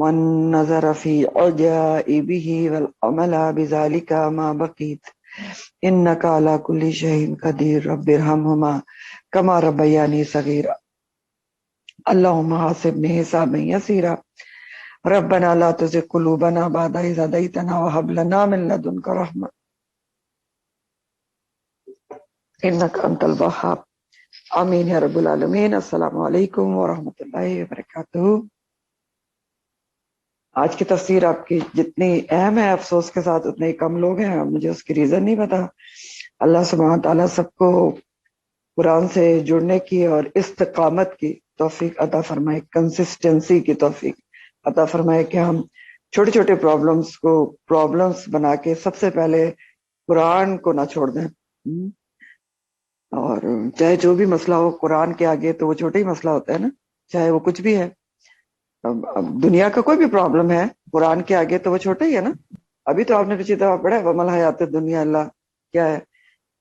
والنظر في عجائبه والعمل بذلك ما بقيت إنك على كل شيء قدير رب ارحمهما كما ربياني صغيرا اللهم حاسبني حسابا يسيرا ربنا لا تزغ قلوبنا بعد إذ هديتنا وهب لنا من لدنك رحمة إنك أنت الوهاب آمين يا رب العالمين السلام علیکم ورحمۃ اللہ وبرکاتہ۔ آج کی تفسیر آپ کی جتنی اہم ہے افسوس کے ساتھ اتنے ہی کم لوگ ہیں، مجھے اس کی ریزن نہیں پتا۔ اللہ سبحانہ تعالیٰ سب کو قرآن سے جڑنے کی اور استقامت کی توفیق عطا فرمائے، کنسسٹنسی کی توفیق عطا فرمائے کہ ہم چھوٹے چھوٹے پرابلمس کو پرابلمس بنا کے سب سے پہلے قرآن کو نہ چھوڑ دیں، اور چاہے جو بھی مسئلہ ہو قرآن کے آگے تو وہ چھوٹا ہی مسئلہ ہوتا ہے نا، چاہے وہ کچھ بھی ہے۔ اب دنیا کا کوئی بھی پرابلم ہے قرآن کے آگے تو وہ چھوٹا ہی ہے نا۔ ابھی تو آپ نے پچھلی دفعہ پڑھا ہے وَمَا الْحَيَاةُ الدُّنْيَا إِلَّا کیا ہے،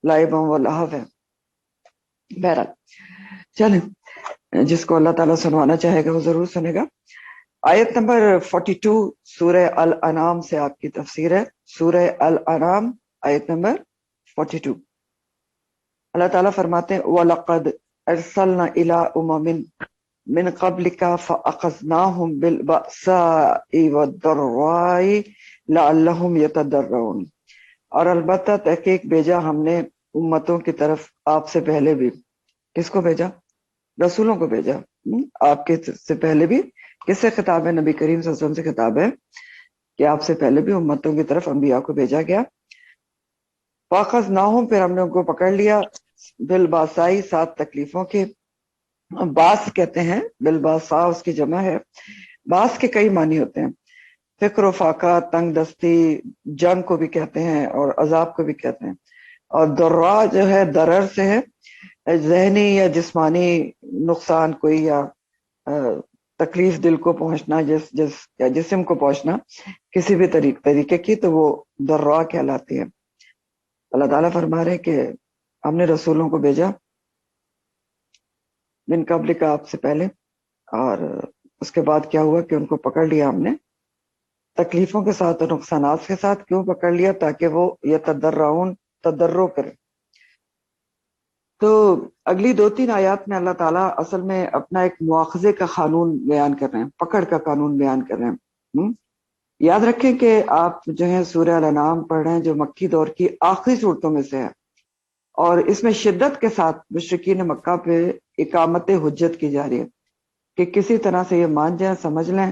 لَعِبٌ وَلَهْوٌ ہے۔ بہرحال چلیں، جس کو اللہ تعالیٰ سنوانا چاہے گا وہ ضرور سنے گا۔ آیت نمبر 42 سورہ الانعام سے آپ کی تفسیر ہے۔ سورہ الانعام آیت نمبر 42، اللہ تعالیٰ فرماتے ہیں وَلَقَدْ أَرْسَلْنَا إِلَىٰ أُمَمٍ من قبلك فأخذناهم بالبأساء والضراء لعلهم يتضرعون، اور البتہ تحقیق بھیجا ہم نے امتوں کی طرف آپ سے پہلے بھی۔ کس کو بھیجا؟ رسولوں کو بھیجا۔ آپ کے سے پہلے بھی کس سے خطاب ہے؟ نبی کریم صلی اللہ علیہ وسلم سے خطاب ہے کہ آپ سے پہلے بھی امتوں کی طرف انبیاء کو بھیجا گیا۔ فأخذناهم، پھر ہم نے ان کو پکڑ لیا، بالباسائی، سات تکلیفوں کے۔ باس کہتے ہیں، بالباسا اس کی جمع ہے۔ باس کے کئی معنی ہوتے ہیں، فکر و فاقہ، تنگ دستی، جنگ کو بھی کہتے ہیں اور عذاب کو بھی کہتے ہیں۔ اور درا جو ہے درر سے ہے، ذہنی یا جسمانی نقصان کوئی، یا تکلیف دل کو پہنچنا، یا جسم کو پہنچنا کسی بھی طریقے کی، تو وہ درا کہلاتی ہے۔ اللہ تعالیٰ فرما رہے کہ ہم نے رسولوں کو بھیجا من قبل کا، آپ سے پہلے، اور اس کے بعد کیا ہوا کہ ان کو پکڑ لیا ہم نے تکلیفوں کے ساتھ اور نقصانات کے ساتھ۔ کیوں پکڑ لیا؟ تاکہ وہ یتضرعون، تضرع کرے۔ تو اگلی 2-3 آیات میں اللہ تعالیٰ اصل میں اپنا ایک مواخذے کا قانون بیان کر رہے ہیں، پکڑ کا قانون بیان کر رہے ہیں۔ یاد رکھیں کہ آپ جو ہے سورہ الانعام پڑھ رہے ہیں جو مکی دور کی آخری صورتوں میں سے ہے، اور اس میں شدت کے ساتھ مشرکین مکہ پہ اقامت حجت کی جا رہی ہے کہ کسی طرح سے یہ مان جائیں، سمجھ لیں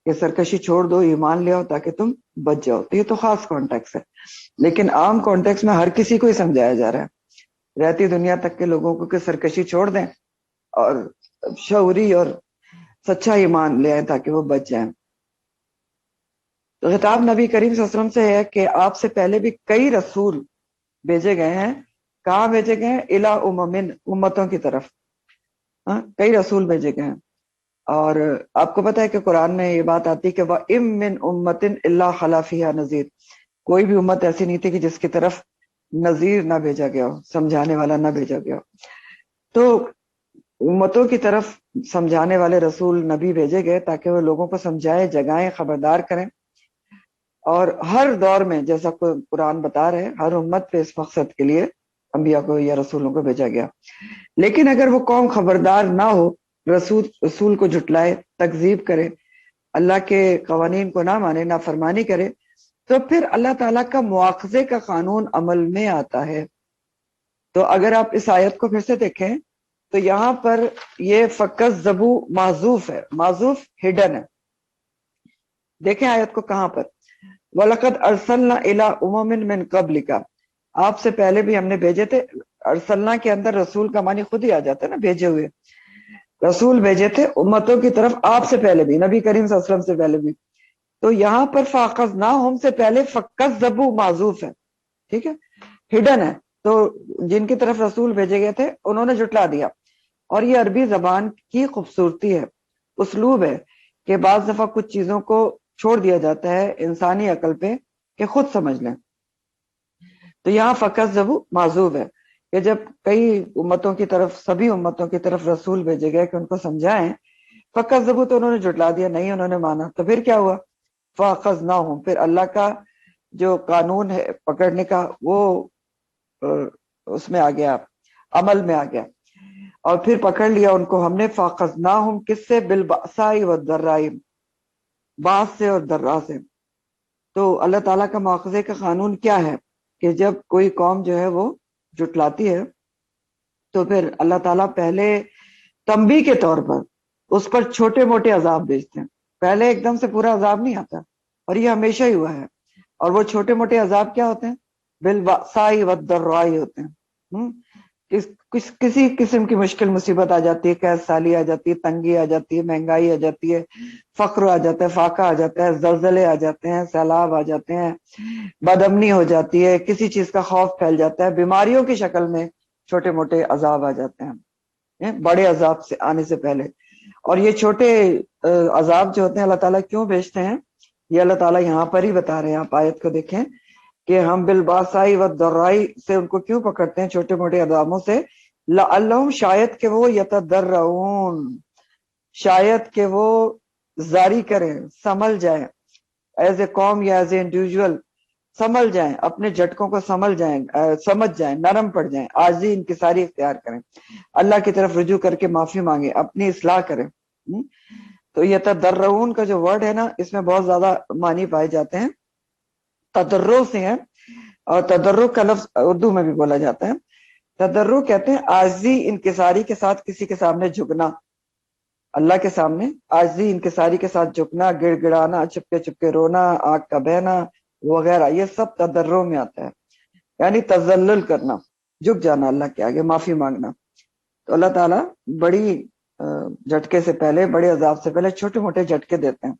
کہ سرکشی چھوڑ دو، ایمان لے آؤ تاکہ تم بچ جاؤ۔ تو یہ تو خاص کانٹیکس ہے، لیکن عام کانٹیکس میں ہر کسی کو ہی سمجھایا جا رہا ہے، رہتی دنیا تک کے لوگوں کو، کہ سرکشی چھوڑ دیں اور شعوری اور سچا ایمان لے آئیں تاکہ وہ بچ جائیں۔ تو خطاب نبی کریم صلی اللہ علیہ وسلم سے ہے کہ آپ سے پہلے بھی کئی رسول بھیجے گئے ہیں۔ کہاں بھیجے گئے ہیں؟ الی امم، امتوں کی طرف، کئی رسول بھیجے گئے ہیں۔ اور آپ کو پتہ ہے کہ قرآن میں یہ بات آتی کہ وَإِن مِّنْ أُمَّةٍ إِلَّا خَلَا فِيهَا نَذِيرٌ، کوئی بھی امت ایسی نہیں تھی کہ جس کی طرف نذیر نہ بھیجا گیا ہو، سمجھانے والا نہ بھیجا گیا ہو۔ تو امتوں کی طرف سمجھانے والے رسول نبی بھیجے گئے تاکہ وہ لوگوں کو سمجھائیں، جگائیں، خبردار کریں۔ اور ہر دور میں جیسا قرآن بتا رہے، ہر امت پہ اس مقصد کے لیے انبیاء کو یا رسولوں کو بھیجا گیا۔ لیکن اگر وہ قوم خبردار نہ ہو، رسول کو جھٹلائے، تکذیب کرے، اللہ کے قوانین کو نہ مانے، نافرمانی کرے، تو پھر اللہ تعالیٰ کا مواخذے کا قانون عمل میں آتا ہے۔ تو اگر آپ اس آیت کو پھر سے دیکھیں تو یہاں پر یہ فَكَذَّبُوا معذوف ہے، معذوف ہڈن ہے۔ دیکھیں آیت کو کہاں پر، وَلَقَدْ أَرْسَلْنَا إِلَىٰ أُمَمٍ مِّن قَبْلِكَ، آپ سے پہلے بھی ہم نے بھیجے تھے۔ ارسلنا کے اندر رسول کا معنی خود ہی آ جاتا ہے نا، بھیجے ہوئے، رسول بھیجے تھے امتوں کی طرف آپ سے پہلے بھی، نبی کریم صلی اللہ علیہ وسلم سے پہلے بھی۔ تو یہاں پر فاخذناہم سے پہلے فکذبوا معذوف ہے، ٹھیک ہے، ہڈن ہے، تو جن کی طرف رسول بھیجے گئے تھے انہوں نے جھٹلا دیا. اور یہ عربی زبان کی خوبصورتی ہے، اسلوب ہے کہ بعض دفعہ کچھ چیزوں کو چھوڑ دیا جاتا ہے انسانی عقل پہ کہ خود سمجھ لیں. تو یہاں فکذبوا معذوف ہے کہ جب کئی امتوں کی طرف، سبھی امتوں کی طرف رسول بھیجے گئے کہ ان کو سمجھائیں، فکذبوا تو انہوں نے جھٹلا دیا، نہیں انہوں نے مانا، تو پھر کیا ہوا؟ فاخذناہم، پھر اللہ کا جو قانون ہے پکڑنے کا وہ اس میں آ گیا، عمل میں آ گیا، اور پھر پکڑ لیا ان کو ہم نے. فاخذناہم کس سے؟ بالبأساء والضراء، باس سے اور درا سے. تو اللہ تعالیٰ کا مواخذے کا قانون کیا ہے کہ جب کوئی قوم جو ہے وہ جھٹلاتی ہے تو پھر اللہ تعالیٰ پہلے تنبیہ کے طور پر اس پر چھوٹے موٹے عذاب بھیجتے ہیں، پہلے ایک دم سے پورا عذاب نہیں آتا، اور یہ ہمیشہ ہی ہوا ہے. اور وہ چھوٹے موٹے عذاب کیا ہوتے ہیں؟ بالبأساء والضراء ہوتے ہیں. کسی قسم کی مشکل مصیبت آ جاتی ہے، قحط سالی آ جاتی ہے، تنگی آ جاتی ہے، مہنگائی آ جاتی ہے، فقر آ جاتا ہے، فاقہ آ جاتا ہے، زلزلے آ جاتے ہیں، سیلاب آ جاتے ہیں، بد امنی ہو جاتی ہے، کسی چیز کا خوف پھیل جاتا ہے، بیماریوں کی شکل میں چھوٹے موٹے عذاب آ جاتے ہیں بڑے عذاب سے آنے سے پہلے. اور یہ چھوٹے عذاب جو ہوتے ہیں اللہ تعالیٰ کیوں بھیجتے ہیں، یہ اللہ تعالیٰ یہاں پر ہی بتا رہے ہیں. آپ آیت کو دیکھیں کہ ہم بالباساء والضراء سے ان کو کیوں پکڑتے ہیں، چھوٹے موٹے عذابوں سے. لعلہم، شاید کہ وہ یتضرعون، شاید کہ وہ زاری کریں، سنبھل جائیں، ایز اے قوم یا ایز اے انڈیویجول سنبھل جائیں، اپنے جھٹکوں کو سمجھ جائیں، نرم پڑ جائیں، عاجزی انکساری اختیار کریں، اللہ کی طرف رجوع کر کے معافی مانگیں، اپنی اصلاح کریں. تو یتضرعون کا جو ورڈ ہے نا، اس میں بہت زیادہ معنی پائے جاتے ہیں، تضرع سے ہیں، اور تضرع کا لفظ اردو میں بھی بولا جاتا ہے. تضرع کہتے ہیں عاجزی انکساری کے ساتھ کسی کے سامنے جھکنا، اللہ کے سامنے عاجزی انکساری کے ساتھ جھکنا، گڑ گڑانا، چپکے چپکے رونا، آنکھ کا بہنا وغیرہ، یہ سب تضرع میں آتا ہے، یعنی تذلل کرنا، جھک جانا اللہ کے آگے، معافی مانگنا. تو اللہ تعالیٰ بڑی جھٹکے سے پہلے، بڑے عذاب سے پہلے چھوٹے موٹے جھٹکے دیتے ہیں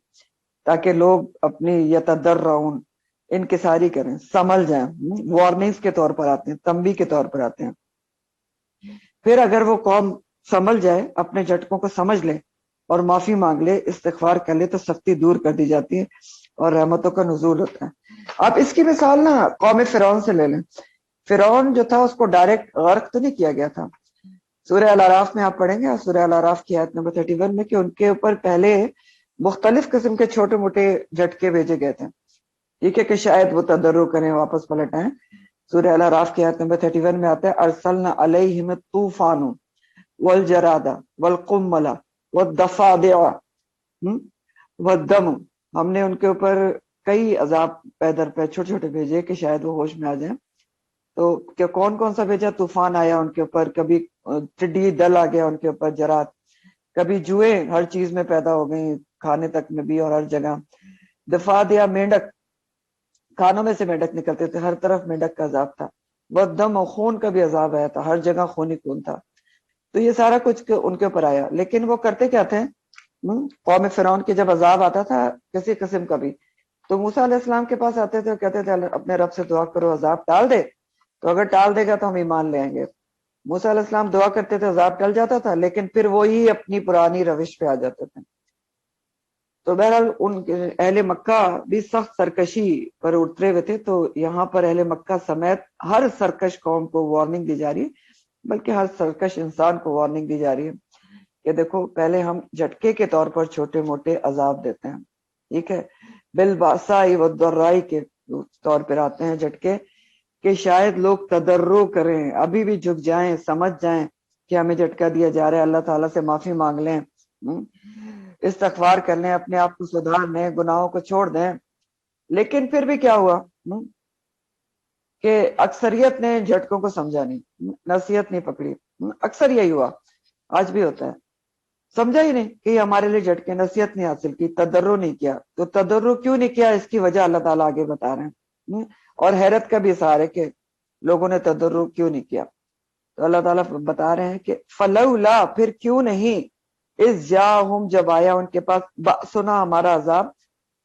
تاکہ لوگ اپنی یتضرعون انکساری کریں، سنبھل جائیں. وارننگز کے طور پر آتے ہیں، تنبیہ کے طور پر آتے ہیں. پھر اگر وہ قوم سنبھل جائے، اپنے جھٹکوں کو سمجھ لے اور معافی مانگ لے، استغفار کر لے، تو سختی دور کر دی جاتی ہے اور رحمتوں کا نزول ہوتا ہے. آپ اس کی مثال نا قوم فرعون سے لے لیں. فرعون جو تھا اس کو ڈائریکٹ غرق تو نہیں کیا گیا تھا. سورہ الاعراف میں آپ پڑھیں گے، سورہ الاعراف کی آیت نمبر 31 میں، کہ ان کے اوپر پہلے مختلف قسم کے چھوٹے موٹے جھٹکے بھیجے گئے تھے، ٹھیک ہے، کہ شاید وہ تضرع کریں، واپس پلٹ آئیں. سورہ الاعراف کی آیت نمبر 31 میں آتا ہے ارسلنا علیہم الطوفان والجراد والقمل والضفادع والدم، ہم نے ان کے اوپر کئی عذاب پیدر پہ چھوٹے چھوٹے بھیجے کہ شاید وہ ہوش میں آ جائیں. تو کہ کون کون سا بھیجا؟ طوفان آیا ان کے اوپر، کبھی ٹڈی دل آ گیا ان کے اوپر، جراد، کبھی جوئے ہر چیز میں پیدا ہو گئی، کھانے تک میں بھی اور ہر جگہ. ضفادع، مینڈک، کانوں میں سے مینڈک نکلتے تھے، ہر طرف مینڈک کا عذاب تھا. وہ دم، خون کا بھی عذاب آیا تھا، ہر جگہ خون ہی خون تھا. تو یہ سارا کچھ ان کے اوپر آیا. لیکن وہ کرتے کیا تھے؟ قوم فرعون کے جب عذاب آتا تھا کسی قسم کا بھی، تو موسیٰ علیہ السلام کے پاس آتے تھے اور کہتے تھے اپنے رب سے دعا کرو عذاب ٹال دے، تو اگر ٹال دے گا تو ہم ایمان لے آئیں گے. موسیٰ علیہ السلام دعا کرتے تھے، عذاب ٹل جاتا تھا، لیکن پھر وہی اپنی پرانی روش پہ آ جاتے تھے. تو بہرحال ان کے اہل مکہ بھی سخت سرکشی پر اترے ہوئے تھے. تو یہاں پر اہل مکہ سمیت ہر سرکش قوم کو وارننگ دی جا رہی ہے، بلکہ ہر سرکش انسان کو وارننگ دی جا رہی ہے کہ دیکھو پہلے ہم جھٹکے کے طور پر چھوٹے موٹے عذاب دیتے ہیں، ٹھیک ہے، بالباساء والضراء کے طور پر آتے ہیں جھٹکے کہ شاید لوگ تضرع کریں، ابھی بھی جھک جائیں، سمجھ جائیں کہ ہمیں جھٹکا دیا جا رہا ہے، اللہ تعالیٰ سے معافی مانگ لیں، استغفار کر لیں، اپنے آپ کو سدھار لیں، گناہوں کو چھوڑ دیں. لیکن پھر بھی کیا ہوا کہ اکثریت نے جھٹکوں کو سمجھا نہیں، نصیحت نہیں پکڑی. اکثر یہی ہوا، آج بھی ہوتا ہے، سمجھا ہی نہیں کہ یہ ہمارے لیے جھٹکے، نصیحت نہیں حاصل کی، تضرع نہیں کیا. تو تضرع کیوں نہیں کیا، اس کی وجہ اللہ تعالیٰ آگے بتا رہے ہیں، اور حیرت کا بھی اظہار ہے کہ لوگوں نے تضرع کیوں نہیں کیا. تو اللہ تعالیٰ بتا رہے ہیں کہ فلولا، پھر کیوں نہیں، اس جاہم، جب آیا ان کے پاس، بأسنا، ہمارا عذاب،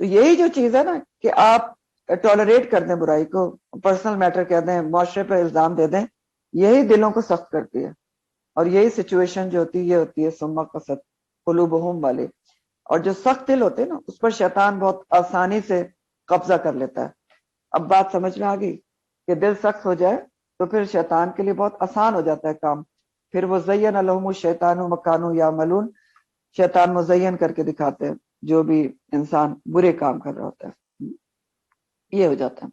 تو یہی جو چیز ہے نا کہ آپ ٹالریٹ کر دیں برائی کو، پرسنل میٹر کہہ دیں، معاشرے پہ الزام دے دیں، یہی دلوں کو سخت کرتی ہے. اور یہی سچویشن جو ہوتی ہے یہ ہوتی ہے سما قصد قلوبہم والے. اور جو سخت دل ہوتے ہیں نا اس پر شیطان بہت آسانی سے قبضہ کر لیتا ہے. اب بات سمجھ میں آ گئی کہ دل سخت ہو جائے تو پھر شیطان کے لیے بہت آسان ہو جاتا ہے کام. پھر وہ زین لہم الشیطان ما کانوا یعملون، شیطان مزین کر کے دکھاتے ہیں جو بھی انسان برے کام کر رہا ہوتا ہے، یہ ہو جاتا ہے.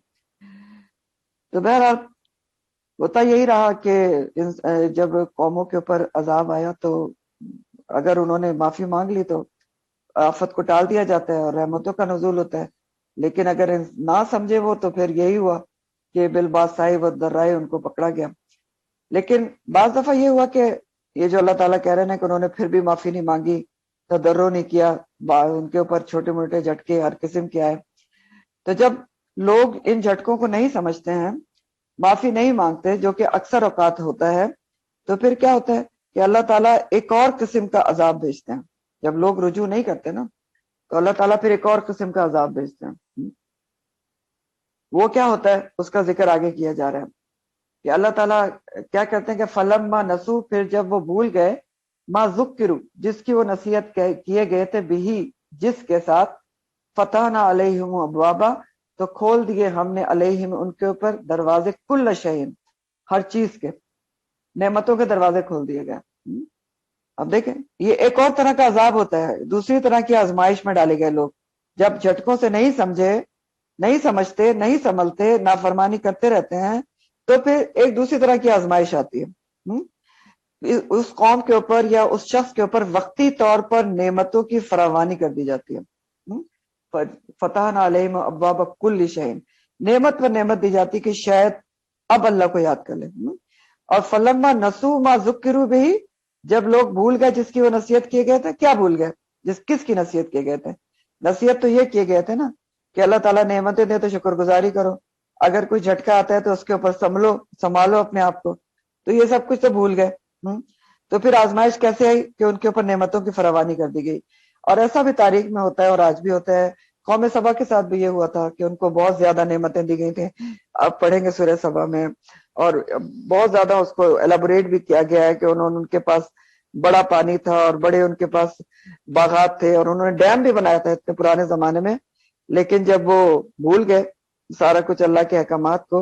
تو بہرحال ہوتا یہی رہا کہ جب قوموں کے اوپر عذاب آیا تو اگر انہوں نے معافی مانگ لی تو آفت کو ٹال دیا جاتا ہے اور رحمتوں کا نزول ہوتا ہے. لیکن اگر نہ سمجھے وہ تو پھر یہی ہوا کہ بالباسائی والضرائی ان کو پکڑا گیا. لیکن بعض دفعہ یہ ہوا کہ یہ جو اللہ تعالیٰ کہہ رہے ہیں کہ انہوں نے پھر بھی معافی نہیں مانگی، تضرع نہیں کیا، ان کے اوپر چھوٹے موٹے جھٹکے ہر قسم کے آئے. تو جب لوگ ان جھٹکوں کو نہیں سمجھتے ہیں، معافی نہیں مانگتے، جو کہ اکثر اوقات ہوتا ہے، تو پھر کیا ہوتا ہے کہ اللہ تعالیٰ ایک اور قسم کا عذاب بھیجتے ہیں. جب لوگ رجوع نہیں کرتے نا تو اللہ تعالیٰ پھر ایک اور قسم کا عذاب بھیجتے ہیں. وہ کیا ہوتا ہے اس کا ذکر آگے کیا جا رہا ہے کہ اللہ تعالیٰ کیا کہتے ہیں کہ فلما نسو، پھر جب وہ بھول گئے، ما ذکروا، جس کی وہ نصیحت کیے گئے تھے، بھی، جس کے ساتھ، فتحنا علیہم ابوابا، تو کھول دیے ہم نے علیہم ان کے اوپر دروازے، کل شیء، ہر چیز کے، نعمتوں کے دروازے کھول دیے گئے. اب دیکھیں یہ ایک اور طرح کا عذاب ہوتا ہے، دوسری طرح کی آزمائش میں ڈالے گئے لوگ جب جھٹکوں سے نہیں سمجھے، نہیں سمجھتے، نہیں سنبھلتے، نافرمانی کرتے رہتے ہیں، تو پھر ایک دوسری طرح کی آزمائش آتی ہے. اس قوم کے اوپر یا اس شخص کے اوپر وقتی طور پر نعمتوں کی فراوانی کر دی جاتی ہے. فتحنا علیہم ابواب کل شیء، نعمت پر نعمت دی جاتی کہ شاید اب اللہ کو یاد کر لیں. اور فلما نسو ما ذکروا بہ، جب لوگ بھول گئے جس کی وہ نصیحت کیے گئے تھے. کیا بھول گئے؟ کس کی نصیحت کیے گئے تھے؟ نصیحت تو یہ کیے گئے تھے نا کہ اللہ تعالیٰ نعمتیں دے تو شکر گزاری کرو، اگر کوئی جھٹکا آتا ہے تو اس کے اوپر سنبھالو اپنے آپ کو. تو یہ سب کچھ تو بھول گئے. تو پھر آزمائش کیسے آئی کہ ان کے اوپر نعمتوں کی فراوانی کر دی گئی. اور ایسا بھی تاریخ میں ہوتا ہے اور آج بھی ہوتا ہے. قوم سبا کے ساتھ بھی یہ ہوا تھا کہ ان کو بہت زیادہ نعمتیں دی گئی تھیں. آپ پڑھیں گے سورہ سبا میں، اور بہت زیادہ اس کو ایلیبوریٹ بھی کیا گیا ہے کہ ان کے پاس بڑا پانی تھا اور بڑے ان کے پاس باغات تھے، اور انہوں نے ڈیم بھی بنایا تھا اتنے پرانے زمانے میں. لیکن جب وہ بھول گئے سارا کچھ اللہ کے احکامات کو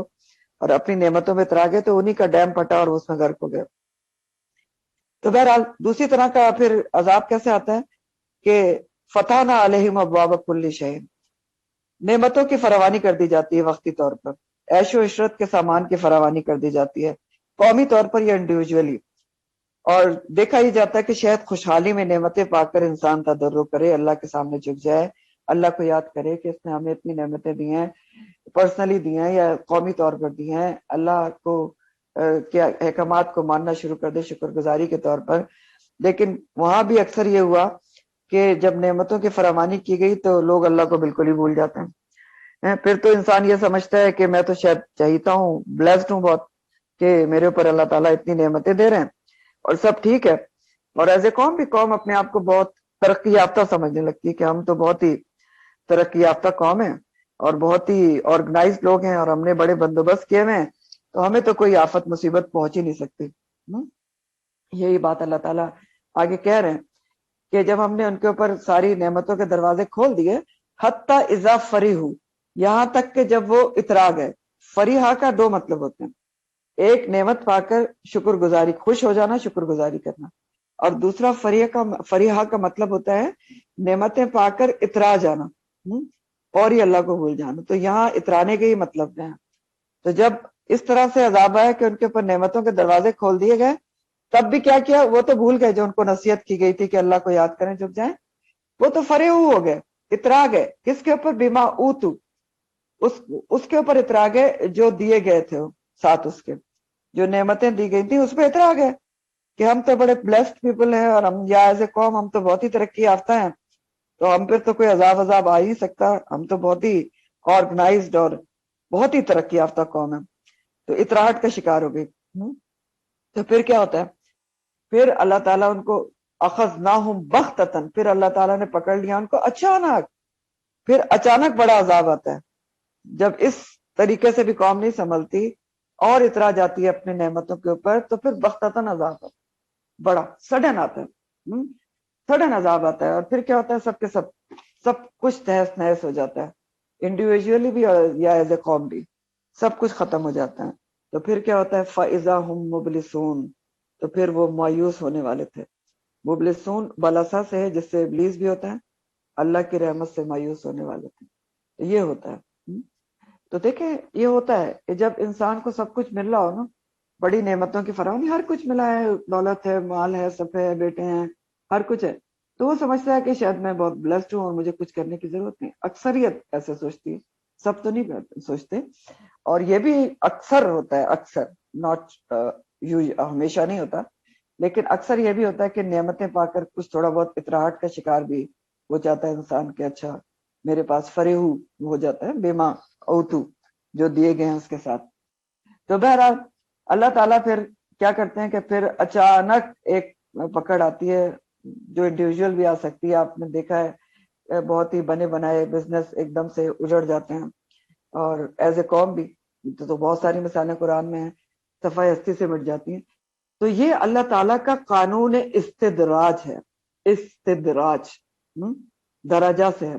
اور اپنی نعمتوں میں اترا گئے تو انہی کا ڈیم پھٹا اور اس میں غرق ہو گئے. تو بہرحال دوسری طرح کا پھر عذاب کیسے آتا ہے کہ فتحنا علیہم ابواب کل شیء، نعمتوں کی فراوانی کر دی جاتی ہے وقتی طور پر، عیش و عشرت کے سامان کی فراوانی کر دی جاتی ہے قومی طور پر یا انڈیویجولی. اور دیکھا ہی جاتا ہے کہ شاید خوشحالی میں نعمتیں پا کر انسان تضرع کرے، اللہ کے سامنے جھک جائے، اللہ کو یاد کرے کہ اس نے ہمیں اتنی نعمتیں دی ہیں، پرسنلی دی ہیں یا قومی طور پر دی ہیں، اللہ کو کے احکامات کو ماننا شروع کر دے شکر گزاری کے طور پر. لیکن وہاں بھی اکثر یہ ہوا کہ جب نعمتوں کی فراوانی کی گئی تو لوگ اللہ کو بالکل ہی بھول جاتے ہیں. پھر تو انسان یہ سمجھتا ہے کہ میں تو شاید چاہیتا ہوں، بلیسڈ ہوں بہت، کہ میرے اوپر اللہ تعالیٰ اتنی نعمتیں دے رہے ہیں اور سب ٹھیک ہے. اور ایز اے قوم بھی قوم اپنے آپ کو بہت ترقی یافتہ سمجھنے لگتی ہے کہ ہم تو بہت ہی ترقی یافتہ قوم ہیں اور بہت ہی آرگنائزڈ لوگ ہیں اور ہم نے بڑے بندوبست کیے ہوئے ہیں، تو ہمیں تو کوئی آفت مصیبت پہنچ ہی نہیں سکتی. یہی بات اللہ تعالیٰ آگے کہہ رہے ہیں کہ جب ہم نے ان کے اوپر ساری نعمتوں کے دروازے کھول دیے، حتی اذا فرحوا، یہاں تک کہ جب وہ اترا گئے. فریحہ کا دو مطلب ہوتے ہیں، ایک نعمت پا کر شکر گزاری، خوش ہو جانا، شکر گزاری کرنا، اور دوسرا فریحہ کا مطلب ہوتا ہے نعمتیں پا کر اترا جانا اور ہی اللہ کو بھول جانا. تو یہاں اترانے کے ہی مطلب ہیں. تو جب اس طرح سے عذاب آیا کہ ان کے اوپر نعمتوں کے دروازے کھول دیے گئے، تب بھی کیا کیا؟ وہ تو بھول گئے جو ان کو نصیحت کی گئی تھی کہ اللہ کو یاد کریں، جھک جائیں. وہ تو فرح ہو گئے، اترا گئے. کس کے اوپر؟ بما اوتو، اس کے اوپر اترا گئے جو دیے گئے تھے، ساتھ اس کے جو نعمتیں دی گئی تھی اس پہ اترا گئے کہ ہم تو بڑے بلیسڈ پیپل ہیں اور ہم یا ایز اے قوم ہم تو بہت ہی ترقی یافتہ ہیں، تو ہم پہ تو کوئی عذاب آ ہی نہیں سکتا، ہم تو بہت ہی آرگنائزڈ اور بہت ہی ترقی یافتہ قوم ہے. تو اتراہٹ کا شکار ہو گئی. تو پھر کیا ہوتا ہے؟ پھر اللہ تعالیٰ ان کو اخذناہم بغتۃ، پھر اللہ تعالیٰ نے پکڑ لیا ان کو اچانک. پھر اچانک بڑا عذاب آتا ہے جب اس طریقے سے بھی قوم نہیں سنبھلتی اور اترا جاتی ہے اپنی نعمتوں کے اوپر، تو پھر بغتتاً عذاب آتا ہے، بڑا سڈن آتا ہے، سڈن عذاب آتا ہے، اور پھر کیا ہوتا ہے، سب کے سب کچھ تہس نہس ہو جاتا ہے، انڈیویجولی بھی یا ایز اے قوم بھی سب کچھ ختم ہو جاتا ہے۔ تو پھر کیا ہوتا ہے، فَإِذَا هُمْ مُبْلِسُونَ، تو پھر وہ مایوس ہونے والے تھے۔ مبلسون بلسا سے ہے، جس سے ابلیس بھی ہوتا ہے، اللہ کی رحمت سے مایوس ہونے والے تھے، یہ ہوتا ہے۔ تو دیکھیں یہ ہوتا ہے کہ جب انسان کو سب کچھ مل رہا ہو نا، بڑی نعمتوں کی فراہمی، ہر کچھ ملا ہے، دولت ہے، مال ہے، سب ہے، بیٹے ہیں، ہر کچھ ہے، تو وہ سمجھتا ہے کہ شاید میں بہت بلیسڈ ہوں اور مجھے کچھ کرنے کی ضرورت نہیں۔ اکثریت ایسے سوچتی ہے، سب تو نہیں سوچتے، اور یہ بھی اکثر ہوتا ہے، اکثر، ناٹ ہمیشہ نہیں ہوتا، لیکن اکثر یہ بھی ہوتا ہے کہ نعمتیں پا کر کچھ تھوڑا بہت اتراہٹ کا شکار بھی ہو جاتا ہے انسان، کہ اچھا میرے پاس فریحو ہو جاتا ہے، بے ماں اوتو، جو دیے گئے ہیں اس کے ساتھ۔ تو بہرحال اللہ تعالیٰ پھر کیا کرتے ہیں کہ پھر اچانک ایک پکڑ آتی ہے، جو انڈیویجول بھی آ سکتی ہے۔ آپ نے دیکھا ہے بہت ہی بنے بنائے بزنس ایک دم سے اجڑ جاتے ہیں، اور ایز اے قوم بھی تو بہت ساری مثالیں قرآن میں ہیں، صفحہ ہستی سے مٹ جاتی ہیں۔ تو یہ اللہ تعالیٰ کا قانون استدراج ہے، استدراج درجہ سے ہے،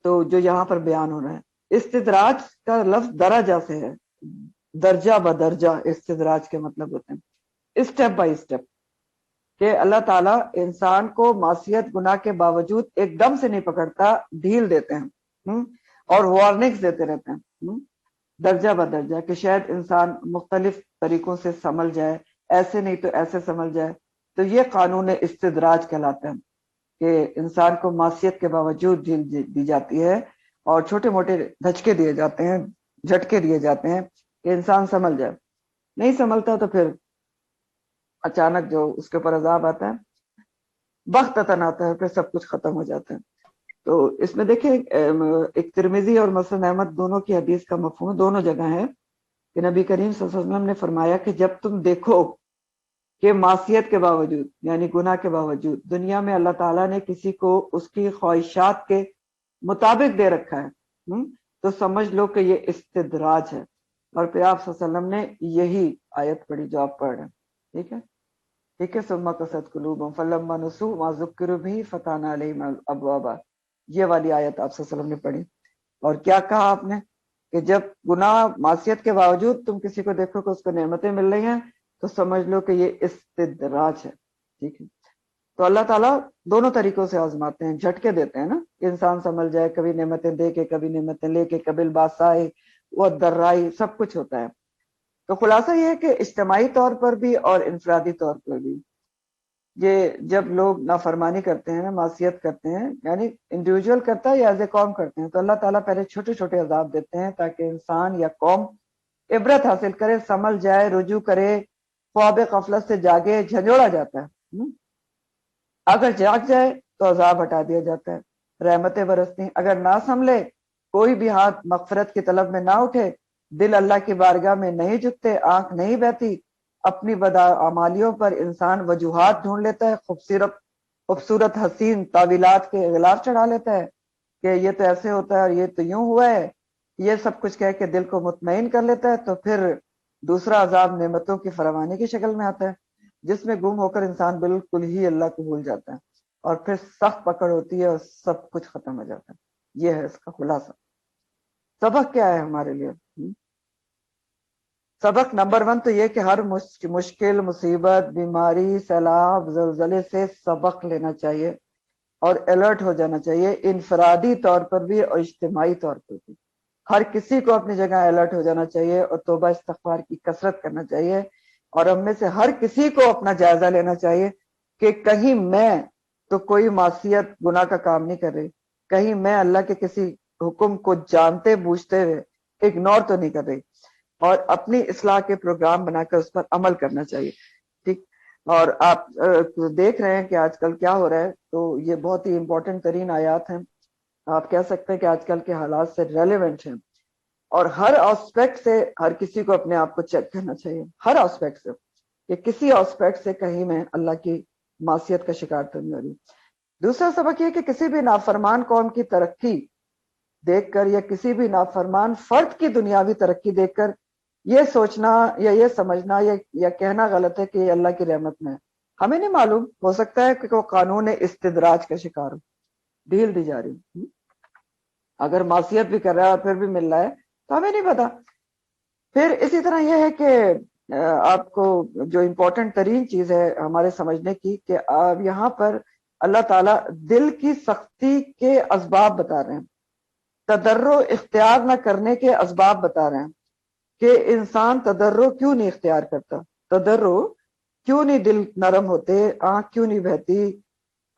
تو جو یہاں پر بیان ہو رہا ہے، استدراج کا لفظ درجہ سے ہے، درجہ بدرجہ استدراج کے مطلب ہوتے ہیں، اسٹیپ بائی اسٹیپ، کہ اللہ تعالیٰ انسان کو معصیت گناہ کے باوجود ایک دم سے نہیں پکڑتا، ڈھیل دیتے ہیں اور وارننگز دیتے رہتے ہیں، درجہ بدرجہ، کہ شاید انسان مختلف طریقوں سے سنبھل جائے، ایسے نہیں تو ایسے سنبھل جائے۔ تو یہ قانون استدراج کہلاتا ہے، کہ انسان کو معصیت کے باوجود ڈھیل دی جاتی ہے اور چھوٹے موٹے دھچکے دیے جاتے ہیں، جھٹکے دیے جاتے ہیں کہ انسان سنبھل جائے۔ نہیں سنبھلتا تو پھر اچانک جو اس کے اوپر عذاب آتا ہے، بغتتاً آتا ہے، پھر سب کچھ ختم ہو جاتا ہے۔ تو اس میں دیکھیں ایک ترمذی اور مسند احمد دونوں کی حدیث کا مفہوم دونوں جگہ ہے، کہ نبی کریم صلی اللہ علیہ وسلم نے فرمایا کہ جب تم دیکھو کہ معصیت کے باوجود، یعنی گناہ کے باوجود، دنیا میں اللہ تعالیٰ نے کسی کو اس کی خواہشات کے مطابق دے رکھا ہے، تو سمجھ لو کہ یہ استدراج ہے۔ اور پھر آپ صلی اللہ علیہ وسلم نے یہی آیت پڑھی جو آپ پڑھ رہے ہیں، ٹھیک ہے، ٹھیک ہے، ثم قست قلوبہم فلما نسوا ما ذکروا به فتحنا علیہم ابوابا، یہ والی آیت آپ صلی اللہ علیہ وسلم نے پڑھی۔ اور کیا کہا آپ نے، کہ جب گناہ معصیت کے باوجود تم کسی کو دیکھو کہ اس کو نعمتیں مل رہی ہیں، تو سمجھ لو کہ یہ استدراج ہے، ٹھیک ہے۔ تو اللہ تعالیٰ دونوں طریقوں سے آزماتے ہیں، جھٹکے دیتے ہیں نا، کہ انسان سنبھل جائے، کبھی نعمتیں دے کے، کبھی نعمتیں لے کے، کبھی باسائی وہ درائی، سب کچھ ہوتا ہے۔ تو خلاصہ یہ ہے کہ اجتماعی طور پر بھی اور انفرادی طور پر بھی، یہ جب لوگ نافرمانی کرتے ہیں، معصیت کرتے ہیں، یعنی انڈیویجول کرتا ہے یا ایز اے قوم کرتے ہیں، تو اللہ تعالیٰ پہلے چھوٹے چھوٹے عذاب دیتے ہیں تاکہ انسان یا قوم عبرت حاصل کرے، سنبھل جائے، رجوع کرے، خواب غفلت سے جاگے، جھنجھوڑا جاتا ہے۔ اگر جاگ جائے تو عذاب ہٹا دیا جاتا ہے، رحمتیں برستی ہیں۔ اگر نہ سنبھلے، کوئی بھی ہاتھ مغفرت کی طلب میں نہ اٹھے، دل اللہ کی بارگاہ میں نہیں جھکتے، آنکھ نہیں بہتی، اپنی بدعمالیوں پر انسان وجوہات ڈھونڈ لیتا ہے، خوبصورت حسین تعویلات کے غلاف چڑھا لیتا ہے کہ یہ تو ایسے ہوتا ہے اور یہ تو یوں ہوا ہے، یہ سب کچھ کہہ کے دل کو مطمئن کر لیتا ہے۔ تو پھر دوسرا عذاب نعمتوں کی فراوانی کی شکل میں آتا ہے، جس میں گم ہو کر انسان بالکل ہی اللہ کو بھول جاتا ہے، اور پھر سخت پکڑ ہوتی ہے اور سب کچھ ختم ہو جاتا ہے۔ یہ ہے اس کا خلاصہ۔ سبق کیا ہے ہمارے لیے؟ سبق نمبر 1 تو یہ کہ ہر مشکل، مصیبت، بیماری، سیلاب، زلزلے سے سبق لینا چاہیے اور الرٹ ہو جانا چاہیے، انفرادی طور پر بھی اور اجتماعی طور پر بھی۔ ہر کسی کو اپنی جگہ الرٹ ہو جانا چاہیے اور توبہ استغفار کی کثرت کرنا چاہیے، اور ہم میں سے ہر کسی کو اپنا جائزہ لینا چاہیے کہ کہیں میں تو کوئی معصیت گناہ کا کام نہیں کر رہی، کہیں میں اللہ کے کسی حکم کو جانتے بوجھتے ہوئے اگنور تو نہیں کر رہی، اور اپنی اصلاح کے پروگرام بنا کر اس پر عمل کرنا چاہیے، ٹھیک۔ اور آپ دیکھ رہے ہیں کہ آج کل کیا ہو رہا ہے، تو یہ بہت ہی امپورٹنٹ ترین آیات ہیں، آپ کہہ سکتے ہیں کہ آج کل کے حالات سے ریلیونٹ ہیں، اور ہر آسپیکٹ سے ہر کسی کو اپنے آپ کو چیک کرنا چاہیے، ہر آسپیکٹ سے، کہ کسی آسپیکٹ سے کہیں میں اللہ کی معصیت کا شکار تو نہیں ہو رہی۔ دوسرا سبق یہ کہ کسی بھی نافرمان قوم کی ترقی دیکھ کر یا کسی بھی نافرمان فرد کی دنیاوی ترقی دیکھ کر یہ سوچنا یا یہ سمجھنا یا کہنا غلط ہے کہ یہ اللہ کی رحمت میں ہے. ہمیں نہیں معلوم، ہو سکتا ہے کہ وہ قانون استدراج کا شکار ہو، ڈھیل دی جا رہی. اگر معصیت بھی کر رہا ہے اور پھر بھی مل رہا ہے تو ہمیں نہیں پتا. پھر اسی طرح یہ ہے کہ آپ کو جو امپورٹنٹ ترین چیز ہے ہمارے سمجھنے کی کہ آپ یہاں پر اللہ تعالیٰ دل کی سختی کے اسباب بتا رہے ہیں، تدرع اختیار نہ کرنے کے اسباب بتا رہے ہیں کہ انسان تدرع کیوں نہیں اختیار کرتا، تدرع کیوں نہیں، دل نرم ہوتے، آنکھ کیوں نہیں بہتی.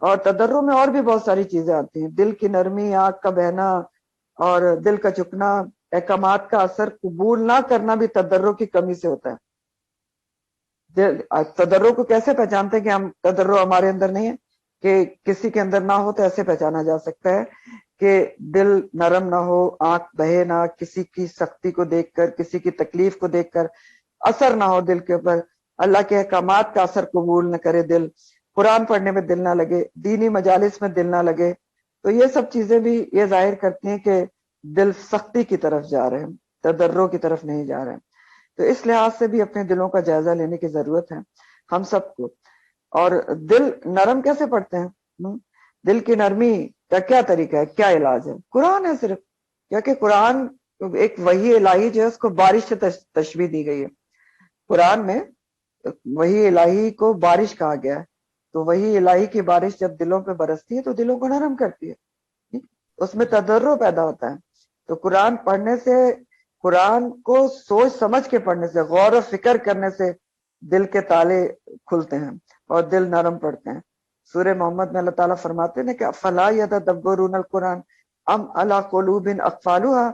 اور تدرع میں اور بھی بہت ساری چیزیں آتی ہیں، دل کی نرمی، آنکھ کا بہنا اور دل کا جھکنا، احکامات کا اثر قبول نہ کرنا بھی تدرع کی کمی سے ہوتا ہے. تدرع کو کیسے پہچانتے ہیں کہ ہم تدرع ہمارے اندر نہیں ہے؟ کہ کسی کے اندر نہ ہو تو ایسے پہچانا جا سکتا ہے کہ دل نرم نہ ہو، آنکھ بہے نہ، کسی کی سختی کو دیکھ کر، کسی کی تکلیف کو دیکھ کر اثر نہ ہو دل کے اوپر، اللہ کے احکامات کا اثر قبول نہ کرے دل، قرآن پڑھنے میں دل نہ لگے، دینی مجالس میں دل نہ لگے. تو یہ سب چیزیں بھی یہ ظاہر کرتی ہیں کہ دل سختی کی طرف جا رہے ہیں، تدرع کی طرف نہیں جا رہے ہیں. تو اس لحاظ سے بھی اپنے دلوں کا جائزہ لینے کی ضرورت ہے ہم سب کو. اور دل نرم کیسے پڑتے ہیں؟ دل کی نرمی کا کیا طریقہ ہے، کیا علاج ہے؟ قرآن ہے صرف. کیونکہ قرآن ایک وحی الہی جو ہے اس کو بارش سے تشبیہ دی گئی ہے. قرآن میں وحی الہی کو بارش کہا گیا ہے. تو وحی الہی کی بارش جب دلوں پہ برستی ہے تو دلوں کو نرم کرتی ہے، اس میں تدرع پیدا ہوتا ہے. تو قرآن پڑھنے سے، قرآن کو سوچ سمجھ کے پڑھنے سے، غور و فکر کرنے سے دل کے تالے کھلتے ہیں اور دل نرم پڑتے ہیں. سورہ محمد میں اللہ تعالیٰ فرماتے ہیں کہ فلا یتدبرون القرآن ام علی قلوب اقفالها،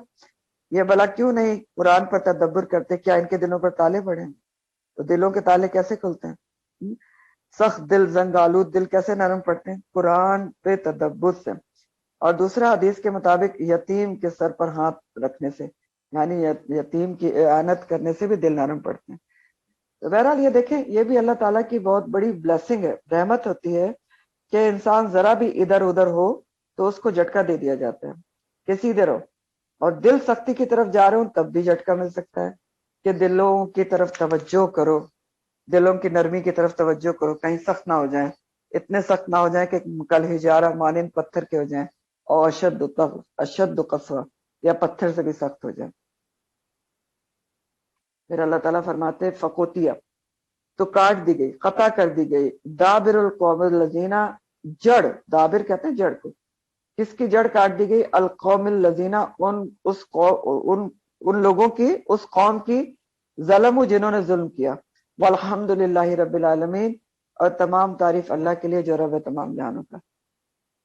یہ بلا کیوں نہیں قرآن پر تدبر کرتے، کیا ان کے دلوں پر تالے پڑے ہیں؟ تو دلوں کے تالے کیسے کھلتے ہیں؟ سخت دل، زنگ آلود دل کیسے نرم پڑتے ہیں؟ قرآن پہ تدبر سے. اور دوسرا حدیث کے مطابق یتیم کے سر پر ہاتھ رکھنے سے، یعنی یتیم کی اعانت کرنے سے بھی دل نرم پڑتے ہیں. تو بہرحال یہ دیکھیں، یہ بھی اللہ تعالیٰ کی بہت بڑی بلیسنگ ہے، رحمت ہوتی ہے کہ انسان ذرا بھی ادھر ادھر ہو تو اس کو جھٹکا دے دیا جاتا ہے کہ سیدھے رہو. اور دل سختی کی طرف جا رہے ہوں تب بھی جھٹکا مل سکتا ہے کہ دلوں کی طرف توجہ کرو، دلوں کی نرمی کی طرف توجہ کرو، کہیں سخت نہ ہو جائیں، اتنے سخت نہ ہو جائیں کہ کل ہجارہ مانند پتھر کے ہو جائیں، اور اشد قسوہ یا پتھر سے بھی سخت ہو جائیں. پھر اللہ تعالیٰ فرماتے فقوتیہ، تو کاٹ دی گئی، قطع کر دی گئی، دابر القوم الذین، جڑ، دابر کہتے ہیں جڑ کو، کس کی جڑ کاٹ دی گئی؟ القوم الذین، ان لوگوں کی، اس قوم کی، ظلموا جنہوں نے ظلم کیا. والحمد للہ رب العالمین، اور تمام تعریف اللہ کے لیے جو رب تمام جہانوں کا.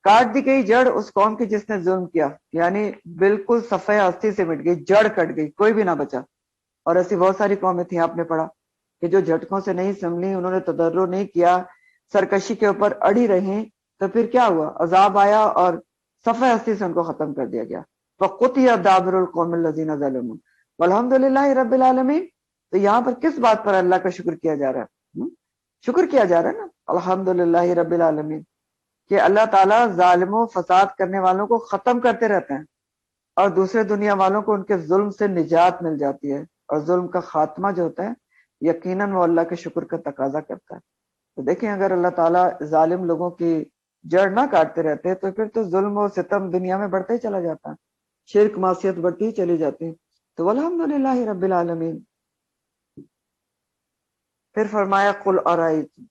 کاٹ دی گئی جڑ اس قوم کی جس نے ظلم کیا، یعنی بالکل صفحہ ہستی سے مٹ گئی، جڑ کٹ گئی، کوئی بھی نہ بچا. اور ایسی بہت ساری قومیں تھیں، آپ نے پڑھا کہ جو جھٹکوں سے نہیں سنبھلی، انہوں نے تدرع نہیں کیا، سرکشی کے اوپر اڑی رہیں، تو پھر کیا ہوا؟ عذاب آیا اور صفحہ ہستی سے ان کو ختم کر دیا گیا. فقطع دابر القوم الذین ظلموا والحمد للہ رب العالمین. تو یہاں پر کس بات پر اللہ کا شکر کیا جا رہا ہے؟ شکر کیا جا رہا ہے نا، الحمد للہ رب العالمین، کہ اللہ تعالیٰ ظالموں، فساد کرنے والوں کو ختم کرتے رہتے ہیں اور دوسرے دنیا والوں کو ان کے ظلم سے نجات مل جاتی ہے. اور ظلم کا خاتمہ جو ہوتا ہے یقیناً وہ اللہ کے شکر کا تقاضا کرتا ہے. تو دیکھیں، اگر اللہ تعالیٰ ظالم لوگوں کی جڑ نہ کاٹتے رہتے تو پھر تو ظلم و ستم دنیا میں بڑھتا ہی چلا جاتا، شرک معصیت بڑھتی ہی چلی جاتی. تو الحمدللہ رب العالمین. پھر فرمایا قل ارائیتم،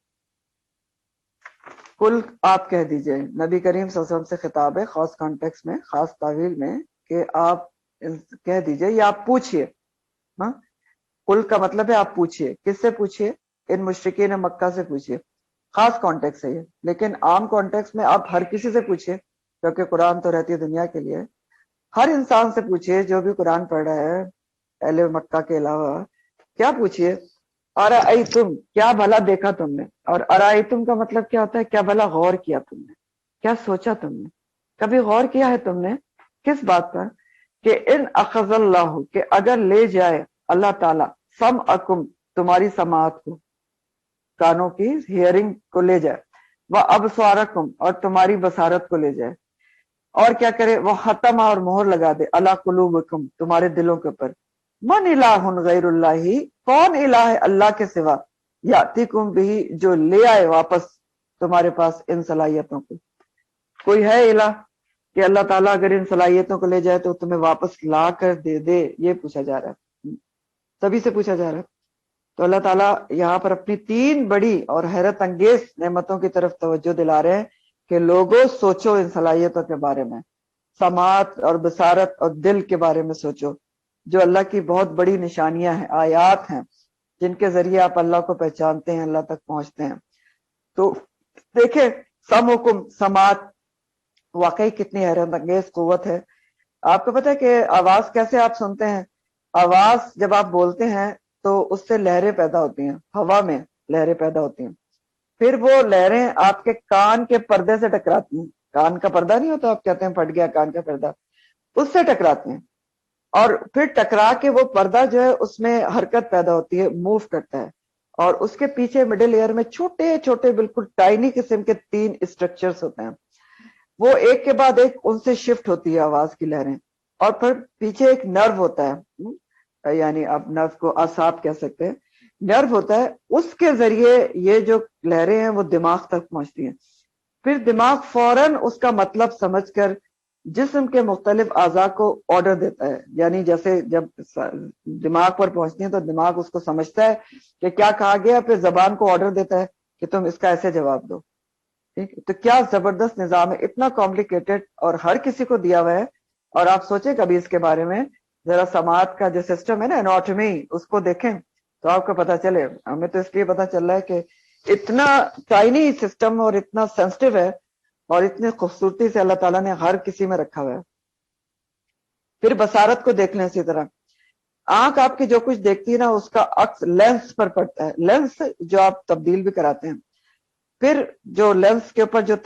قل آپ کہہ دیجئے، نبی کریم صلی اللہ علیہ وسلم سے خطاب ہے، خاص کانٹیکس میں، خاص تعویل میں، کہ آپ کہہ دیجئے یا آپ پوچھئے. ہاں، قل کا مطلب ہے آپ پوچھئے. کس سے پوچھئے؟ ان مشرکین مکہ سے پوچھئے. خاص کانٹیکس ہے یہ، لیکن عام کانٹیکس میں آپ ہر کسی سے پوچھئے، کیونکہ قرآن تو رہتی ہے دنیا کے لیے. ہر انسان سے پوچھئے جو بھی قرآن پڑھ رہا ہے، اہل مکہ کے علاوہ. کیا پوچھئے؟ ارائیتم، کیا بھلا دیکھا تم نے؟ اور ارائیتم کا مطلب کیا ہوتا ہے؟ کیا بھلا غور کیا تم نے، کیا سوچا تم نے، کبھی غور کیا ہے تم نے کس بات پر؟ کہ ان اخذ اللہ، کہ اگر لے جائے اللہ تعالیٰ، سمعکم، تمہاری سماعت کو، کانوں کی ہیئرنگ کو لے جائے، وابصارکم، اور تمہاری بصارت کو لے جائے، اور کیا کرے وہ ختم اور مہر لگا دے علی قلوبکم تمہارے دلوں کے اوپر. من الہ غیر اللہ کون الہ ہے اللہ کے سوا یاتیکم بھی جو لے آئے واپس تمہارے پاس ان صلاحیتوں کو. کوئی ہے الہ کہ اللہ تعالیٰ اگر ان صلاحیتوں کو لے جائے تو تمہیں واپس لا کر دے دے؟ یہ پوچھا جا رہا ہے، سبھی سے پوچھا جا رہا ہے. تو اللہ تعالیٰ یہاں پر اپنی تین بڑی اور حیرت انگیز نعمتوں کی طرف توجہ دلا رہے ہیں کہ لوگوں سوچو ان صلاحیتوں کے بارے میں، سماعت اور بصارت اور دل کے بارے میں سوچو، جو اللہ کی بہت بڑی نشانیاں ہیں، آیات ہیں، جن کے ذریعے آپ اللہ کو پہچانتے ہیں، اللہ تک پہنچتے ہیں. تو دیکھیں سمعکم سماعت واقعی کتنی حیرت انگیز قوت ہے. آپ کو پتہ ہے کہ آواز کیسے آپ سنتے ہیں؟ آواز جب آپ بولتے ہیں تو اس سے لہریں پیدا ہوتی ہیں، ہوا میں لہریں پیدا ہوتی ہیں، پھر وہ لہریں آپ کے کان کے پردے سے ٹکراتی ہیں. کان کا پردہ نہیں ہوتا، آپ کہتے ہیں پھٹ گیا کان کا پردہ، اس سے ٹکراتی ہیں، اور پھر ٹکرا کے وہ پردہ جو ہے اس میں حرکت پیدا ہوتی ہے، موو کرتا ہے، اور اس کے پیچھے مڈل ایئر میں چھوٹے چھوٹے بالکل ٹائنی قسم کے 3 اسٹرکچرز ہوتے ہیں. وہ ایک کے بعد ایک ان سے شفٹ ہوتی ہے آواز کی لہریں، اور پھر پیچھے ایک نرو ہوتا ہے، یعنی آپ نرو کو اعصاب کہہ سکتے ہیں، نرو ہوتا ہے، اس کے ذریعے یہ جو لہریں ہیں وہ دماغ تک پہنچتی ہیں. پھر دماغ فوراً اس کا مطلب سمجھ کر جسم کے مختلف اعضاء کو آرڈر دیتا ہے. یعنی جیسے جب دماغ پر پہنچتی ہیں تو دماغ اس کو سمجھتا ہے کہ کیا کہا گیا، پھر زبان کو آرڈر دیتا ہے کہ تم اس کا ایسے جواب دو. ٹھیک، تو کیا زبردست نظام ہے، اتنا کمپلیکیٹڈ اور ہر کسی کو دیا ہوا ہے. اور آپ سوچیں کبھی اس کے بارے میں، ذرا سماعت کا جو سسٹم ہے نا، اناٹمی، اس کو دیکھیں تو آپ کو پتا چلے. ہمیں تو اس لیے پتا چل رہا ہے کہ اتنا ٹائنی سسٹم اور اتنا سینسٹیو ہے، اور اتنی خوبصورتی سے اللہ تعالیٰ نے ہر کسی میں رکھا ہوا ہے. پھر بصارت کو دیکھ لیں اسی طرح. آنکھ آپ کی جو کچھ دیکھتی ہے نا، اس کا عکس لینس پر پڑتا ہے، لینس جو آپ تبدیل بھی کراتے ہیں. پھر جو لینس کے اوپر جو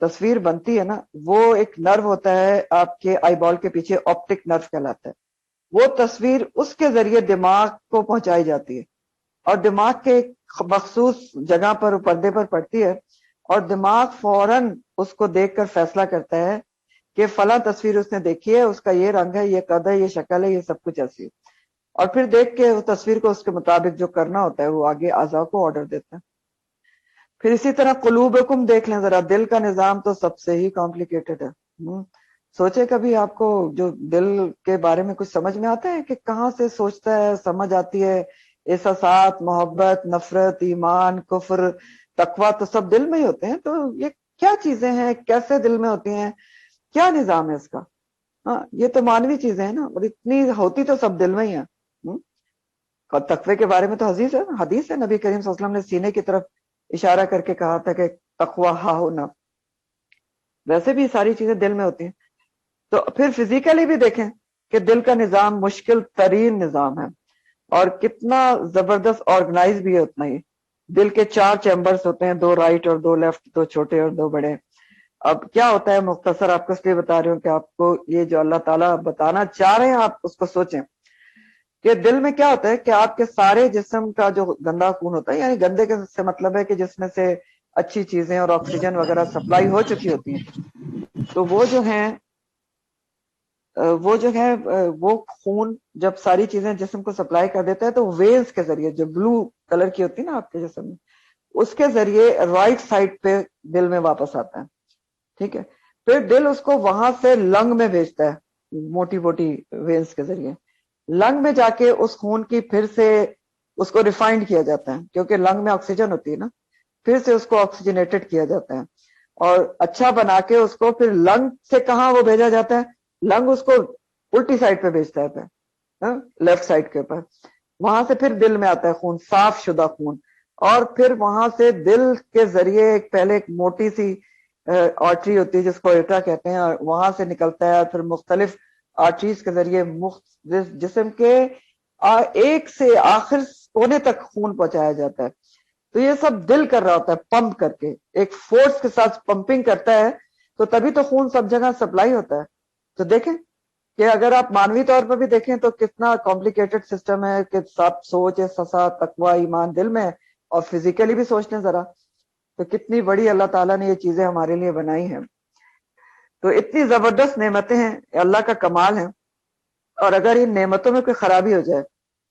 تصویر بنتی ہے نا، وہ ایک نرو ہوتا ہے آپ کے آئی بال کے پیچھے، آپٹک نرو کہلاتا ہے. وہ تصویر اس کے ذریعے دماغ کو پہنچائی جاتی ہے، اور دماغ کے ایک مخصوص جگہ پر پردے پر پڑتی ہے، اور دماغ فوراً اس کو دیکھ کر فیصلہ کرتا ہے کہ فلاں تصویر اس نے دیکھی ہے، اس کا یہ رنگ ہے، یہ قد ہے، یہ شکل ہے، یہ سب کچھ ایسی ہے. اور پھر دیکھ کے اس تصویر کو اس کے مطابق جو کرنا ہوتا ہے وہ آگے اعضاء کو آرڈر دیتا ہے. پھر اسی طرح قلوبکم دیکھ لیں ذرا، دل کا نظام تو سب سے ہی کمپلیکیٹڈ ہے. سوچے کبھی آپ کو جو دل کے بارے میں کچھ سمجھ میں آتا ہے کہ کہاں سے سوچتا ہے، سمجھ آتی ہے، احساسات، محبت، نفرت، ایمان، کفر، تقویٰ تو سب دل میں ہی ہوتے ہیں. تو یہ کیا چیزیں ہیں، کیسے دل میں ہوتی ہیں، کیا نظام ہے اس کا؟ ہاں، یہ تو مانوی چیزیں ہیں نا، اور اتنی ہوتی تو سب دل میں ہی ہیں. اور تقوی کے بارے میں تو حدیث ہے، حدیث ہے، نبی کریم صلی اللہ علیہ وسلم نے سینے کی طرف اشارہ کر کے کہا تھا کہ تقوی ہا ہونا. ویسے بھی ساری چیزیں دل میں ہوتی ہیں. تو پھر فزیکلی بھی دیکھیں کہ دل کا نظام مشکل ترین نظام ہے، اور کتنا زبردست آرگنائز بھی ہے اتنا ہی. دل کے 4 چیمبرز ہوتے ہیں، 2 رائٹ اور 2 لیفٹ، 2 چھوٹے اور 2 بڑے. اب کیا ہوتا ہے، مختصر آپ کو اس لیے بتا رہے ہوں کہ آپ کو یہ جو اللہ تعالیٰ بتانا چاہ رہے ہیں آپ اس کو سوچیں کہ دل میں کیا ہوتا ہے کہ آپ کے سارے جسم کا جو گندا خون ہوتا ہے، یعنی گندے کے سے مطلب ہے کہ جس میں سے اچھی چیزیں اور آکسیجن وغیرہ سپلائی ہو چکی ہوتی ہیں، تو وہ جو ہیں وہ خون جب ساری چیزیں جسم کو سپلائی کر دیتا ہے تو وینز کے ذریعے، جو بلو کلر کی ہوتی ہے نا آپ کے جسم میں، اس کے ذریعے رائٹ سائڈ پہ دل میں واپس آتا ہے. ٹھیک ہے، پھر دل اس کو وہاں سے لنگ میں بھیجتا ہے، موٹی موٹی وینز کے ذریعے. لنگ میں جا کے اس خون کی پھر سے اس کو ریفائنڈ کیا جاتا ہے، کیونکہ لنگ میں آکسیجن ہوتی ہے نا، پھر سے اس کو آکسیجنیٹڈ کیا جاتا ہے، اور اچھا بنا کے اس کو پھر لنگ سے کہاں وہ بھیجا جاتا ہے، لنگ اس کو الٹی سائڈ پہ بھیجتا ہے، لیفٹ سائڈ کے اوپر. وہاں سے پھر دل میں آتا ہے خون، صاف شدہ خون، اور پھر وہاں سے دل کے ذریعے پہلے ایک موٹی سی آرٹری ہوتی ہے جس کو ایٹرا کہتے ہیں، اور وہاں سے نکلتا ہے، اور پھر مختلف آرٹریز کے ذریعے جسم کے ایک سے آخر کونے تک خون پہنچایا جاتا ہے. تو یہ سب دل کر رہا ہوتا ہے، پمپ کر کے ایک فورس کے ساتھ پمپنگ کرتا ہے، تو تبھی تو خون سب جگہ سپلائی ہوتا ہے. تو دیکھیں کہ اگر آپ مانوی طور پر بھی دیکھیں تو کتنا کمپلیکیٹڈ سسٹم ہے کہ سب سوچ، احساسات، تقوی، ایمان دل میں ہے، اور فزیکلی بھی سوچ لیں ذرا تو کتنی بڑی اللہ تعالیٰ نے یہ چیزیں ہمارے لیے بنائی ہیں. تو اتنی زبردست نعمتیں ہیں، اللہ کا کمال ہے، اور اگر ان نعمتوں میں کوئی خرابی ہو جائے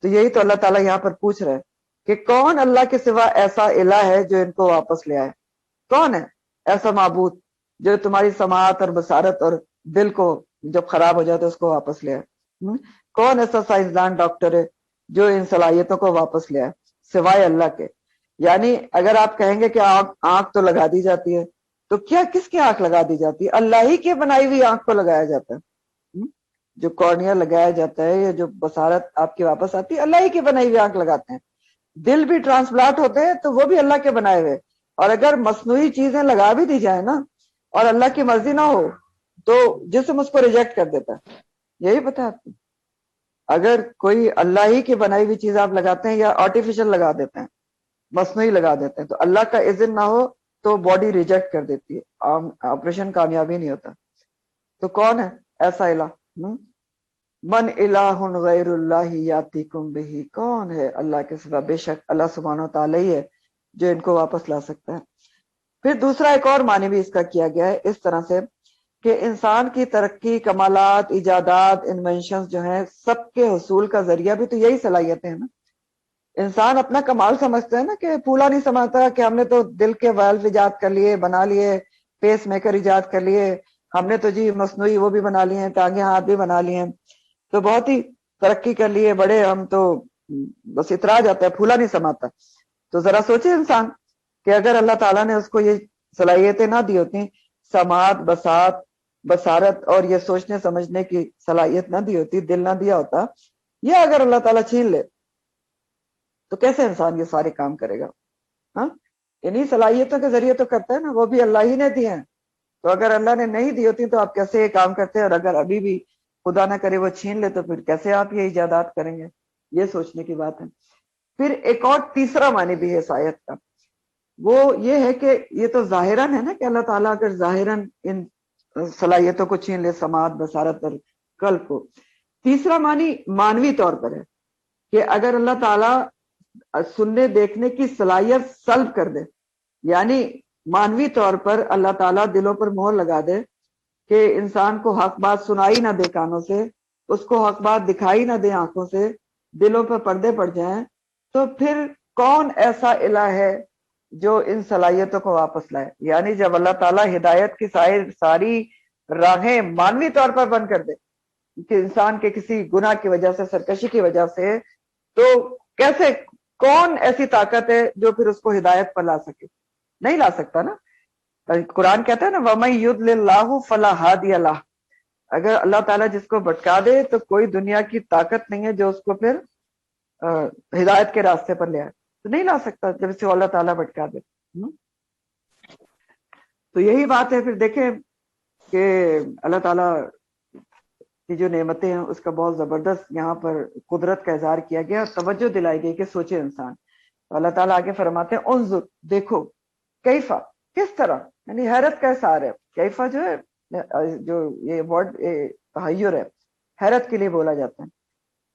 تو یہی تو اللہ تعالیٰ یہاں پر پوچھ رہے ہیں کہ کون اللہ کے سوا ایسا الہ ہے جو ان کو واپس لے آئے؟ کون ہے ایسا معبود جو تمہاری سماعت اور بصارت اور دل کو جب خراب ہو جائے تو اس کو واپس لے آئے؟ کون ایسا سائنسدان ڈاکٹر ہے جو ان صلاحیتوں کو واپس لے آئے سوائے اللہ کے؟ یعنی اگر آپ کہیں گے کہ آنکھ تو لگا دی جاتی ہے، تو کیا کس کی آنکھ لگا دی جاتی ہے؟ اللہ ہی کی بنائی ہوئی آنکھ کو لگایا جاتا ہے، جو کارنیا لگایا جاتا ہے یا جو بصارت آپ کی واپس آتی ہے، اللہ ہی کی بنائی ہوئی آنکھ لگاتے ہیں۔ دل بھی ٹرانسپلانٹ ہوتے ہیں تو وہ بھی اللہ کے بنائے ہوئے، اور اگر مصنوعی چیزیں لگا بھی دی جائیں نا اور اللہ کی مرضی نہ ہو تو جسم اس کو ریجیکٹ کر دیتا ہے۔ یہی پتہ ہے آپ کو؟ اگر کوئی اللہ ہی کی بنائی ہوئی چیز آپ لگاتے ہیں یا آرٹیفیشل لگا دیتے ہیں، مصنوعی لگا دیتے ہیں، تو اللہ کا اذن نہ ہو تو باڈی ریجیکٹ کر دیتی ہے، آپریشن کامیابی نہیں ہوتا۔ تو کون ہے ایسا الہ؟ من الہ غیر اللہ یاتیکم بہ، کون ہے اللہ کے سوا؟ بے شک اللہ سبحانہ و تعالی ہی ہے جو ان کو واپس لا سکتا ہے۔ پھر دوسرا ایک اور معنی بھی اس کا کیا گیا ہے اس طرح سے کہ انسان کی ترقی، کمالات، ایجادات، انوینشنز جو ہیں، سب کے حصول کا ذریعہ بھی تو یہی صلاحیتیں ہیں نا۔ انسان اپنا کمال سمجھتا ہے نا، کہ پھولا نہیں سمجھتا کہ ہم نے تو دل کے والو ایجاد کر لیے، بنا لیے، پیس میکر ایجاد کر لیے، ہم نے تو جی مصنوعی وہ بھی بنا لیے ہیں، ٹانگیں ہاتھ بھی بنا لیے ہیں، تو بہت ہی ترقی کر لیے، بڑے ہم تو بس اترا جاتا ہے، پھولا نہیں سماتا۔ تو ذرا سوچے انسان کہ اگر اللہ تعالیٰ نے اس کو یہ صلاحیتیں نہ دی ہوتی، سماعت، بصارت اور یہ سوچنے سمجھنے کی صلاحیت نہ دی ہوتی، دل نہ دیا ہوتا، یہ اگر اللہ تعالیٰ چھین لے تو کیسے انسان یہ سارے کام کرے گا؟ ہاں، انہی صلاحیتوں کے ذریعے تو کرتا ہے نا، وہ بھی اللہ ہی نے دی ہیں۔ تو اگر اللہ نے نہیں دی ہوتی تو آپ کیسے یہ کام کرتے ہیں؟ اور اگر ابھی بھی خدا نہ کرے وہ چھین لے تو پھر کیسے آپ یہ ایجادات کریں گے؟ یہ سوچنے کی بات ہے۔ پھر ایک اور تیسرا معنی بھی ہے اس آیت کا، وہ یہ ہے کہ یہ تو ظاہراً ہے نا کہ اللہ تعالیٰ اگر ظاہراً ان صلاحیتوں کو چھین لے، سماعت، بصارت اور قلب کو، تیسرا معنی مانوی طور پر ہے کہ اگر اللہ تعالیٰ سننے دیکھنے کی صلاحیت سلب کر دے، یعنی مانوی طور پر اللہ تعالیٰ دلوں پر مہر لگا دے کہ انسان کو حق بات سنائی نہ دے کانوں سے، اس کو حق بات دکھائی نہ دے آنکھوں سے، دلوں پر پردے پڑ جائیں، تو پھر کون ایسا الہ ہے جو ان صلاحیتوں کو واپس لائے؟ یعنی جب اللہ تعالیٰ ہدایت کی ساری راہیں مانوی طور پر بند کر دے کہ انسان کے کسی گناہ کی وجہ سے، سرکشی کی وجہ سے، تو کیسے، کون ایسی طاقت ہے جو پھر اس کو ہدایت پر لا سکے؟ نہیں لا سکتا نا۔ قرآن کہتا ہے نا وَمَن يُضْلِلِ اللَّهُ فَلَا هَادِيَ لَهُ، اگر اللہ تعالیٰ جس کو بھٹکا دے تو کوئی دنیا کی طاقت نہیں ہے جو اس کو پھر ہدایت کے راستے پر لے آئے، تو نہیں لا سکتا جب اسے اللہ تعالیٰ بھٹکا دے۔ تو یہی بات ہے۔ پھر دیکھیں کہ اللہ تعالیٰ کی جو نعمتیں ہیں اس کا بہت زبردست یہاں پر قدرت کا اظہار کیا گیا، توجہ دلائی گئی کہ سوچے انسان۔ تو اللہ تعالیٰ آگے فرماتے ہیں انظر، دیکھو، کیفا، کس طرح، یعنی حیرت کا اظہار ہے۔ کیفا جو ہے، جو یہ ورڈ تحیر ہے، حیرت کے لیے بولا جاتا ہے۔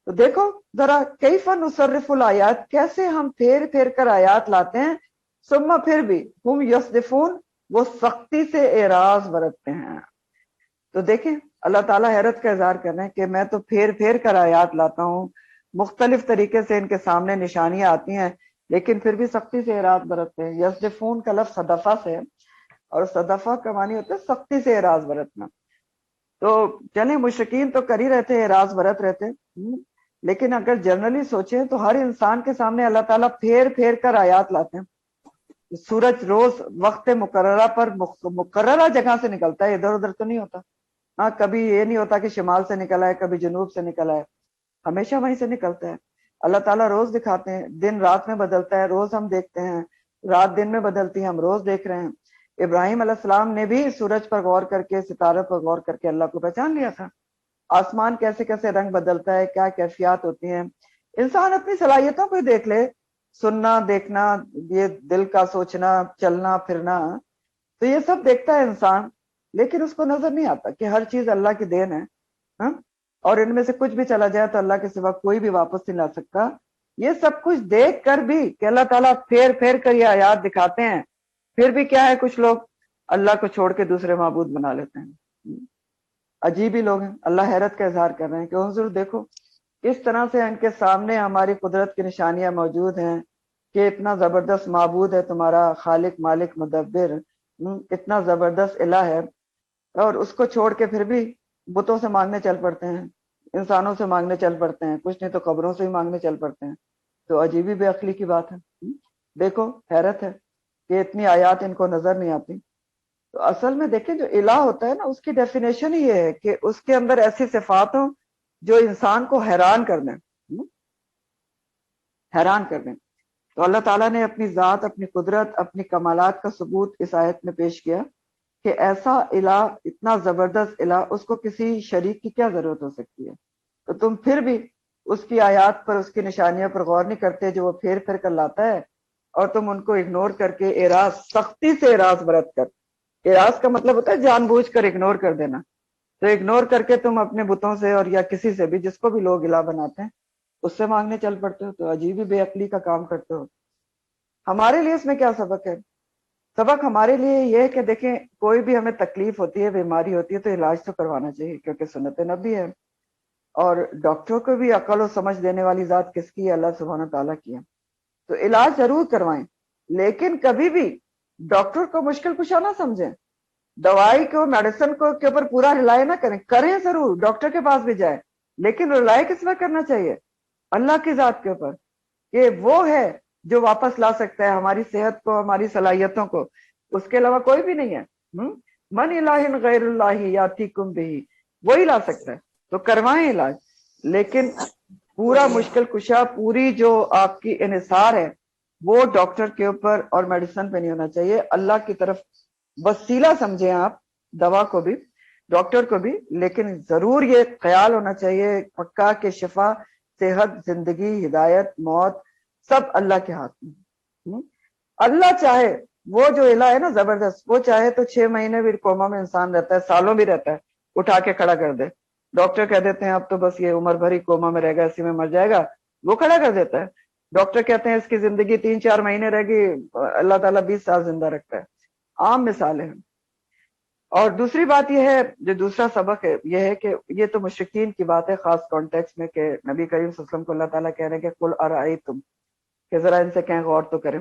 تو دیکھو ذرا، کیفا نصرف الآیات، کیسے ہم پھیر پھیر کر آیات لاتے ہیں، ثم پھر بھی ہم یصدفون، وہ سختی سے اعراض برتتے ہیں۔ تو دیکھیں اللہ تعالیٰ حیرت کا اظہار کر رہے ہیں کہ میں تو پھیر پھیر کر آیات لاتا ہوں، مختلف طریقے سے ان کے سامنے نشانیاں آتی ہیں، لیکن پھر بھی سختی سے اعراض برتتے ہیں۔ یصدفون کا لفظ صدفہ سے ہے، اور صدفہ کا معنی ہوتا ہے سختی سے اعراض برتنا۔ تو چلیں مشرکین تو کر ہی رہتے، اعراض برت رہتے، لیکن اگر جنرلی سوچیں تو ہر انسان کے سامنے اللہ تعالیٰ پھیر پھیر کر آیات لاتے ہیں۔ سورج روز وقت مقررہ پر مقررہ جگہ سے نکلتا ہے، ادھر ادھر تو نہیں ہوتا۔ ہاں، کبھی یہ نہیں ہوتا کہ شمال سے نکلا ہے، کبھی جنوب سے نکلا ہے، ہمیشہ وہیں سے نکلتا ہے۔ اللہ تعالیٰ روز دکھاتے ہیں، دن رات میں بدلتا ہے، روز ہم دیکھتے ہیں، رات دن میں بدلتی ہے، ہم روز دیکھ رہے ہیں۔ ابراہیم علیہ السلام نے بھی سورج پر غور کر کے، ستارے پر غور کر کے اللہ کو پہچان لیا تھا۔ آسمان کیسے کیسے رنگ بدلتا ہے، کیا کیفیات ہوتی ہیں۔ انسان اپنی صلاحیتوں کو دیکھ لے، سننا، دیکھنا، یہ دل کا سوچنا، چلنا پھرنا، تو یہ سب دیکھتا ہے انسان، لیکن اس کو نظر نہیں آتا کہ ہر چیز اللہ کی دین ہے، ہاں؟ اور ان میں سے کچھ بھی چلا جائے تو اللہ کے سوا کوئی بھی واپس نہیں لا سکتا۔ یہ سب کچھ دیکھ کر بھی کہ اللہ تعالیٰ پھیر پھیر کر یہ آیات دکھاتے ہیں، پھر بھی کیا ہے، کچھ لوگ اللہ کو چھوڑ کے دوسرے معبود بنا لیتے ہیں۔ عجیب ہی لوگ ہیں. اللہ حیرت کا اظہار کر رہے ہیں کہ حضور دیکھو کس طرح سے ان کے سامنے ہماری قدرت کی نشانیاں موجود ہیں کہ اتنا زبردست معبود ہے تمہارا خالق مالک مدبر، اتنا زبردست الہ ہے، اور اس کو چھوڑ کے پھر بھی بتوں سے مانگنے چل پڑتے ہیں، انسانوں سے مانگنے چل پڑتے ہیں، کچھ نہیں تو قبروں سے ہی مانگنے چل پڑتے ہیں. تو عجیبی بے عقلی کی بات ہے. دیکھو حیرت ہے کہ اتنی آیات ان کو نظر نہیں آتی. تو اصل میں دیکھیں جو الہ ہوتا ہے نا اس کی ڈیفینیشن ہی یہ ہے کہ اس کے اندر ایسی صفات ہوں جو انسان کو حیران کر دیں، حیران کر دیں. تو اللہ تعالیٰ نے اپنی ذات، اپنی قدرت، اپنی کمالات کا ثبوت اس آیت میں پیش کیا کہ ایسا الہ، اتنا زبردست الہ، اس کو کسی شریک کی کیا ضرورت ہو سکتی ہے. تو تم پھر بھی اس کی آیات پر، اس کی نشانیوں پر غور نہیں کرتے جو وہ پھیر پھیر کر لاتا ہے، اور تم ان کو اگنور کر کے اعراض، سختی سے اعراض برت کر، اعراض کا مطلب ہوتا ہے جان بوجھ کر اگنور کر دینا، تو اگنور کر کے تم اپنے بتوں سے اور یا کسی سے بھی جس کو بھی لوگ الہ بناتے ہیں اس سے مانگنے چل پڑتے ہو. تو عجیب ہی بے عقلی کا کام کرتے ہو. ہمارے لیے اس میں کیا سبق ہے؟ سبق ہمارے لیے یہ ہے کہ دیکھیں کوئی بھی ہمیں تکلیف ہوتی ہے، بیماری ہوتی ہے، تو علاج تو کروانا چاہیے کیونکہ سنت نبی ہے. اور ڈاکٹروں کو بھی عقل و سمجھ دینے والی ذات کس کی ہے؟ اللہ سبحانہ تعالیٰ کی ہے. تو علاج ضرور کروائیں، لیکن کبھی بھی ڈاکٹر کو مشکل کشا نہ سمجھیں. دوائی کو، میڈیسن کو کے اوپر پورا رلائے نہ کریں ضرور، ڈاکٹر کے پاس بھی جائیں، لیکن رلائے کس میں کرنا چاہیے؟ اللہ کی ذات کے اوپر، کہ وہ ہے جو واپس لا سکتا ہے ہماری صحت کو، ہماری صلاحیتوں کو. اس کے علاوہ کوئی بھی نہیں ہے. من الہ غیر اللہ یاتیکم بہ، وہی لا سکتا ہے. تو کروائیں علاج، لیکن پورا مشکل کشا، پوری جو آپ کی انحصار ہے وہ ڈاکٹر کے اوپر اور میڈیسن پہ نہیں ہونا چاہیے. اللہ کی طرف وسیلہ سمجھیں آپ دوا کو بھی، ڈاکٹر کو بھی، لیکن ضرور یہ خیال ہونا چاہیے پکا کہ شفا، صحت، زندگی، ہدایت، موت سب اللہ کے ہاتھ میں. اللہ چاہے، وہ جو الہ ہے نا زبردست، وہ چاہے تو 6 مہینے بھی کوما میں انسان رہتا ہے، سالوں بھی رہتا ہے، اٹھا کے کھڑا کر دے. ڈاکٹر کہہ دیتے ہیں اب تو بس یہ عمر بھر ہی کوما میں رہے گا، اسی میں مر جائے گا، وہ کھڑا کر دیتا ہے. ڈاکٹر کہتے ہیں اس کی زندگی 3-4 مہینے رہ گی، اللہ تعالیٰ 20 سال زندہ رکھتا ہے. عام مثالیں ہیں. اور دوسری بات یہ ہے، جو دوسرا سبق ہے یہ ہے کہ یہ تو مشرکین کی بات ہے خاص کانٹیکس میں، کہ نبی کریم صلی اللہ علیہ وسلم کو اللہ تعالیٰ کہہ رہے ہیں کہ قل ارائیتم، کہ ذرا ان سے کہیں غور تو کریں.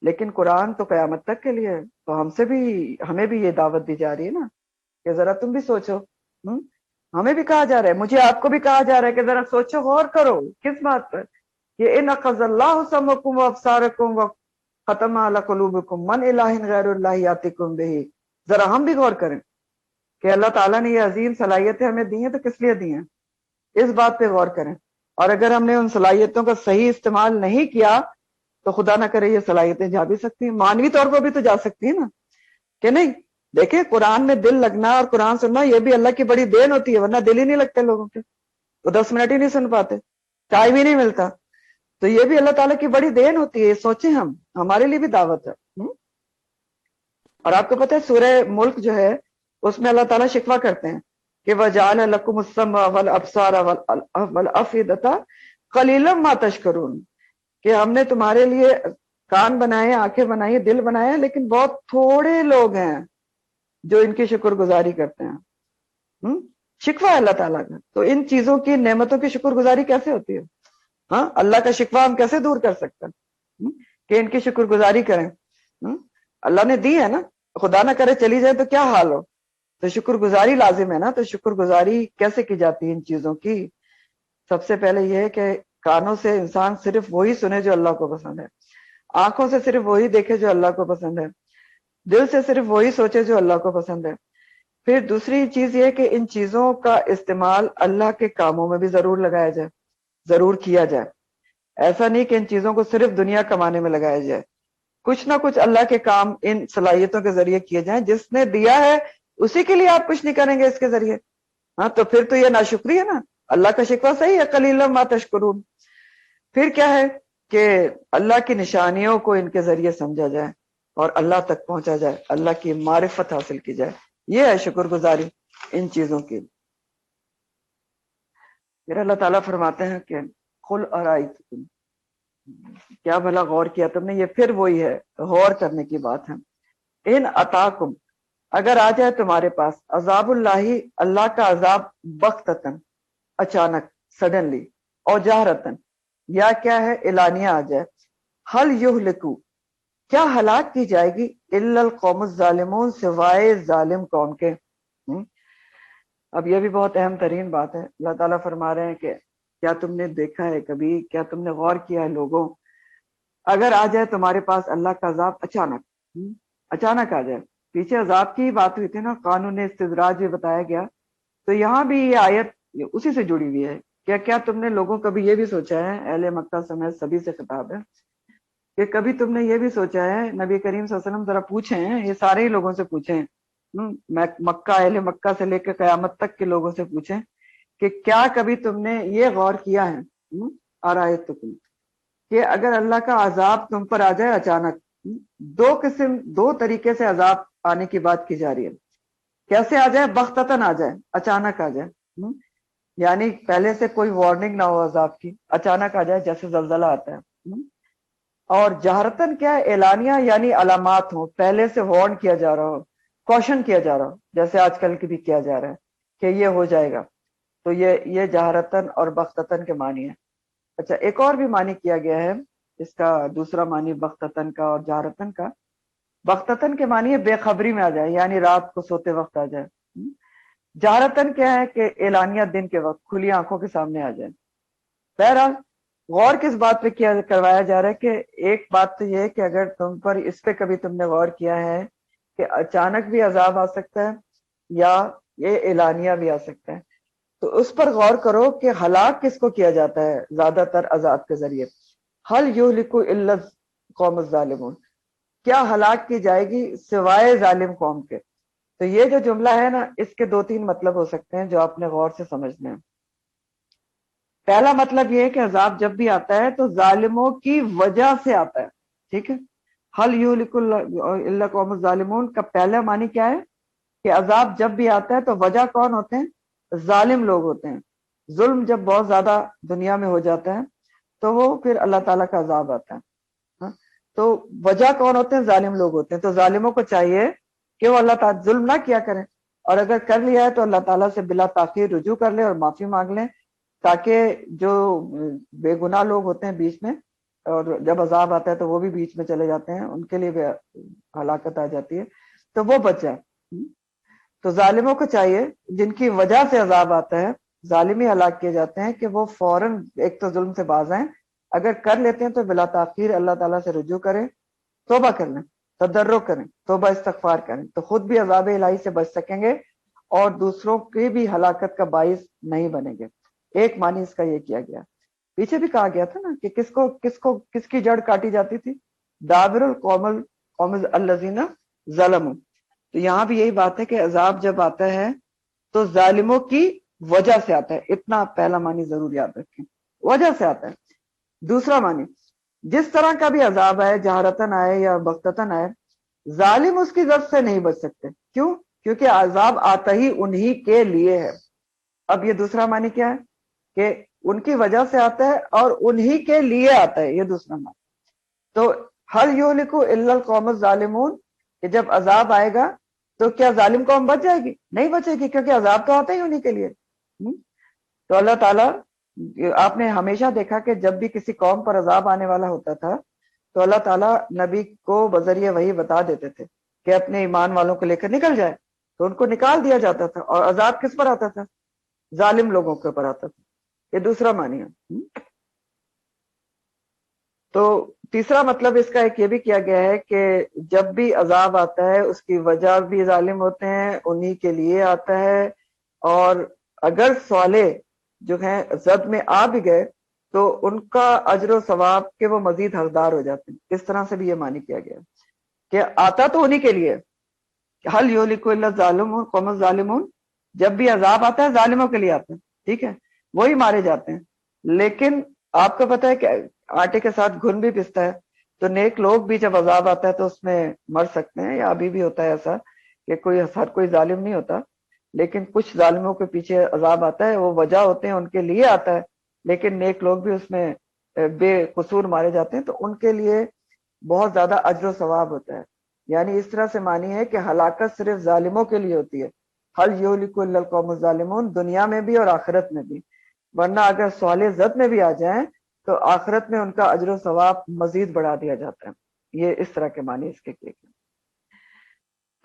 لیکن قرآن تو قیامت تک کے لیے ہے، تو ہمیں بھی یہ دعوت دی جا رہی ہے نا کہ ذرا تم بھی سوچو. ہمیں بھی کہا جا رہا ہے، مجھے آپ کو بھی کہا جا رہا ہے کہ ذرا سوچو، غور کرو. کس بات پر؟ کہ ان اخذ اللہ سمعکم وابصارکم وختم علی قلوبکم من الہ غیر اللہ یاتیکم بہ. ذرا ہم بھی غور کریں کہ اللہ تعالیٰ نے یہ عظیم صلاحیتیں ہمیں دی ہیں تو کس لیے دی ہیں، اس بات پہ غور کریں. اور اگر ہم نے ان صلاحیتوں کا صحیح استعمال نہیں کیا تو خدا نہ کرے یہ صلاحیتیں جا بھی سکتی ہیں، مانوی طور پر بھی تو جا سکتی ہیں نا، کہ نہیں؟ دیکھیں قرآن میں دل لگنا اور قرآن سننا یہ بھی اللہ کی بڑی دین ہوتی ہے، ورنہ دل ہی نہیں لگتے لوگوں کے، وہ 10 منٹ ہی نہیں سن پاتے، ٹائم ہی نہیں ملتا. تو یہ بھی اللہ تعالیٰ کی بڑی دین ہوتی ہے، سوچیں ہم، ہمارے لیے بھی دعوت ہے. اور آپ کو پتہ ہے سورہ ملک جو ہے اس میں اللہ تعالیٰ شکوہ کرتے ہیں کہ وَجَعَلَ لَكُمُ السَّمْعَ وَالْأَبْصَارَ وَالْأَفْئِدَةَ قَلِيلًا مَا تَشْكُرُونَ، کہ ہم نے تمہارے لیے کان بنائے، آنکھیں بنائی، دل بنایا، لیکن بہت تھوڑے لوگ ہیں جو ان کی شکر گزاری کرتے ہیں. شکوہ ہے اللہ تعالیٰ کا. تو ان چیزوں کی، نعمتوں کی شکر گزاری کیسے ہوتی ہے؟ ہاں، اللہ کا شکوہ ہم کیسے دور کر سکتے ہیں کہ ان کی شکر گزاری کریں؟ اللہ نے دی ہے نا، خدا نہ کرے چلی جائے تو کیا حال ہو. تو شکر گزاری لازم ہے نا. تو شکر گزاری کیسے کی جاتی ہے ان چیزوں کی؟ سب سے پہلے یہ ہے کہ کانوں سے انسان صرف وہی سنے جو اللہ کو پسند ہے، آنکھوں سے صرف وہی دیکھے جو اللہ کو پسند ہے، دل سے صرف وہی سوچے جو اللہ کو پسند ہے. پھر دوسری چیز یہ کہ ان چیزوں کا استعمال اللہ کے کاموں میں بھی ضرور لگایا جائے، ضرور کیا جائے. ایسا نہیں کہ ان چیزوں کو صرف دنیا کمانے میں لگایا جائے، کچھ نہ کچھ اللہ کے کام ان صلاحیتوں کے ذریعے کیے جائیں. جس نے دیا ہے اسی کے لیے آپ کچھ نہیں کریں گے اس کے ذریعے، ہاں تو پھر تو یہ ناشکری ہے نا. اللہ کا شکوہ صحیح ہے، قلیلا ما تشکرون. پھر کیا ہے کہ اللہ کی نشانیوں کو ان کے ذریعے سمجھا جائے اور اللہ تک پہنچا جائے، اللہ کی معرفت حاصل کی جائے. یہ ہے شکر گزاری ان چیزوں کی. پھر اللہ تعالیٰ فرماتے ہیں کہ قل ارائیتکم، کیا بھلا غور کیا تم نے؟ یہ پھر وہی ہے، غور کرنے کی بات ہے. ان اتاکم، اگر آ جائے تمہارے پاس عذاب اللہ، اللہ کا عذاب، بغتتن اچانک، سڈنلی، اور جہرتن یا کیا ہے اعلانیہ آ جائے، حل یہلکو کیا ہلاک کی جائے گی، الا القوم الظالمون سوائے ظالم قوم کے۔ اب یہ بھی بہت اہم ترین بات ہے، اللہ تعالیٰ فرما رہے ہیں کہ کیا تم نے دیکھا ہے کبھی، کیا تم نے غور کیا ہے لوگوں، اگر آ جائے تمہارے پاس اللہ کا عذاب اچانک، اچانک آ جائے، پیچھے عذاب کی بات ہوئی تھی نا، قانون استدراج بھی بتایا گیا، تو یہاں بھی یہ آیت اسی سے جڑی ہوئی ہے۔ کیا تم نے لوگوں کبھی یہ بھی سوچا ہے، اہل مکہ سمیت سبھی سے خطاب ہے، کہ کبھی تم نے یہ بھی سوچا ہے، نبی کریم صلی اللہ علیہ وسلم ذرا پوچھیں، یہ سارے ہی لوگوں سے پوچھیں، مکہ، اہل مکہ سے لے کے قیامت تک کے لوگوں سے پوچھیں کہ کیا کبھی تم نے یہ غور کیا ہے، آرایتکم، کہ اگر اللہ کا عذاب تم پر آ جائے اچانک، دو طریقے سے عذاب آنے کی بات کی جا رہی ہے، کیسے آ جائے، بغتتن آ جائے، اچانک آ جائے، یعنی پہلے سے کوئی وارننگ نہ ہو عذاب کی، اچانک آ جائے جیسے زلزلہ آتا ہے، اور جہرتن کیا ہے، اعلانیہ، یعنی علامات ہوں، پہلے سے وارن کیا جا رہا ہو، کوشن کیا جا رہا ہو، جیسے آج کل کی بھی کیا جا رہا ہے کہ یہ ہو جائے گا، تو یہ جہرتن اور بغتتن کے معنی ہے۔ اچھا، ایک اور بھی معنی کیا گیا ہے اس کا، دوسرا معنی بغتتن کا اور جہرتن کا، بغتتن کے معنی ہے بے خبری میں آ جائے، یعنی رات کو سوتے وقت آ جائے، جہرتن کیا ہے کہ اعلانیہ دن کے وقت کھلی آنکھوں کے سامنے آ جائے۔ بہرحال غور کس بات پہ کیا کروایا جا رہا ہے کہ ایک بات تو یہ ہے کہ اگر تم پر اس پہ کبھی تم نے غور کیا ہے کہ اچانک بھی عذاب آ سکتا ہے یا یہ اعلانیہ بھی آ سکتا ہے، تو اس پر غور کرو کہ ہلاک کس کو کیا جاتا ہے زیادہ تر عذاب کے ذریعے، حل یہلک الا القوم الظالمون، کیا ہلاک کی جائے گی سوائے ظالم قوم کے۔ تو یہ جو جملہ ہے نا، اس کے دو تین مطلب ہو سکتے ہیں جو آپ نے غور سے سمجھنے ہیں۔ پہلا مطلب یہ ہے کہ عذاب جب بھی آتا ہے تو ظالموں کی وجہ سے آتا ہے، ٹھیک ہے، حل یہلک الا القوم الظالمون کا پہلا معنی کیا ہے کہ عذاب جب بھی آتا ہے تو وجہ کون ہوتے ہیں، ظالم لوگ ہوتے ہیں۔ ظلم جب بہت زیادہ دنیا میں ہو جاتا ہے تو وہ پھر اللہ تعالیٰ کا عذاب آتا ہے، ہاں؟ تو وجہ کون ہوتے ہیں، ظالم لوگ ہوتے ہیں۔ تو ظالموں کو چاہیے کہ وہ اللہ تعالیٰ ظلم نہ کیا کریں، اور اگر کر لیا ہے تو اللہ تعالیٰ سے بلا تاخیر رجوع کر لیں اور معافی مانگ لیں، تاکہ جو بے گناہ لوگ ہوتے ہیں بیچ میں، اور جب عذاب آتا ہے تو وہ بھی بیچ میں چلے جاتے ہیں، ان کے لیے بھی ہلاکت آ جاتی ہے، تو وہ بچ جائے۔ تو ظالموں کو چاہیے جن کی وجہ سے عذاب آتا ہے، ظالمی ہلاک کیے جاتے ہیں، کہ وہ فوراً ایک تو ظلم سے باز آئیں، اگر کر لیتے ہیں تو بلا تاخیر اللہ تعالیٰ سے رجوع کریں، توبہ کر لیں، تضرع کریں، توبہ استغفار کریں، تو خود بھی عذاب الہی سے بچ سکیں گے اور دوسروں کی بھی ہلاکت کا باعث نہیں بنیں گے۔ ایک معنی اس کا یہ کیا گیا۔ پیچھے بھی کہا گیا تھا نا کہ کس کی جڑ کاٹی جاتی تھی، دابر القوم الذین ظلموا، تو یہاں بھی یہی بات ہے کہ عذاب جب آتا ہے تو ظالموں کی وجہ سے آتا ہے، اتنا پہلا معنی ضرور یاد رکھیں، وجہ سے آتا ہے۔ دوسرا معنی، جس طرح کا بھی عذاب آئے، جہرتن آئے یا بغتتن آئے، ظالم اس کی ضرب سے نہیں بچ سکتے، کیوں؟ کیونکہ عذاب آتا ہی انہی کے لیے ہے۔ اب یہ دوسرا معنی کیا ہے کہ ان کی وجہ سے آتا ہے اور انہی کے لیے آتا ہے، یہ دوسرا معنی۔ تو حل یہلک الا القوم الظالمون، کہ جب عذاب آئے گا تو کیا ظالم قوم بچ جائے گی؟ نہیں بچے گی، کیونکہ عذاب تو آتا ہی انہی کے لیے۔ تو اللہ تعالیٰ، آپ نے ہمیشہ دیکھا کہ جب بھی کسی قوم پر عذاب آنے والا ہوتا تھا تو اللہ تعالیٰ نبی کو بذریعہ وحی بتا دیتے تھے کہ اپنے ایمان والوں کو لے کر نکل جائے، تو ان کو نکال دیا جاتا تھا، اور عذاب کس پر آتا تھا، ظالم لوگوں کے اوپر آتا تھا۔ یہ دوسرا معنی ہے۔ تو تیسرا مطلب اس کا ایک یہ بھی کیا گیا ہے کہ جب بھی عذاب آتا ہے اس کی وجہ بھی ظالم ہوتے ہیں، انہی کے لیے آتا ہے، اور اگر صالح جو ہیں زد میں آ بھی گئے تو ان کا اجر و ثواب کے وہ مزید حقدار ہو جاتے ہیں۔ اس طرح سے بھی یہ معنی کیا گیا کہ آتا تو انہی کے لیے، حل یہلک الا الظالمون قوم الظالمون، جب بھی عذاب آتا ہے ظالموں کے لیے آتا ہے، ٹھیک ہے، وہی مارے جاتے ہیں۔ لیکن آپ کو پتہ ہے کہ آٹے کے ساتھ گھن بھی پستا ہے، تو نیک لوگ بھی جب عذاب آتا ہے تو اس میں مر سکتے ہیں، یا ابھی بھی ہوتا ہے ایسا کہ ہر کوئی ظالم نہیں ہوتا، لیکن کچھ ظالموں کے پیچھے عذاب آتا ہے، وہ وجہ ہوتے ہیں، ان کے لیے آتا ہے، لیکن نیک لوگ بھی اس میں بے قصور مارے جاتے ہیں، تو ان کے لیے بہت زیادہ اجر و ثواب ہوتا ہے۔ یعنی اس طرح سے معنی ہے کہ ہلاکت صرف ظالموں کے لیے ہوتی ہے، حل یہلک الا القوم الظالمون، دنیا میں بھی اور آخرت میں بھی، ورنہ اگر صالح زد میں بھی آ جائیں تو آخرت میں ان کا اجر و ثواب مزید بڑھا دیا جاتا ہے۔ یہ اس طرح کے معنی اس کے کیے گئے۔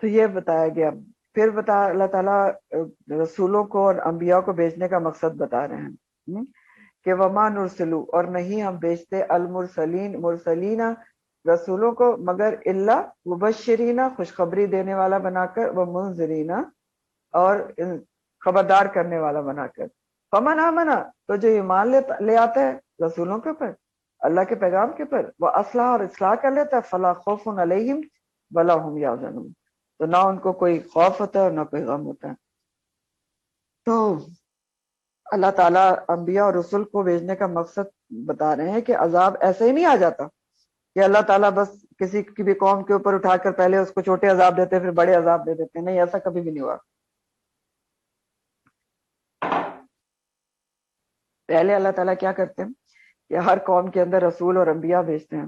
تو یہ بتایا گیا۔ پھر بتا اللہ تعالیٰ رسولوں کو اور انبیاء کو بھیجنے کا مقصد بتا رہے ہیں کہ وما نرسلو، اور نہیں ہم بھیجتے المرسلین مرسلین رسولوں کو مگر الا مبشرین خوشخبری دینے والا بنا کر، وہ منذرین اور خبردار کرنے والا بنا کر، فمن آمنا تو جو ایمان لے آتا ہے رسولوں کے اوپر، اللہ کے پیغام کے پر، وہ اصلاح اور اصلاح کر لیتا ہے، فلا خوف علیہم ولا هم یحزنون، تو نہ ان کو کوئی خوف ہوتا ہے اور نہ کوئی غم ہوتا ہے۔ تو اللہ تعالیٰ انبیاء اور رسول کو بھیجنے کا مقصد بتا رہے ہیں کہ عذاب ایسے ہی نہیں آ جاتا کہ اللہ تعالیٰ بس کسی کی بھی قوم کے اوپر اٹھا کر پہلے اس کو چھوٹے عذاب دیتے پھر بڑے عذاب دے دیتے، نہیں، ایسا کبھی بھی نہیں ہوا۔ پہلے اللہ تعالیٰ کیا کرتے ہیں کہ ہر قوم کے اندر رسول اور انبیاء بھیجتے ہیں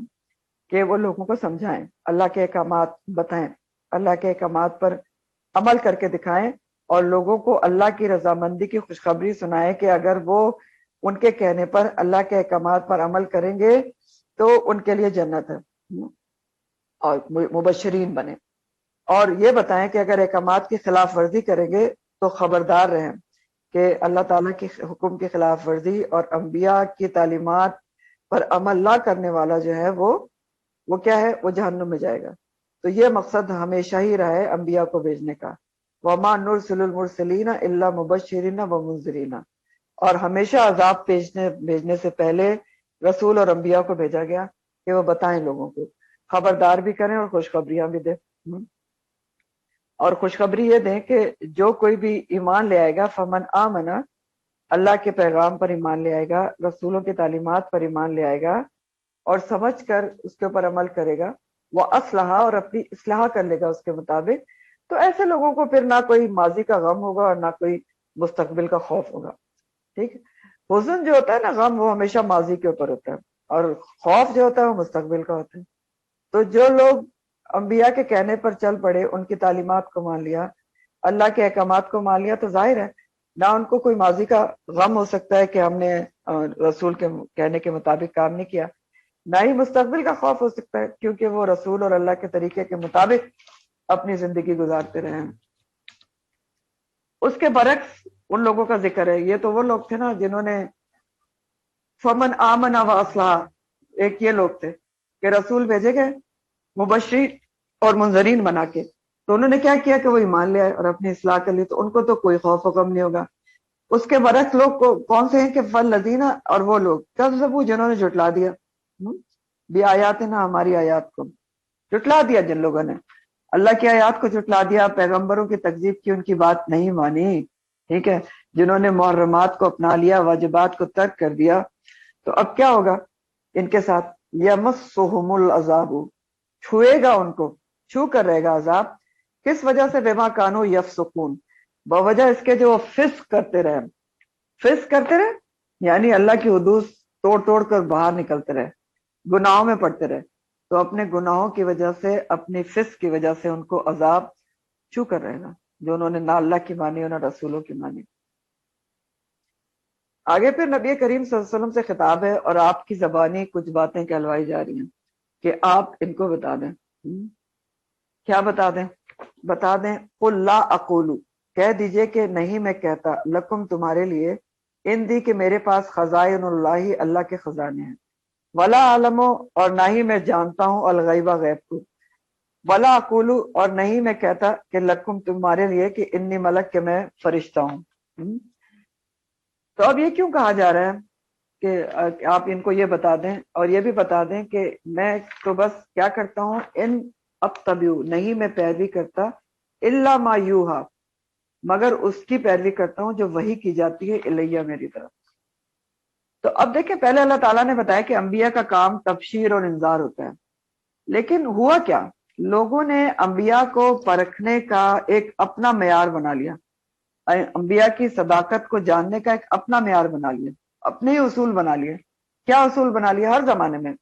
کہ وہ لوگوں کو سمجھائیں، اللہ کے احکامات بتائیں، اللہ کے احکامات پر عمل کر کے دکھائیں، اور لوگوں کو اللہ کی رضامندی کی خوشخبری سنائیں کہ اگر وہ ان کے کہنے پر اللہ کے احکامات پر عمل کریں گے تو ان کے لیے جنت ہے، اور مبشرین بنے، اور یہ بتائیں کہ اگر احکامات کی خلاف ورزی کریں گے تو خبردار رہیں کہ اللہ تعالیٰ کے حکم کی خلاف ورزی اور انبیاء کی تعلیمات پر عمل نہ کرنے والا جو ہے وہ کیا ہے، وہ جہنم میں جائے گا۔ تو یہ مقصد ہمیشہ ہی رہا ہے انبیاء کو بھیجنے کا، وما نرسل المرسلین الا مبشرین ومنذرین، اور ہمیشہ عذاب بھیجنے سے پہلے رسول اور انبیاء کو بھیجا گیا کہ وہ بتائیں لوگوں کو، خبردار بھی کریں اور خوشخبریاں بھی دیں، اور خوشخبری یہ دیں کہ جو کوئی بھی ایمان لے آئے گا، فمن آمنا، اللہ کے پیغام پر ایمان لے آئے گا، رسولوں کی تعلیمات پر ایمان لے آئے گا اور سمجھ کر اس کے اوپر عمل کرے گا، وہ اصلاح اور اپنی اصلاح کر لے گا اس کے مطابق، تو ایسے لوگوں کو پھر نہ کوئی ماضی کا غم ہوگا اور نہ کوئی مستقبل کا خوف ہوگا۔ ٹھیک ہے، حزن جو ہوتا ہے نا، غم، وہ ہمیشہ ماضی کے اوپر ہوتا ہے، اور خوف جو ہوتا ہے وہ مستقبل کا ہوتا ہے۔ تو جو لوگ انبیاء کے کہنے پر چل پڑے، ان کی تعلیمات کو مان لیا، اللہ کے احکامات کو مان لیا، تو ظاہر ہے نہ ان کو کوئی ماضی کا غم ہو سکتا ہے کہ ہم نے رسول کے کہنے کے مطابق کام نہیں کیا، نہ ہی مستقبل کا خوف ہو سکتا ہے کیونکہ وہ رسول اور اللہ کے طریقے کے مطابق اپنی زندگی گزارتے رہے ہیں۔ اس کے برعکس ان لوگوں کا ذکر ہے، یہ تو وہ لوگ تھے نا جنہوں نے فمن آمن و اصلاح، ایک یہ لوگ تھے کہ رسول بھیجے گئے مبشرین اور منذرین بنا کے، تو انہوں نے کیا کیا کہ وہ ایمان لے آئے اور اپنی اصلاح کر لی، تو ان کو تو کوئی خوف و غم نہیں ہوگا۔ اس کے برعکس لوگ کون سے ہیں کہ فالذین، اور وہ لوگ کذبوا، جنہوں نے جھٹلا دیا بھی آیات نا، ہماری آیات کو جھٹلا دیا، جن لوگوں نے اللہ کی آیات کو جھٹلا دیا، پیغمبروں کی تکذیب کی، ان کی بات نہیں مانی، ٹھیک ہے، جنہوں نے محرمات کو اپنا لیا، واجبات کو ترک کر دیا، تو اب کیا ہوگا ان کے ساتھ؟ یمسہم العذاب، چھوئے گا ان کو، چھو کر رہے گا عذاب، کس وجہ سے؟ بما کانوا یفسقون، بوجہ اس کے جو وہ فسق کرتے رہے، فسق کرتے رہے یعنی اللہ کی حدود توڑ توڑ کر باہر نکلتے رہے، گناہوں میں پڑتے رہے، تو اپنے گناہوں کی وجہ سے، اپنی فسق کی وجہ سے ان کو عذاب چھو کر رہے گا، جو انہوں نے نہ اللہ کی مانی اور نہ رسولوں کی مانی۔ آگے پھر نبی کریم صلی اللہ علیہ وسلم سے خطاب ہے اور آپ کی زبانی کچھ باتیں کہلوائی جا رہی ہیں کہ آپ ان کو بتا دیں۔ کیا بتا دیں؟ بتا دیں قل لا اقول، کہہ دیجئے کہ نہیں میں کہتا، لکم تمہارے لیے، ان دی کہ میرے پاس خزائن اللہ، اللہ کے خزانے ہیں، ولا عالم، اور نہ ہی میں جانتا ہوں، الغیبہ، غیب کو، ولا اقول، اور نہیں میں کہتا کہ لکم تمہارے لیے کہ انی ملک، کہ میں فرشتہ ہوں۔ تو اب یہ کیوں کہا جا رہا ہے کہ آپ ان کو یہ بتا دیں، اور یہ بھی بتا دیں کہ میں تو بس کیا کرتا ہوں، ان اتبعو، نہیں میں پیروی کرتا، الا ما یوحا، مگر اس کی پیروی کرتا ہوں جو وحی کی جاتی ہے، الیہ، میری طرف۔ تو اب دیکھیں، پہلے اللہ تعالیٰ نے بتایا کہ انبیاء کا کام تبشیر اور انذار ہوتا ہے، لیکن ہوا کیا؟ لوگوں نے انبیاء کو پرکھنے کا ایک اپنا معیار بنا لیا، انبیاء کی صداقت کو جاننے کا ایک اپنا معیار بنا لیا، اپنے ہی اصول بنا لیے۔ کیا اصول بنا لیا؟ ہر زمانے میں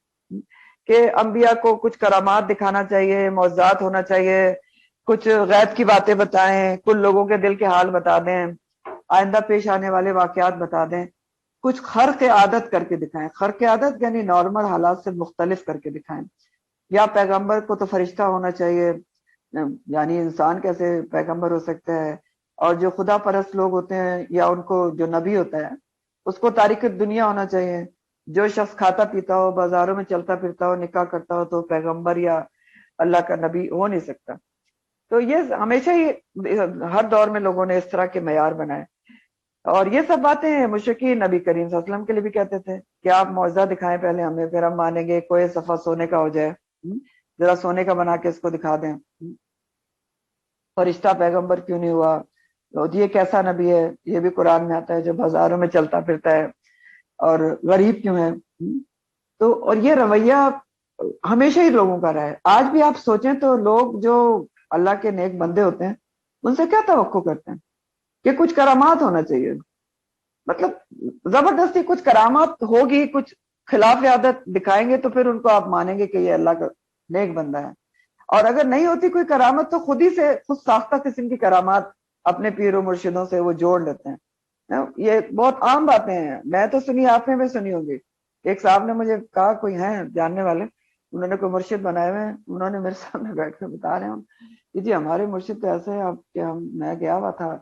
کہ انبیاء کو کچھ کرامات دکھانا چاہیے، معجزات ہونا چاہیے، کچھ غیب کی باتیں بتائیں، کل لوگوں کے دل کے حال بتا دیں، آئندہ پیش آنے والے واقعات بتا دیں، کچھ خرق عادت کر کے دکھائیں. خرق عادت یعنی نارمل حالات سے مختلف کر کے دکھائیں. یا پیغمبر کو تو فرشتہ ہونا چاہیے، یعنی انسان کیسے پیغمبر ہو سکتا ہے؟ اور جو خدا پرست لوگ ہوتے ہیں یا ان کو جو نبی ہوتا ہے اس کو تاریخ دنیا ہونا چاہیے. جو شخص کھاتا پیتا ہو، بازاروں میں چلتا پھرتا ہو، نکاح کرتا ہو تو پیغمبر یا اللہ کا نبی ہو نہیں سکتا. تو یہ ہمیشہ ہی ہر دور میں لوگوں نے اس طرح کے معیار بنائے. اور یہ سب باتیں مشرکین نبی کریم صلی اللہ علیہ وسلم کے لیے بھی کہتے تھے کہ آپ معجزہ دکھائیں پہلے ہمیں، پھر ہم مانیں گے. کوئی صفحہ سونے کا ہو جائے، ذرا سونے کا بنا کے اس کو دکھا دیں. فرشتہ پیغمبر کیوں نہیں ہوا؟ یہ کیسا نبی ہے؟ یہ بھی قرآن میں آتا ہے جو بازاروں میں چلتا پھرتا ہے. اور غریب کیوں ہے؟ تو اور یہ رویہ ہمیشہ ہی لوگوں کا رہا ہے. آج بھی آپ سوچیں تو لوگ جو اللہ کے نیک بندے ہوتے ہیں ان سے کیا توقع کرتے ہیں کہ کچھ کرامات ہونا چاہیے. مطلب زبردستی کچھ کرامات ہوگی، کچھ خلاف عادت دکھائیں گے تو پھر ان کو آپ مانیں گے کہ یہ اللہ کا نیک بندہ ہے. اور اگر نہیں ہوتی کوئی کرامت تو خود ہی سے خود ساختہ قسم کی کرامات اپنے پیروں مرشدوں سے وہ جوڑ لیتے ہیں. یہ بہت عام باتیں ہیں، میں تو سنی، آپ نے بھی سنی ہوگی. ایک صاحب نے مجھے کہا، کوئی ہیں جاننے والے، انہوں نے کوئی مرشد بنائے ہوئے ہیں، انہوں نے میرے سامنے بیٹھ کے بتا رہے ہیں کہ جی ہمارے مرشد تو ایسے ہیں کہ میں گیا ہوا تھا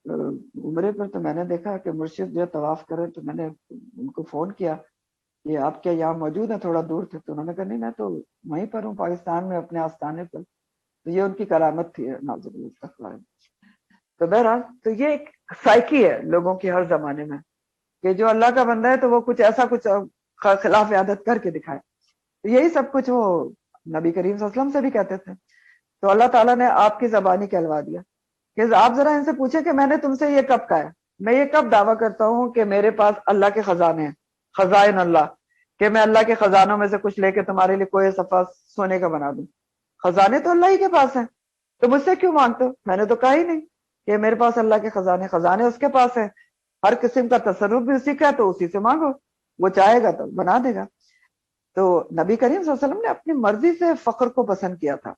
عمرے پر، تو میں نے دیکھا کہ مرشد جو طواف کرے تو میں نے ان کو فون کیا کہ آپ کیا یہاں موجود ہیں؟ تھوڑا دور تھے تو انہوں نے کہا نہیں میں تو وہیں پر ہوں پاکستان میں اپنے آستانے پر. تو یہ ان کی کرامت تھی نازل اللہ. تو بہرحال تو یہ ایک سائیکی ہے لوگوں کی ہر زمانے میں کہ جو اللہ کا بندہ ہے تو وہ کچھ ایسا کچھ خلاف عادت کر کے دکھائے. تو یہی سب کچھ وہ نبی کریم صلی اللہ علیہ وسلم سے بھی کہتے تھے. تو اللہ تعالیٰ نے آپ کی زبانی کہلوا دیا کہ آپ ذرا ان سے پوچھیں کہ میں نے تم سے یہ کب کہا ہے، میں یہ کب دعویٰ کرتا ہوں کہ میرے پاس اللہ کے خزانے ہیں، خزائن اللہ، کہ میں اللہ کے خزانوں میں سے کچھ لے کے تمہارے لیے کوئی صفحہ سونے کا بنا دوں. خزانے تو اللہ ہی کے پاس ہیں، تو مجھ سے کیوں مانگتے ہو؟ میں نے تو کہا ہی نہیں کہ میرے پاس اللہ کے خزانے اس کے پاس ہیں. ہر قسم کا تصرف بھی اسی کا ہے تو اسی سے مانگو، وہ چاہے گا تو بنا دے گا. تو نبی کریم صلی اللہ علیہ وسلم نے اپنی مرضی سے فقر کو پسند کیا تھا،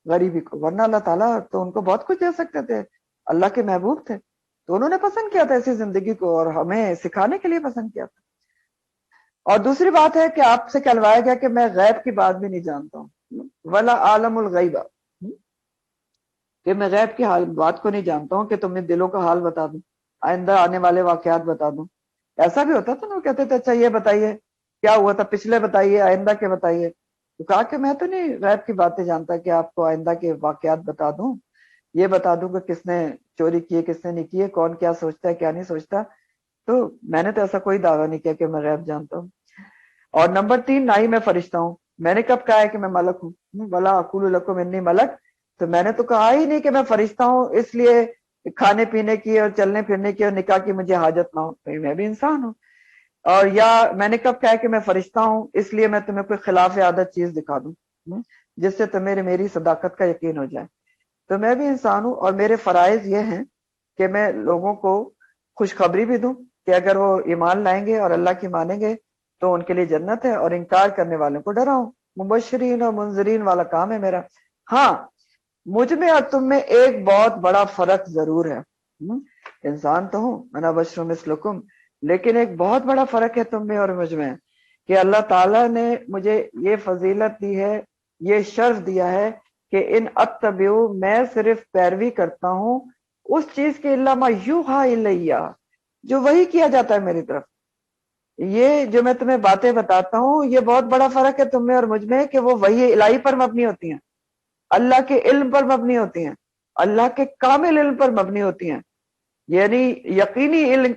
غریبی کو، ورنہ اللہ تعالیٰ تو ان کو بہت کچھ دے سکتے تھے، اللہ کے محبوب تھے. تو انہوں نے پسند کیا تھا ایسی زندگی کو اور ہمیں سکھانے کے لیے پسند کیا تھا. اور دوسری بات ہے کہ آپ سے کہلوایا گیا کہ میں غیب کی بات بھی نہیں جانتا ہوں، ولا عالم الغیبہ، کہ میں غیب کی بات کو نہیں جانتا ہوں کہ تمہیں دلوں کا حال بتا دوں، آئندہ آنے والے واقعات بتا دوں. ایسا بھی ہوتا تھا نا، وہ کہتے تھے اچھا یہ بتائیے کیا ہوا تھا پچھلے، بتائیے آئندہ کے بتائیے. تو کہا کہ میں تو نہیں غیب کی باتیں جانتا کہ آپ کو آئندہ کے واقعات بتا دوں، یہ بتا دوں کہ کس نے چوری کی، کس نے نہیں کی، کون کیا سوچتا ہے کیا نہیں سوچتا. تو میں نے تو ایسا کوئی دعویٰ نہیں کیا کہ میں غیب جانتا ہوں. اور نمبر 3، نہ ہی میں فرشتہ ہوں. میں نے کب کہا ہے کہ میں ملک ہوں؟ ولا اقول لکم انی ملک. تو میں نے تو کہا ہی نہیں کہ میں فرشتہ ہوں اس لیے کھانے پینے کی اور چلنے پھرنے کی اور نکاح کی مجھے حاجت نہ ہو، میں بھی انسان ہوں. اور یا میں نے کب کہا کہ میں فرشتہ ہوں اس لیے میں تمہیں کوئی خلاف عادت چیز دکھا دوں جس سے تمہیں میری صداقت کا یقین ہو جائے. تو میں بھی انسان ہوں اور میرے فرائض یہ ہیں کہ میں لوگوں کو خوشخبری بھی دوں کہ اگر وہ ایمان لائیں گے اور اللہ کی مانیں گے تو ان کے لیے جنت ہے، اور انکار کرنے والوں کو ڈراؤں. مبشرین اور منذرین والا کام ہے میرا. ہاں مجھ میں اور تم میں ایک بہت بڑا فرق ضرور ہے. انسان تو ہوں، انا بشر مثلکم، لیکن ایک بہت بڑا فرق ہے تم میں اور مجھ میں کہ اللہ تعالیٰ نے مجھے یہ فضیلت دی ہے، یہ شرف دیا ہے کہ ان اتبعو، میں صرف پیروی کرتا ہوں اس چیز کے الا ما یوحا الیہ، جو وہی کیا جاتا ہے میری طرف. یہ جو میں تمہیں باتیں بتاتا ہوں یہ بہت بڑا فرق ہے تم میں اور مجھ میں کہ وہ وحی الہی پر مبنی ہوتی ہیں، اللہ کے علم پر مبنی ہوتی ہیں، اللہ کے کامل علم پر مبنی ہوتی ہیں، یعنی یقینی علم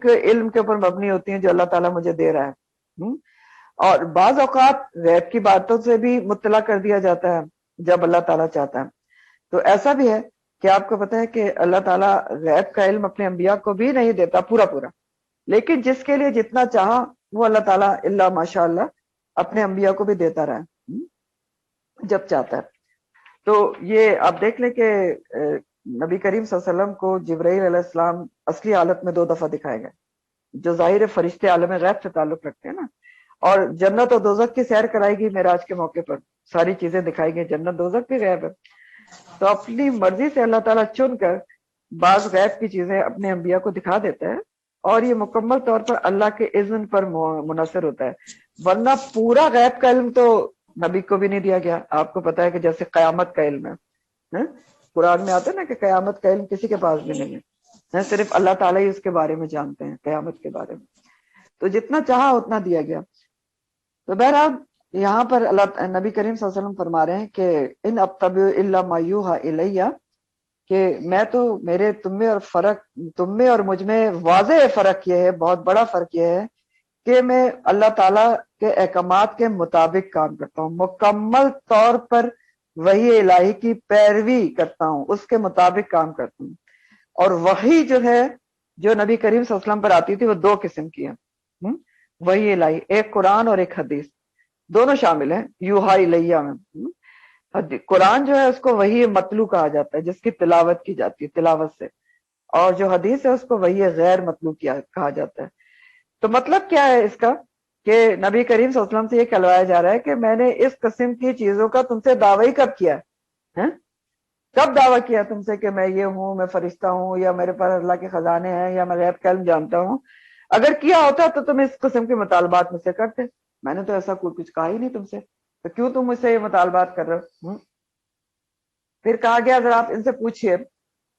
کے اوپر مبنی ہوتی ہیں جو اللہ تعالیٰ مجھے دے رہا ہے. اور بعض اوقات غیب کی باتوں سے بھی مطلع کر دیا جاتا ہے جب اللہ تعالیٰ چاہتا ہے. تو ایسا بھی ہے کہ آپ کو پتہ ہے کہ اللہ تعالیٰ غیب کا علم اپنے انبیاء کو بھی نہیں دیتا پورا پورا، لیکن جس کے لیے جتنا چاہا وہ اللہ تعالیٰ اللہ ماشاء اللہ اپنے انبیاء کو بھی دیتا رہا جب چاہتا ہے. تو یہ آپ دیکھ لیں کہ نبی کریم صلی اللہ علیہ وسلم کو جبرائیل علیہ السلام اصلی حالت میں 2 دفعہ دکھائے گئے، جو ظاہر فرشتے عالم غیب سے تعلق رکھتے ہیں نا. اور جنت اور دوزخ کی سیر کرائے گی معراج کے موقع پر، ساری چیزیں دکھائی گئی، جنت دوزخ بھی غیب ہے. تو اپنی مرضی سے اللہ تعالیٰ چن کر بعض غیب کی چیزیں اپنے انبیاء کو دکھا دیتا ہے، اور یہ مکمل طور پر اللہ کے اذن پر منحصر ہوتا ہے. ورنہ پورا غیب کا علم تو نبی کو بھی نہیں دیا گیا. آپ کو پتا ہے کہ جیسے قیامت کا علم ہے، قرآن میں آتا ہے نا کہ قیامت کا علم کسی کے پاس بھی نہیں ہے، صرف اللہ تعالیٰ ہی اس کے بارے میں جانتے ہیں، قیامت کے بارے میں. تو جتنا چاہا اتنا دیا گیا. تو بہرحال یہاں پر اللہ نبی کریم صلی اللہ علیہ وسلم فرما رہے ہیں کہ ان اتبع الا ما یوحی الیہ، کہ میں تو میرے تم میں اور مجھ میں واضح فرق یہ ہے، بہت بڑا فرق یہ ہے کہ میں اللہ تعالیٰ کے احکامات کے مطابق کام کرتا ہوں، مکمل طور پر وحی الہی کی پیروی کرتا ہوں، اس کے مطابق کام کرتا ہوں. اور وحی جو ہے جو نبی کریم صلی اللہ علیہ وسلم پر آتی تھی وہ دو قسم کی ہے، وحی الہی، ایک قرآن اور ایک حدیث، دونوں شامل ہیں یوحی الیہ میں. قرآن جو ہے اس کو وحی مطلوع کہا جاتا ہے، جس کی تلاوت کی جاتی ہے تلاوت سے، اور جو حدیث ہے اس کو وحی غیر مطلوع کہا جاتا ہے. تو مطلب کیا ہے اس کا کہ نبی کریم صلی اللہ علیہ وسلم سے یہ کہلوایا جا رہا ہے کہ میں نے اس قسم کی چیزوں کا تم سے دعویٰ کب کیا ہے؟ کب دعویٰ کیا تم سے کہ میں یہ ہوں، میں فرشتہ ہوں، یا میرے پاس اللہ کے خزانے ہیں، یا میں غیب کا علم جانتا ہوں؟ اگر کیا ہوتا تو تم اس قسم کے مطالبات مجھ سے کرتے. میں نے تو ایسا کچھ کہا ہی نہیں تم سے، تو کیوں تم مجھ سے یہ مطالبات کر رہے ہو؟ پھر کہا گیا اگر آپ ان سے پوچھئے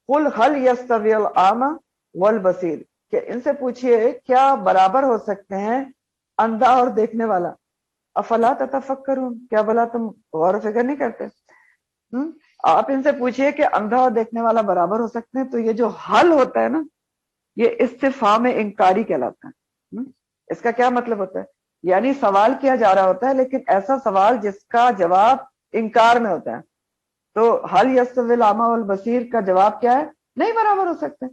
قل هل يستوي الاعمى والبصير، کہ ان سے پوچھئے کیا برابر ہو سکتے ہیں اندھا اور دیکھنے والا؟ افلا تتفکرون، کیا بلا تم غور و فکر نہیں کرتے؟ آپ ان سے پوچھئے کہ اندھا اور دیکھنے والا برابر ہو سکتے ہیں، تو یہ جو حل ہوتا ہے نا، یہ استفہام انکاری کہلاتا ہے. اس کا کیا مطلب ہوتا ہے؟ یعنی سوال کیا جا رہا ہوتا ہے لیکن ایسا سوال جس کا جواب انکار میں ہوتا ہے. تو حل یستوی الاعمی والبصیر کا جواب کیا ہے؟ نہیں برابر ہو سکتے.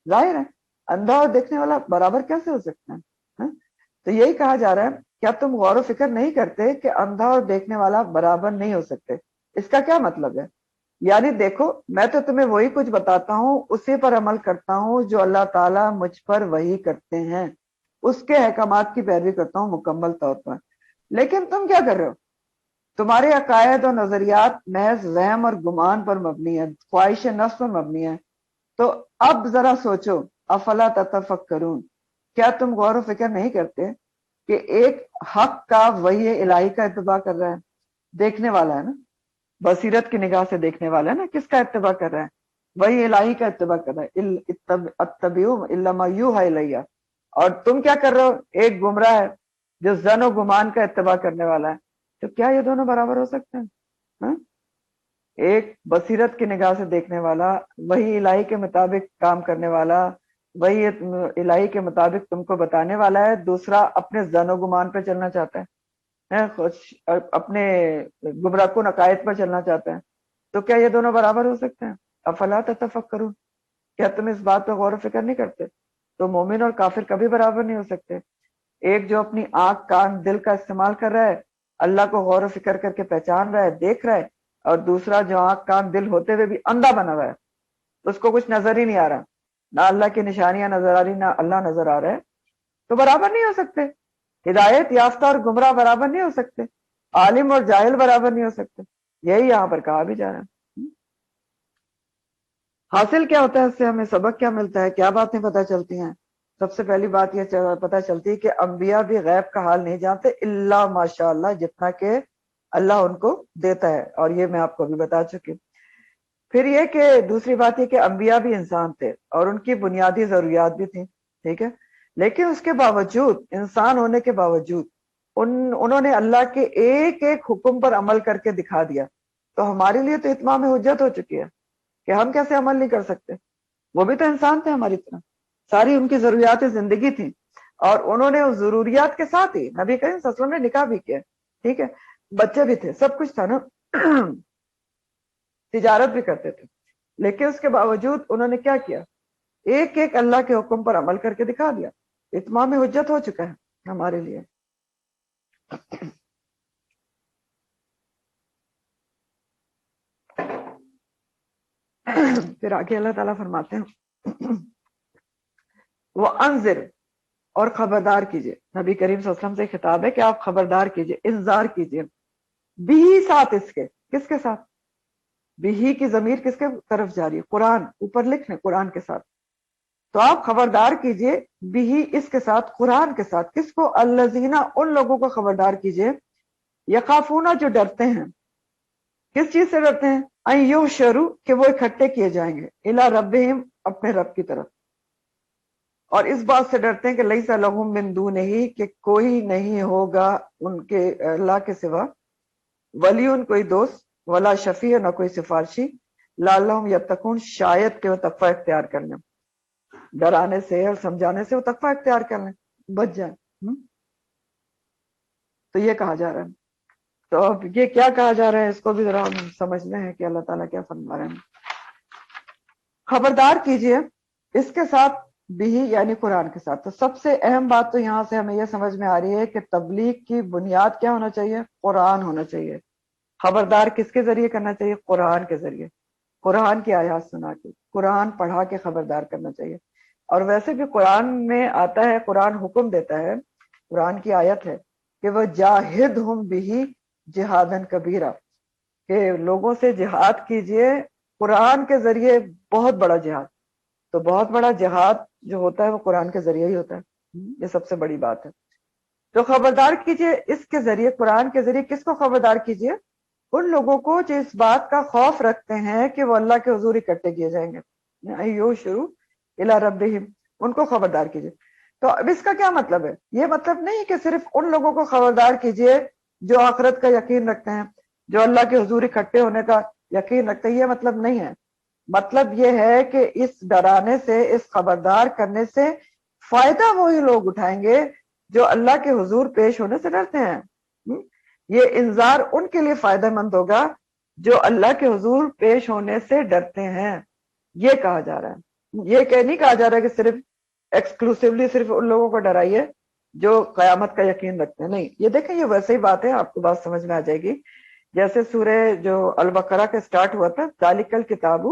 ظاہر ہے اندھا اور دیکھنے والا برابر کیسے ہو سکتے ہیں؟ تو یہی کہا جا رہا ہے کیا تم غور و فکر نہیں کرتے کہ اندھا اور دیکھنے والا برابر نہیں ہو سکتے؟ اس کا کیا مطلب ہے؟ یعنی دیکھو میں تو تمہیں وہی کچھ بتاتا ہوں، اسی پر عمل کرتا ہوں جو اللہ تعالیٰ مجھ پر وحی کرتے ہیں، اس کے احکامات کی پیروی کرتا ہوں مکمل طور پر. لیکن تم کیا کر رہے ہو؟ تمہارے عقائد اور نظریات محض وہم اور گمان پر مبنی ہے، خواہش نفس پر مبنی ہے. تو اب ذرا سوچو، افلا تتفکرون، کیا تم غور و فکر نہیں کرتے کہ ایک حق کا وحی الہی کا اتباع کر رہا ہے، دیکھنے والا ہے نا، بصیرت کی نگاہ سے دیکھنے والا ہے نا، کس کا اتباع کر رہا ہے؟ وحی الہی کا اتباع کر رہا ہے. اتبعوا الا ما یوحی الیہ. اور تم کیا کر رہے ہو؟ ایک گمراہ ہے جو ظن و گمان کا اتباع کرنے والا ہے. تو کیا یہ دونوں برابر ہو سکتے ہیں؟ ایک بصیرت کی نگاہ سے دیکھنے والا، وہی الہی کے مطابق کام کرنے والا، وہی الہی کے مطابق تم کو بتانے والا ہے، دوسرا اپنے ظن و گمان پہ چلنا چاہتا ہے، اپنے گمراہ کن عقائد پر چلنا چاہتا ہے. تو کیا یہ دونوں برابر ہو سکتے ہیں؟ افلا تتفکرون، کیا تم اس بات پہ غور و فکر نہیں کرتے؟ تو مومن اور کافر کبھی برابر نہیں ہو سکتے. ایک جو اپنی آنکھ کان دل کا استعمال کر رہا ہے، اللہ کو غور و فکر کر کے پہچان رہا ہے، دیکھ رہا ہے، اور دوسرا جو آنکھ کان دل ہوتے ہوئے بھی اندھا بنا ہوا ہے، اس کو کچھ نظر ہی نہیں آ رہا، نہ اللہ کی نشانیاں نظر آ رہی، نہ اللہ نظر آ رہا ہے. تو برابر نہیں ہو سکتے. ہدایت یافتہ اور گمراہ برابر نہیں ہو سکتے، عالم اور جاہل برابر نہیں ہو سکتے. یہی یہاں پر کہا بھی جا رہا ہے. حاصل کیا ہوتا ہے اس سے؟ ہمیں سبق کیا ملتا ہے؟ کیا باتیں پتہ چلتی ہیں؟ سب سے پہلی بات یہ پتہ چلتی ہے کہ انبیاء بھی غیب کا حال نہیں جانتے الا ماشاء اللہ، جتنا کہ اللہ ان کو دیتا ہے، اور یہ میں آپ کو بھی بتا چکی. پھر یہ کہ دوسری بات یہ کہ انبیاء بھی انسان تھے اور ان کی بنیادی ضروریات بھی تھیں، ٹھیک ہے، لیکن اس کے باوجود، انسان ہونے کے باوجود، انہوں نے اللہ کے ایک ایک حکم پر عمل کر کے دکھا دیا. تو ہمارے لیے تو اتمام حجت ہو چکی ہے کہ ہم کیسے عمل نہیں کر سکتے. وہ بھی تو انسان تھے ہماری طرح، ساری ان کی ضروریات زندگی تھیں، اور انہوں نے اس ضروریات کے ساتھ ہی نبی کریم صلی اللہ علیہ وسلم نے نکاح بھی کیا، ٹھیک ہے، بچے بھی تھے، سب کچھ تھا نا، تجارت بھی کرتے تھے. لیکن اس کے باوجود انہوں نے کیا کیا؟ ایک ایک اللہ کے حکم پر عمل کر کے دکھا دیا. اتمام حجت ہو چکا ہے ہمارے لیے. پھر آگے اللہ تعالیٰ فرماتے ہیں وہ انذر، اور خبردار کیجئے. نبی کریم صلی اللہ علیہ وسلم سے خطاب ہے کہ آپ خبردار کیجئے، انذار کیجئے. بھی ساتھ اس کے، کس کے ساتھ؟ بھی کی ضمیر کس کے طرف جا رہی ہے؟ قرآن، اوپر لکھ لیں قرآن کے ساتھ. تو آپ خبردار کیجئے بھی اس کے ساتھ، قرآن کے ساتھ. کس کو؟ الذین، ان لوگوں کو خبردار کیجئے، یخافون، جو ڈرتے ہیں. کس چیز سے ڈرتے ہیں؟ ان یحشروا، کہ وہ اکٹھے کیے جائیں گے، الی ربہم، اپنے رب کی طرف. اور اس بات سے ڈرتے ہیں کہ لیس لہم من دونہ، کہ کوئی نہیں ہوگا ان کے اللہ کے سوا، ولی، کوئی دوست، ولا شفیع، نہ کوئی سفارشی، لعلہم یتقون، شاید کہ وہ تقوی اختیار کر لیں. ڈرانے سے اور سمجھانے سے وہ تقوی اختیار کر لیں، بچ جائیں. تو یہ کہا جا رہا ہے. تو اب یہ کیا کہا جا رہا ہے، اس کو بھی ذرا ہم سمجھنا ہے کہ اللہ تعالیٰ کیا فرما رہے ہیں. خبردار کیجئے اس کے ساتھ بھی، یعنی قرآن کے ساتھ. تو سب سے اہم بات تو یہاں سے ہمیں یہ سمجھ میں آ رہی ہے کہ تبلیغ کی بنیاد کیا ہونا چاہیے؟ قرآن ہونا چاہیے. خبردار کس کے ذریعے کرنا چاہیے؟ قرآن کے ذریعے. قرآن کی آیات سنا کے، قرآن پڑھا کے خبردار کرنا چاہیے. اور ویسے بھی قرآن میں آتا ہے، قرآن حکم دیتا ہے، قرآن کی آیت ہے کہ وہ جاہدہم بہ جہادن کبیرہ، کہ لوگوں سے جہاد کیجئے قرآن کے ذریعے، بہت بڑا جہاد. تو بہت بڑا جہاد جو ہوتا ہے وہ قرآن کے ذریعے ہی ہوتا ہے. یہ سب سے بڑی بات ہے. تو خبردار کیجئے اس کے ذریعے، قرآن کے ذریعے. کس کو خبردار کیجئے؟ ان لوگوں کو جو اس بات کا خوف رکھتے ہیں کہ وہ اللہ کے حضور اکٹھے کیے جائیں گے. یحشروا الی ربہم، ان کو خبردار کیجئے. تو اب اس کا کیا مطلب ہے؟ یہ مطلب نہیں کہ صرف ان لوگوں کو خبردار کیجئے جو آخرت کا یقین رکھتے ہیں، جو اللہ کے حضور اکٹھے ہونے کا یقین رکھتے ہیں. یہ مطلب نہیں ہے. مطلب یہ ہے کہ اس ڈرانے سے، اس خبردار کرنے سے فائدہ وہی لوگ اٹھائیں گے جو اللہ کے حضور پیش ہونے سے ڈرتے ہیں. یہ انذار ان کے لیے فائدہ مند ہوگا جو اللہ کے حضور پیش ہونے سے ڈرتے ہیں. یہ کہا جا رہا ہے. یہ کہ نہیں کہا جا رہا ہے کہ صرف ایکسکلوسیولی صرف ان لوگوں کو ڈرائیے جو قیامت کا یقین رکھتے ہیں. نہیں، یہ دیکھیں، یہ ویسے ہی بات ہے، آپ کو بات سمجھ میں آ جائے گی. جیسے سورہ جو البقرہ کا سٹارٹ ہوا تھا، ذالک الکتاب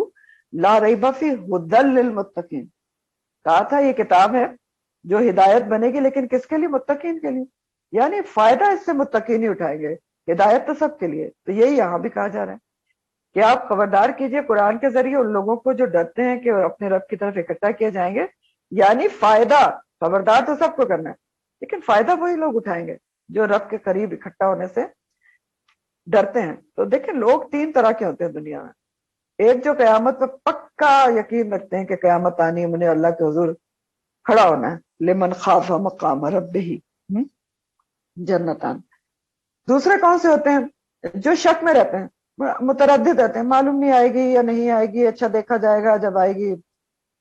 لا ریب فیہ ھدی للمتقین، کہا تھا یہ کتاب ہے جو ہدایت بنے گی، لیکن کس کے لیے؟ متقین کے لیے. یعنی فائدہ اس سے متقین ہی اٹھائیں گے، ہدایت تو سب کے لیے. تو یہی یہاں بھی کہا جا رہا ہے کہ آپ خبردار کیجئے قرآن کے ذریعے ان لوگوں کو جو ڈرتے ہیں کہ اپنے رب کی طرف اکٹھا کیے جائیں گے. یعنی فائدہ، خبردار تو سب کو کرنا ہے، لیکن فائدہ وہی لوگ اٹھائیں گے جو رب کے قریب اکٹھا ہونے سے ڈرتے ہیں. تو دیکھیں، لوگ تین طرح کے ہوتے ہیں دنیا میں. ایک جو قیامت پہ پکا یقین رکھتے ہیں کہ قیامت آنی، انہیں اللہ کے حضور کھڑا ہونا ہے. لمن خاف مقام ربہ جنتان. دوسرے کون سے ہوتے ہیں؟ جو شک میں رہتے ہیں، متردد رہتے ہیں، معلوم نہیں آئے گی یا نہیں آئے گی، اچھا دیکھا جائے گا جب آئے گی.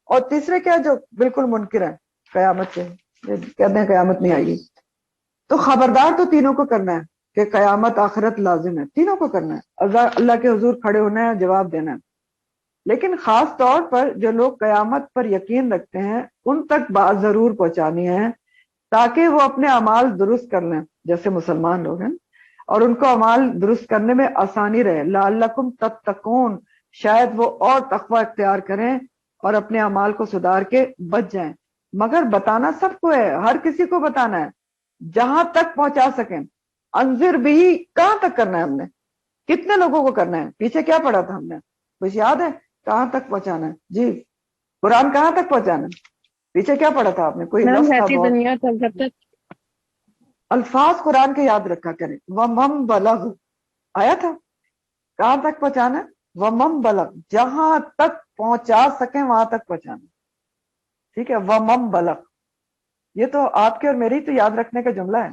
اور تیسرے کیا؟ جو بالکل منکر ہیں قیامت سے، کہتے ہیں قیامت نہیں آئے گی. تو خبردار تو تینوں کو کرنا ہے کہ قیامت آخرت لازم ہے، تینوں کو کرنا ہے. اللہ کے حضور کھڑے ہونا ہے، جواب دینا ہے. لیکن خاص طور پر جو لوگ قیامت پر یقین رکھتے ہیں ان تک بات ضرور پہنچانی ہے تاکہ وہ اپنے اعمال درست کر لیں، جیسے مسلمان لوگ ہیں، اور ان کو اعمال درست کرنے میں آسانی رہے. لعلکم تتقون، شاید وہ اور تقوی اختیار کریں اور اپنے اعمال کو سدھار کے بچ جائیں. مگر بتانا سب کو ہے، ہر کسی کو بتانا ہے، جہاں تک پہنچا سکیں. انذر بھی، کہاں تک کرنا ہے ہم نے؟ کتنے لوگوں کو کرنا ہے؟ پیچھے کیا پڑھا تھا ہم نے؟ کچھ یاد ہے؟ کہاں تک پہنچانا ہے؟ جی، قرآن کہاں تک پہنچانا ہے؟ پیچھے کیا پڑھا تھا آپ نے؟ کوئی لفظ تھا بہت، دنیا تک جب تک الفاظ قرآن کے یاد رکھا کریں. وَمَن بَلَغ آیا تھا، کہاں تک پہنچانا ہے؟ وَمَن بَلَغ، جہاں تک پہنچا سکیں وہاں تک پہنچانا. ٹھیک ہے، وَمَن بَلَغ، یہ تو آپ کے اور میری تو یاد رکھنے کا جملہ ہے.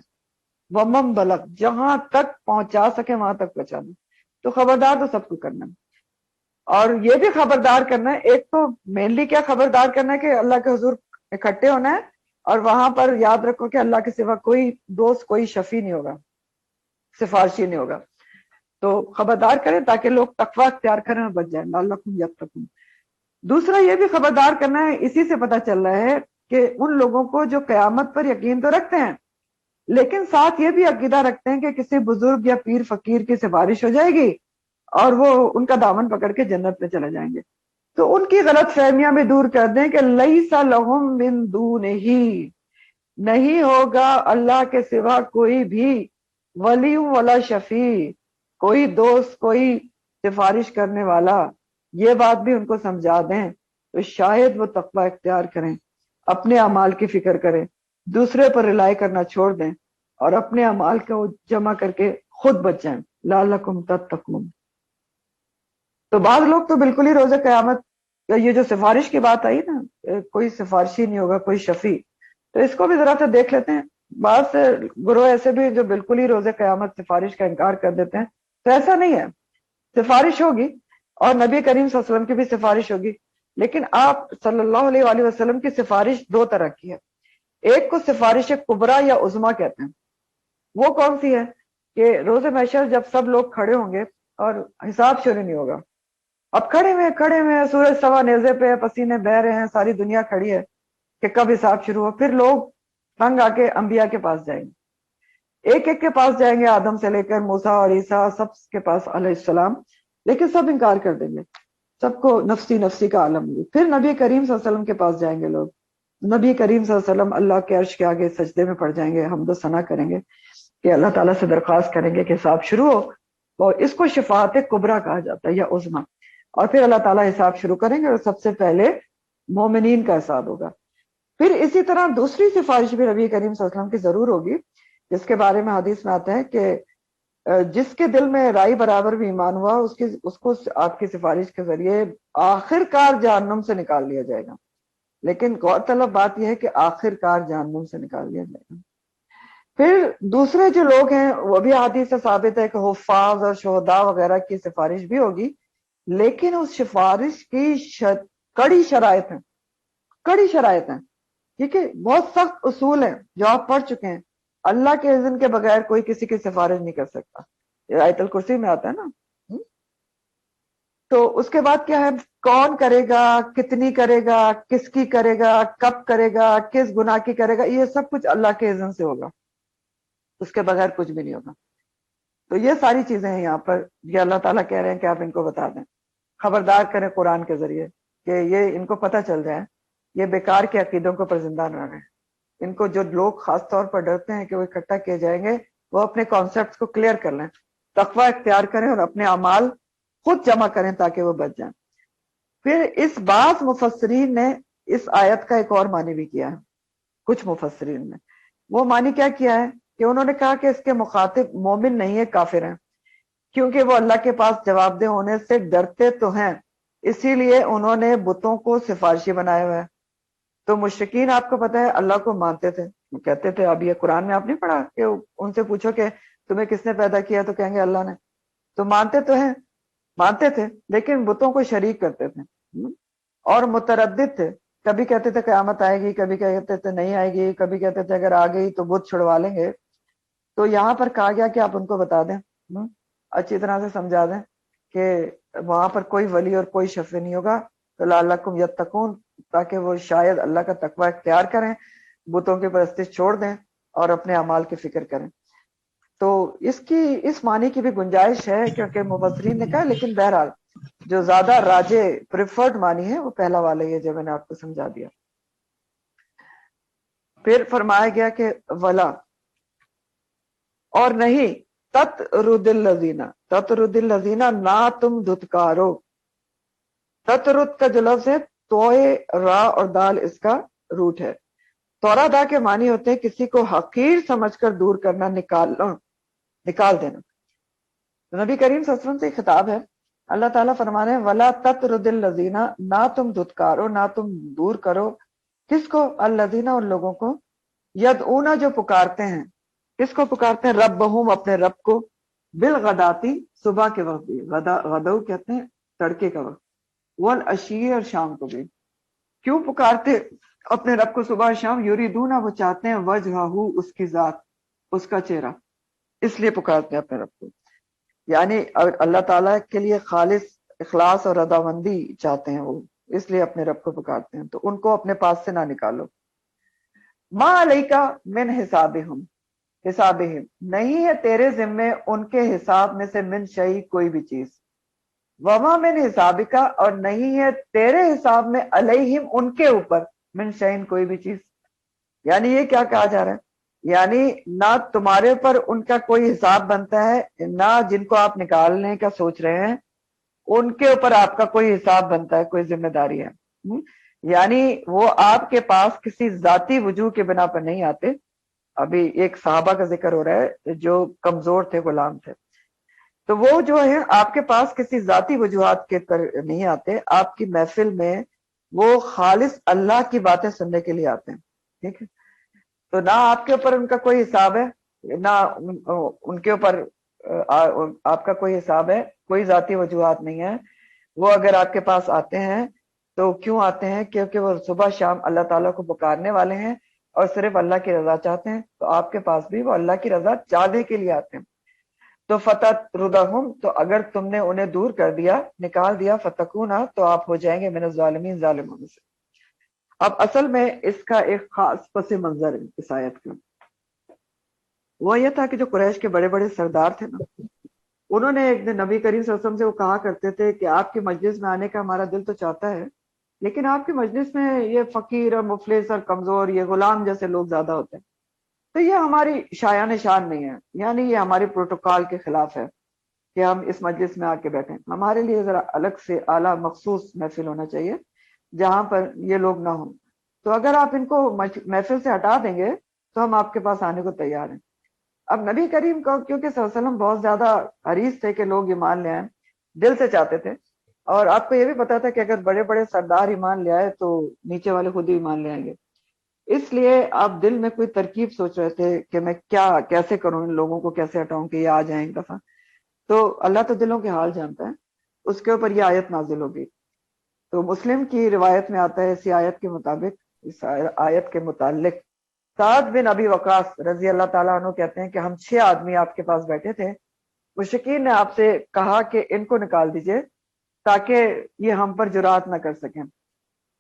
وَمَن بَلَغ، جہاں تک پہنچا سکیں وہاں تک پہنچانا. تو خبردار تو سب کو کرنا ہے. اور یہ بھی خبردار کرنا ہے، ایک تو مینلی کیا خبردار کرنا ہے کہ اللہ کے حضور اکٹھے ہونا ہے، اور وہاں پر یاد رکھو کہ اللہ کے سوا کوئی دوست، کوئی شفیع نہیں ہوگا، سفارشی نہیں ہوگا. تو خبردار کریں تاکہ لوگ تقوی اختیار کریں اور بچ جائیں. لعلکم یتقون. دوسرا یہ بھی خبردار کرنا ہے، اسی سے پتہ چل رہا ہے کہ ان لوگوں کو جو قیامت پر یقین تو رکھتے ہیں لیکن ساتھ یہ بھی عقیدہ رکھتے ہیں کہ کسی بزرگ یا پیر فقیر کی سفارش ہو جائے گی اور وہ ان کا دامن پکڑ کے جنت میں چلے جائیں گے. تو ان کی غلط فہمیاں بھی دور کر دیں کہ لیس لہم من دونہ، نہیں ہوگا اللہ کے سوا کوئی بھی ولی ولا شفیع، کوئی دوست، کوئی سفارش کرنے والا، یہ بات بھی ان کو سمجھا دیں تو شاید وہ تقوی اختیار کریں، اپنے اعمال کی فکر کریں، دوسرے پر رلائی کرنا چھوڑ دیں اور اپنے اعمال کو جمع کر کے خود بچ جائیں، لعلکم تتقون۔ تو بعض لوگ تو بالکل ہی روز قیامت، یہ جو سفارش کی بات آئی نا، کوئی سفارشی نہیں ہوگا، کوئی شفیع، تو اس کو بھی ذرا سا دیکھ لیتے ہیں۔ بعض سے گروہ ایسے بھی جو بالکل ہی روز قیامت سفارش کا انکار کر دیتے ہیں، تو ایسا نہیں ہے، سفارش ہوگی اور نبی کریم صلی اللہ علیہ وسلم کی بھی سفارش ہوگی، لیکن آپ صلی اللہ علیہ وآلہ وسلم کی سفارش دو طرح کی ہے۔ ایک کو سفارش کبریٰ یا عظمیٰ کہتے ہیں، وہ کون سی ہے کہ روز محشر جب سب لوگ کھڑے ہوں گے اور حساب شروع نہیں ہوگا، اب کھڑے ہوئے سورج سوا نیزے پہ، پسینے بہ رہے ہیں، ساری دنیا کھڑی ہے کہ کب حساب شروع ہو۔ پھر لوگ تنگ آ کے انبیاء کے پاس جائیں گے، ایک ایک کے پاس جائیں گے، آدم سے لے کر موسیٰ اور عیسیٰ سب کے پاس علیہ السلام، لیکن سب انکار کر دیں گے، سب کو نفسی نفسی کا عالم ہوگی۔ پھر نبی کریم صلی اللہ علیہ وسلم کے پاس جائیں گے لوگ، نبی کریم صلی اللہ علیہ وسلم اللہ کے عرش کے آگے سجدے میں پڑ جائیں گے، حمد و ثنا کریں گے کہ اللہ تعالیٰ سے درخواست کریں گے کہ حساب شروع ہو، اور اس کو شفاعت کبریٰ کہا جاتا ہے یا عظمیٰ۔ اور پھر اللہ تعالیٰ حساب شروع کریں گے اور سب سے پہلے مومنین کا حساب ہوگا۔ پھر اسی طرح دوسری سفارش بھی نبی کریم صلی اللہ علیہ وسلم کی ضرور ہوگی، جس کے بارے میں حدیث میں آتا ہے کہ جس کے دل میں رائی برابر بھی ایمان ہوا، اس کو آپ کی سفارش کے ذریعے آخر کار جہنم سے نکال لیا جائے گا۔ لیکن غور طلب بات یہ ہے کہ آخر کار جہنم سے نکال لیا جائے گا۔ پھر دوسرے جو لوگ ہیں وہ بھی حدیث سے ثابت ہے کہ حفاظ اور شہداء وغیرہ کی سفارش بھی ہوگی، لیکن اس سفارش کی کڑی شرائط ہیں، کڑی شرائط ہیں، ٹھیک ہے، بہت سخت اصول ہیں جو آپ پڑھ چکے ہیں۔ اللہ کے اذن کے بغیر کوئی کسی کی سفارش نہیں کر سکتا، یہ آیت الکرسی میں آتا ہے نا۔ تو اس کے بعد کیا ہے، کون کرے گا، کتنی کرے گا، کس کی کرے گا، کب کرے گا، کس گناہ کی کرے گا، یہ سب کچھ اللہ کے اذن سے ہوگا، اس کے بغیر کچھ بھی نہیں ہوگا۔ تو یہ ساری چیزیں ہیں یہاں پر، یہ اللہ تعالیٰ کہہ رہے ہیں کہ آپ ان کو بتا دیں، خبردار کریں قرآن کے ذریعے کہ یہ ان کو پتہ چل جائے، یہ بیکار کے عقیدوں کو پر زندہ نہ رہیں۔ ان کو جو لوگ خاص طور پر ڈرتے ہیں کہ وہ اکٹھا کیے جائیں گے، وہ اپنے کانسیپٹس کو کلیئر کر لیں، تقوی اختیار کریں اور اپنے اعمال خود جمع کریں تاکہ وہ بچ جائیں۔ پھر اس بعض مفسرین نے اس آیت کا ایک اور معنی بھی کیا ہے، کچھ مفسرین نے وہ معنی کیا کیا ہے کہ انہوں نے کہا کہ اس کے مخاطب مومن نہیں ہے، کافر ہیں، کیونکہ وہ اللہ کے پاس جواب دہ ہونے سے ڈرتے تو ہیں، اسی لیے انہوں نے بتوں کو سفارشی بنایا ہوا ہے۔ تو مشرکین آپ کو پتہ ہے اللہ کو مانتے تھے، وہ کہتے تھے، اب یہ قرآن میں آپ نہیں پڑھا کہ ان سے پوچھو کہ تمہیں کس نے پیدا کیا، تو کہیں گے اللہ نے۔ تو مانتے تو ہیں، مانتے تھے، لیکن بتوں کو شریک کرتے تھے اور متردد تھے، کبھی کہتے تھے قیامت آئے گی، کبھی کہتے تھے نہیں آئے گی، کبھی کہتے تھے اگر آ گئی تو بت چھڑوا لیں گے۔ تو یہاں پر کہا گیا کہ آپ ان کو بتا دیں، اچھی طرح سے سمجھا دیں کہ وہاں پر کوئی ولی اور کوئی شفیع نہیں ہوگا، تو لعلکم یتقون، تاکہ وہ شاید اللہ کا تقوی اختیار کریں، بتوں کی پرستش چھوڑ دیں اور اپنے اعمال کی فکر کریں۔ تو اس معنی کی بھی گنجائش ہے کیونکہ مفسرین نے کہا، لیکن بہرحال جو زیادہ راجے پریفرڈ معنی ہے وہ پہلا والا ہی ہے جو میں نے آپ کو سمجھا دیا۔ پھر فرمایا گیا کہ ولا، اور نہیں، تطرد الذین، تطرد الذین، نہ تم دھتکارو، تطرد کا جو لفظ ہے توئے را اور دال اس کا روٹ ہے، تورا دا کے معنی ہوتے ہیں کسی کو حقیر سمجھ کر دور کرنا، نکال دینا۔ تو نبی کریم صلی اللہ علیہ وسلم سے خطاب ہے، اللہ تعالیٰ فرمانے ہیں ولا تطرد الذین، نہ تم دھتکارو، نہ تم دور کرو، کس کو، الذین، ان لوگوں کو، یدعون، جو پکارتے ہیں، کس کو پکارتے ہیں، ربہم، اپنے رب کو، بالغداتی، صبح کے وقت بھی، غدو کہتے ہیں تڑکے کا وقت، والعشی، اور شام کو بھی۔ کیوں پکارتے اپنے رب کو صبح شام، یریدون، وہ چاہتے ہیں، وجہہ، اس کی ذات، اس کا چہرہ، اس لیے پکارتے ہیں اپنے رب کو، یعنی اللہ تعالیٰ کے لیے خالص اخلاص اور رضامندی چاہتے ہیں وہ، اس لیے اپنے رب کو پکارتے ہیں، تو ان کو اپنے پاس سے نہ نکالو۔ ما علیکا من حسابہم، نہیں ہے تیرے ذمے ان کے حساب میں سے، من شیء، کوئی بھی چیز، وما من حسابکا، اور نہیں ہے تیرے حساب میں، علیہم، ان کے اوپر، من شیء، کوئی بھی چیز، یعنی یہ کیا کہا جا رہا ہے؟ یعنی نہ تمہارے پر ان کا کوئی حساب بنتا ہے، نہ جن کو آپ نکالنے کا سوچ رہے ہیں ان کے اوپر آپ کا کوئی حساب بنتا ہے، کوئی ذمہ داری ہے۔ یعنی وہ آپ کے پاس کسی ذاتی وجوہ کے بنا پر نہیں آتے۔ ابھی ایک صحابہ کا ذکر ہو رہا ہے جو کمزور تھے، غلام تھے، تو وہ جو ہے آپ کے پاس کسی ذاتی وجوہات کے پر نہیں آتے، آپ کی محفل میں وہ خالص اللہ کی باتیں سننے کے لیے آتے ہیں، ٹھیک ہے؟ تو نہ آپ کے اوپر ان کا کوئی حساب ہے، نہ ان کے اوپر آپ کا کوئی حساب ہے، کوئی ذاتی وجوہات نہیں ہے۔ وہ اگر آپ کے پاس آتے ہیں تو کیوں آتے ہیں؟ کیونکہ وہ صبح شام اللہ تعالیٰ کو پکارنے والے ہیں اور صرف اللہ کی رضا چاہتے ہیں، تو آپ کے پاس بھی وہ اللہ کی رضا چاہنے کے لیے آتے ہیں۔ تو فتح ردہم، تو اگر تم نے انہیں دور کر دیا، نکال دیا، فتکونا، تو آپ ہو جائیں گے من الظالمین، ظالموں میں سے۔ اب اصل میں اس کا ایک خاص پس منظر ہے اس آیت کا، وہ یہ تھا کہ جو قریش کے بڑے بڑے سردار تھے نا، انہوں نے ایک دن نبی کریم صلی اللہ علیہ وسلم سے وہ کہا کرتے تھے کہ آپ کی مجلس میں آنے کا ہمارا دل تو چاہتا ہے، لیکن آپ کی مجلس میں یہ فقیر اور مفلس اور کمزور، یہ غلام جیسے لوگ زیادہ ہوتے ہیں، تو یہ ہماری شایان شان نہیں ہے، یعنی یہ ہماری پروٹوکال کے خلاف ہے کہ ہم اس مجلس میں آ کے بیٹھیں۔ ہمارے لیے ذرا الگ سے اعلیٰ مخصوص محفل ہونا چاہیے جہاں پر یہ لوگ نہ ہوں۔ تو اگر آپ ان کو محفل سے ہٹا دیں گے تو ہم آپ کے پاس آنے کو تیار ہیں۔ اب نبی کریم کو کیونکہ صلی اللہ علیہ وسلم بہت زیادہ حریص تھے کہ لوگ ایمان لے آئیں، دل سے چاہتے تھے، اور آپ کو یہ بھی پتا تھا کہ اگر بڑے بڑے سردار ایمان لے آئے تو نیچے والے خود ہی ایمان لے آئیں گے، اس لیے آپ دل میں کوئی ترکیب سوچ رہے تھے کہ میں کیسے کروں، ان لوگوں کو کیسے ہٹاؤں کہ یہ آ جائیں ایک دفعہ۔ تو اللہ تو دلوں کے حال جانتا ہے، اس کے اوپر یہ آیت نازل ہوگی۔ تو مسلم کی روایت میں آتا ہے اسی آیت کے مطابق، اس آیت کے متعلق، سعد بن ابی وقاص رضی اللہ تعالیٰ عنہ کہتے ہیں کہ ہم 6 آدمی آپ کے پاس بیٹھے تھے، مشرکین نے آپ سے کہا کہ ان کو نکال دیجئے تاکہ یہ ہم پر جرات نہ کر سکیں۔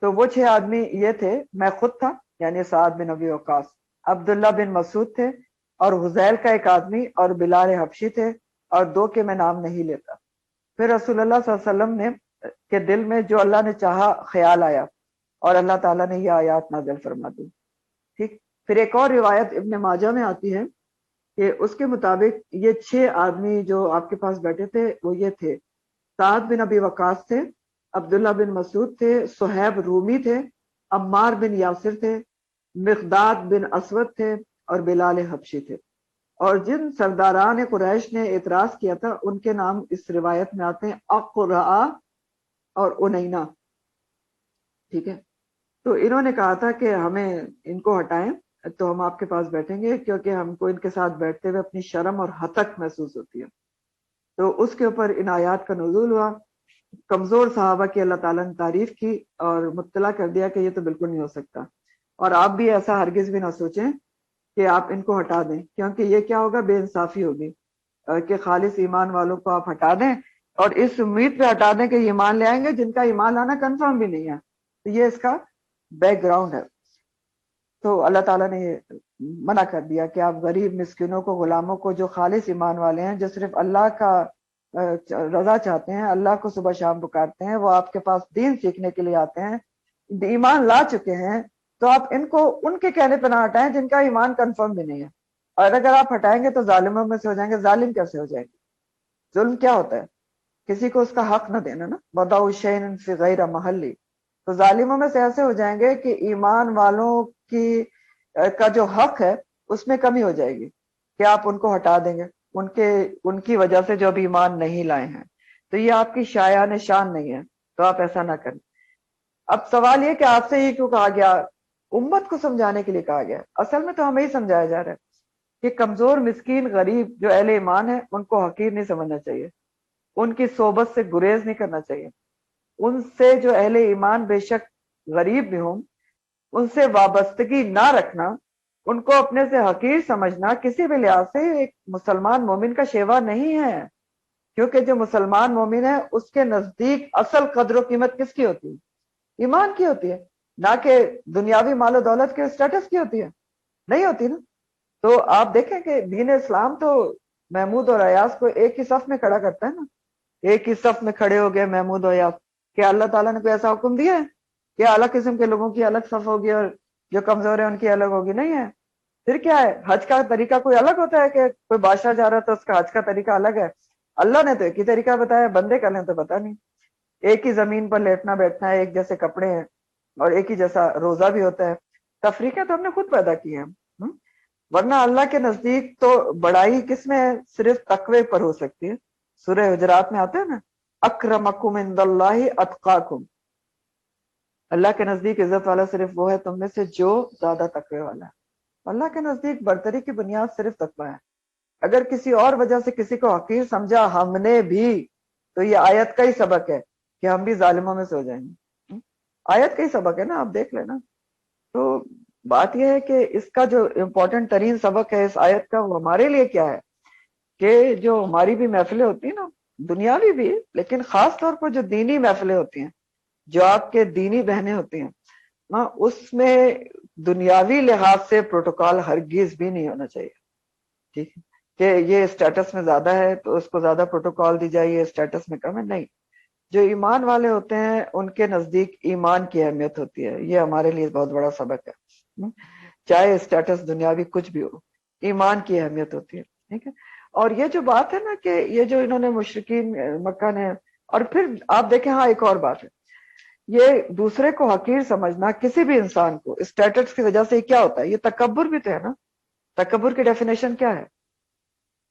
تو وہ 6 آدمی یہ تھے، میں خود تھا یعنی سعد بن ابی وقاص، عبداللہ بن مسعود تھے، اور حذیل کا ایک آدمی، اور بلال حبشی تھے، اور 2 کے میں نام نہیں لیتا۔ پھر رسول اللہ صلی اللہ علیہ وسلم نے کے دل میں جو اللہ نے چاہا خیال آیا، اور اللہ تعالیٰ نے یہ آیات نازل فرما دی، ٹھیک۔ پھر ایک اور روایت ابن ماجہ میں آتی ہے کہ اس کے مطابق یہ 6 آدمی جو آپ کے پاس بیٹھے تھے وہ یہ تھے، سعد بن ابی وقاص تھے، عبداللہ بن مسعود تھے، صہیب رومی تھے، عمار بن یاسر تھے، مقداد بن اسود تھے، اور بلال حبشی تھے۔ اور جن سرداران قریش نے اعتراض کیا تھا ان کے نام اس روایت میں آتے ہیں، اقرع اور انینا، ٹھیک ہے۔ تو انہوں نے کہا تھا کہ ہمیں ان کو ہٹائیں تو ہم آپ کے پاس بیٹھیں گے، کیونکہ ہم کو ان کے ساتھ بیٹھتے ہوئے اپنی شرم اور ہتک محسوس ہوتی ہے۔ تو اس کے اوپر ان آیات کا نزول ہوا، کمزور صحابہ کی اللہ تعالیٰ نے تعریف کی اور مطلع کر دیا کہ یہ تو بالکل نہیں ہو سکتا، اور آپ بھی ایسا ہرگز بھی نہ سوچیں کہ آپ ان کو ہٹا دیں، کیونکہ یہ کیا ہوگا، بے انصافی ہوگی کہ خالص ایمان والوں کو آپ ہٹا دیں اور اس امید پہ ہٹا دیں کہ یہ ایمان لے آئیں گے جن کا ایمان لانا کنفرم بھی نہیں ہے۔ تو یہ اس کا بیک گراؤنڈ ہے۔ تو اللہ تعالیٰ نے یہ منع کر دیا کہ آپ غریب مسکینوں کو، غلاموں کو جو خالص ایمان والے ہیں، جو صرف اللہ کا رضا چاہتے ہیں، اللہ کو صبح شام پکارتے ہیں، وہ آپ کے پاس دین سیکھنے کے لیے آتے ہیں، ایمان لا چکے ہیں، تو آپ ان کو ان کے کہنے پہ نہ ہٹائیں جن کا ایمان کنفرم بھی نہیں ہے۔ اور اگر آپ ہٹائیں گے تو ظالموں میں سے ہو جائیں گے۔ ظالم کیسے ہو جائیں گے؟ ظلم کیا ہوتا ہے؟ کسی کو اس کا حق نہ دینا نا، وَضَعُ الشَّيْءَ فِي غَيْرِ مَحَلِّ۔ تو ظالموں میں سے ایسے ہو جائیں گے کہ ایمان والوں کی کا جو حق ہے اس میں کمی ہو جائے گی کہ آپ ان کو ہٹا دیں گے ان کی وجہ سے جو ابھی ایمان نہیں لائے ہیں، تو یہ آپ کی شایان شان نہیں ہے، تو آپ ایسا نہ کریں۔ اب سوال یہ کہ آپ سے یہ کیوں کہا گیا؟ امت کو سمجھانے کے لیے کہا گیا۔ اصل میں تو ہمیں ہی سمجھایا جا رہا ہے کہ کمزور، مسکین، غریب جو اہل ایمان ہیں ان کو حقیر نہیں سمجھنا چاہیے، ان کی صحبت سے گریز نہیں کرنا چاہیے، ان سے جو اہل ایمان بے شک غریب بھی ہوں ان سے وابستگی نہ رکھنا، ان کو اپنے سے حقیر سمجھنا کسی بھی لحاظ سے ایک مسلمان مومن کا شیوا نہیں ہے، کیونکہ جو مسلمان مومن ہے اس کے نزدیک اصل قدر و قیمت کس کی ہوتی ہے؟ ایمان کی ہوتی ہے، نہ کہ دنیاوی مال و دولت کے اسٹیٹس کی ہوتی ہے، نہیں ہوتی نا۔ تو آپ دیکھیں کہ دین اسلام تو محمود اور ایاز کو ایک ہی صف میں کھڑا کرتا ہے نا، ایک ہی صف میں کھڑے ہو گئے محمود اور ایاز۔ کیا اللہ تعالیٰ نے کوئی ایسا حکم دیا ہے کہ الگ قسم کے لوگوں کی الگ صف ہوگی اور جو کمزور ہے ان کی الگ ہوگی؟ نہیں ہے. پھر کیا ہے؟ حج کا طریقہ کوئی الگ ہوتا ہے کہ کوئی بادشاہ جا رہا ہے تو اس کا حج کا طریقہ الگ ہے؟ اللہ نے تو ایک ہی طریقہ بتایا، بندے کا نے تو پتا نہیں. ایک ہی زمین پر لیٹنا بیٹھنا ہے، ایک جیسے کپڑے ہیں، اور ایک ہی جیسا روزہ بھی ہوتا ہے. تفریقیں تو ہم نے خود پیدا کی ہیں. ورنہ اللہ کے نزدیک تو بڑائی کس میں ہے؟ صرف تقوی پر ہو سکتی ہے. سورہ حجرات میں آتا ہے نا، اکرمکم عند اللہ اتقاکم. اللہ کے نزدیک عزت والا صرف وہ ہے تم میں سے جو زیادہ تقوی والا ہے. اللہ کے نزدیک برتری کی بنیاد صرف تقوی ہے. اگر کسی اور وجہ سے کسی کو حقیر سمجھا ہم نے بھی، تو یہ آیت کا ہی سبق ہے کہ ہم بھی ظالموں میں سے ہو جائیں گے. آیت کا ہی سبق ہے نا، آپ دیکھ لینا. تو بات یہ ہے کہ اس کا جو امپورٹنٹ ترین سبق ہے اس آیت کا، وہ ہمارے لیے کیا ہے کہ جو ہماری بھی محفلیں ہوتی ہیں نا، دنیاوی بھی لیکن خاص طور پر جو دینی محفلیں ہوتی ہیں، جو آپ کے دینی بہنیں ہوتی ہیں نا، اس میں دنیاوی لحاظ سے پروٹوکال ہرگز بھی نہیں ہونا چاہیے. ٹھیک ہے کہ یہ اسٹیٹس میں زیادہ ہے تو اس کو زیادہ پروٹوکال دی جائے، یہ اسٹیٹس میں کم ہے. نہیں، جو ایمان والے ہوتے ہیں ان کے نزدیک ایمان کی اہمیت ہوتی ہے. یہ ہمارے لیے بہت بڑا سبق ہے. چاہے اسٹیٹس دنیاوی کچھ بھی ہو، ایمان کی اہمیت ہوتی ہے. ٹھیک ہے. اور یہ جو بات ہے نا کہ یہ جو انہوں نے مشرکین مکہ نے، اور پھر آپ دیکھیں، ہاں ایک اور بات ہے، یہ دوسرے کو حقیر سمجھنا کسی بھی انسان کو اسٹیٹس کی وجہ سے یہ کیا ہوتا ہے؟ یہ تکبر بھی تو ہے نا. تکبر کی ڈیفینیشن کیا ہے؟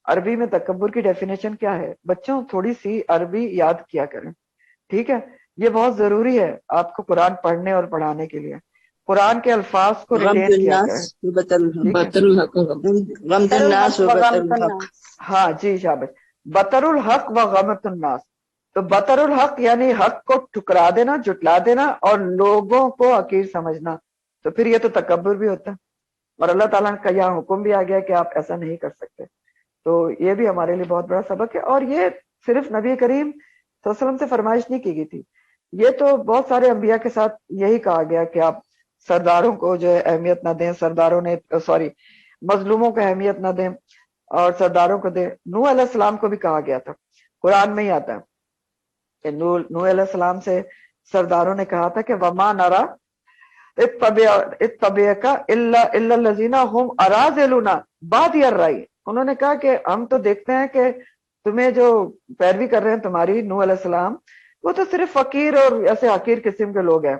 عربی میں تکبر کی ڈیفینیشن کیا ہے؟ بچوں تھوڑی سی عربی یاد کیا کریں. ٹھیک ہے، یہ بہت ضروری ہے آپ کو قرآن پڑھنے اور پڑھانے کے لیے. قرآن کے الفاظ کو غمت ریٹین کیا الناس کریں. وبطر الحق. ٹھیک ہے، بطر الحق و غمت. غمت بطر الناس الحق وبطر وغمت الحق. الناس. ہاں جی شابش. بطر الحق و غمت الناس. تو بطر الحق یعنی حق کو ٹھکرا دینا، جٹلا دینا، اور لوگوں کو حقیر سمجھنا. تو پھر یہ تو تکبر بھی ہوتا ہے. اور اللہ تعالیٰ کا یہاں حکم بھی آ گیا کہ آپ ایسا نہیں کر سکتے. تو یہ بھی ہمارے لیے بہت بڑا سبق ہے. اور یہ صرف نبی کریم صلی اللہ علیہ وسلم سے فرمائش نہیں کی گئی تھی، یہ تو بہت سارے انبیاء کے ساتھ یہی کہا گیا کہ آپ سرداروں کو جو ہے اہمیت نہ دیں. سرداروں نے مظلوموں کو اہمیت نہ دیں اور سرداروں کو دیں. نوح علیہ السلام کو بھی کہا گیا تھا، قرآن میں ہی آتا ہے کہ نوح علیہ السلام سے سرداروں نے کہا تھا کہ وما نرا اتبعک الا الذین هم اراذلنا بادی الرأی. انہوں نے کہا کہ ہم تو دیکھتے ہیں کہ تمہیں جو پیروی کر رہے ہیں تمہاری نوح علیہ السلام، وہ تو صرف فقیر اور ایسے حقیر قسم کے لوگ ہیں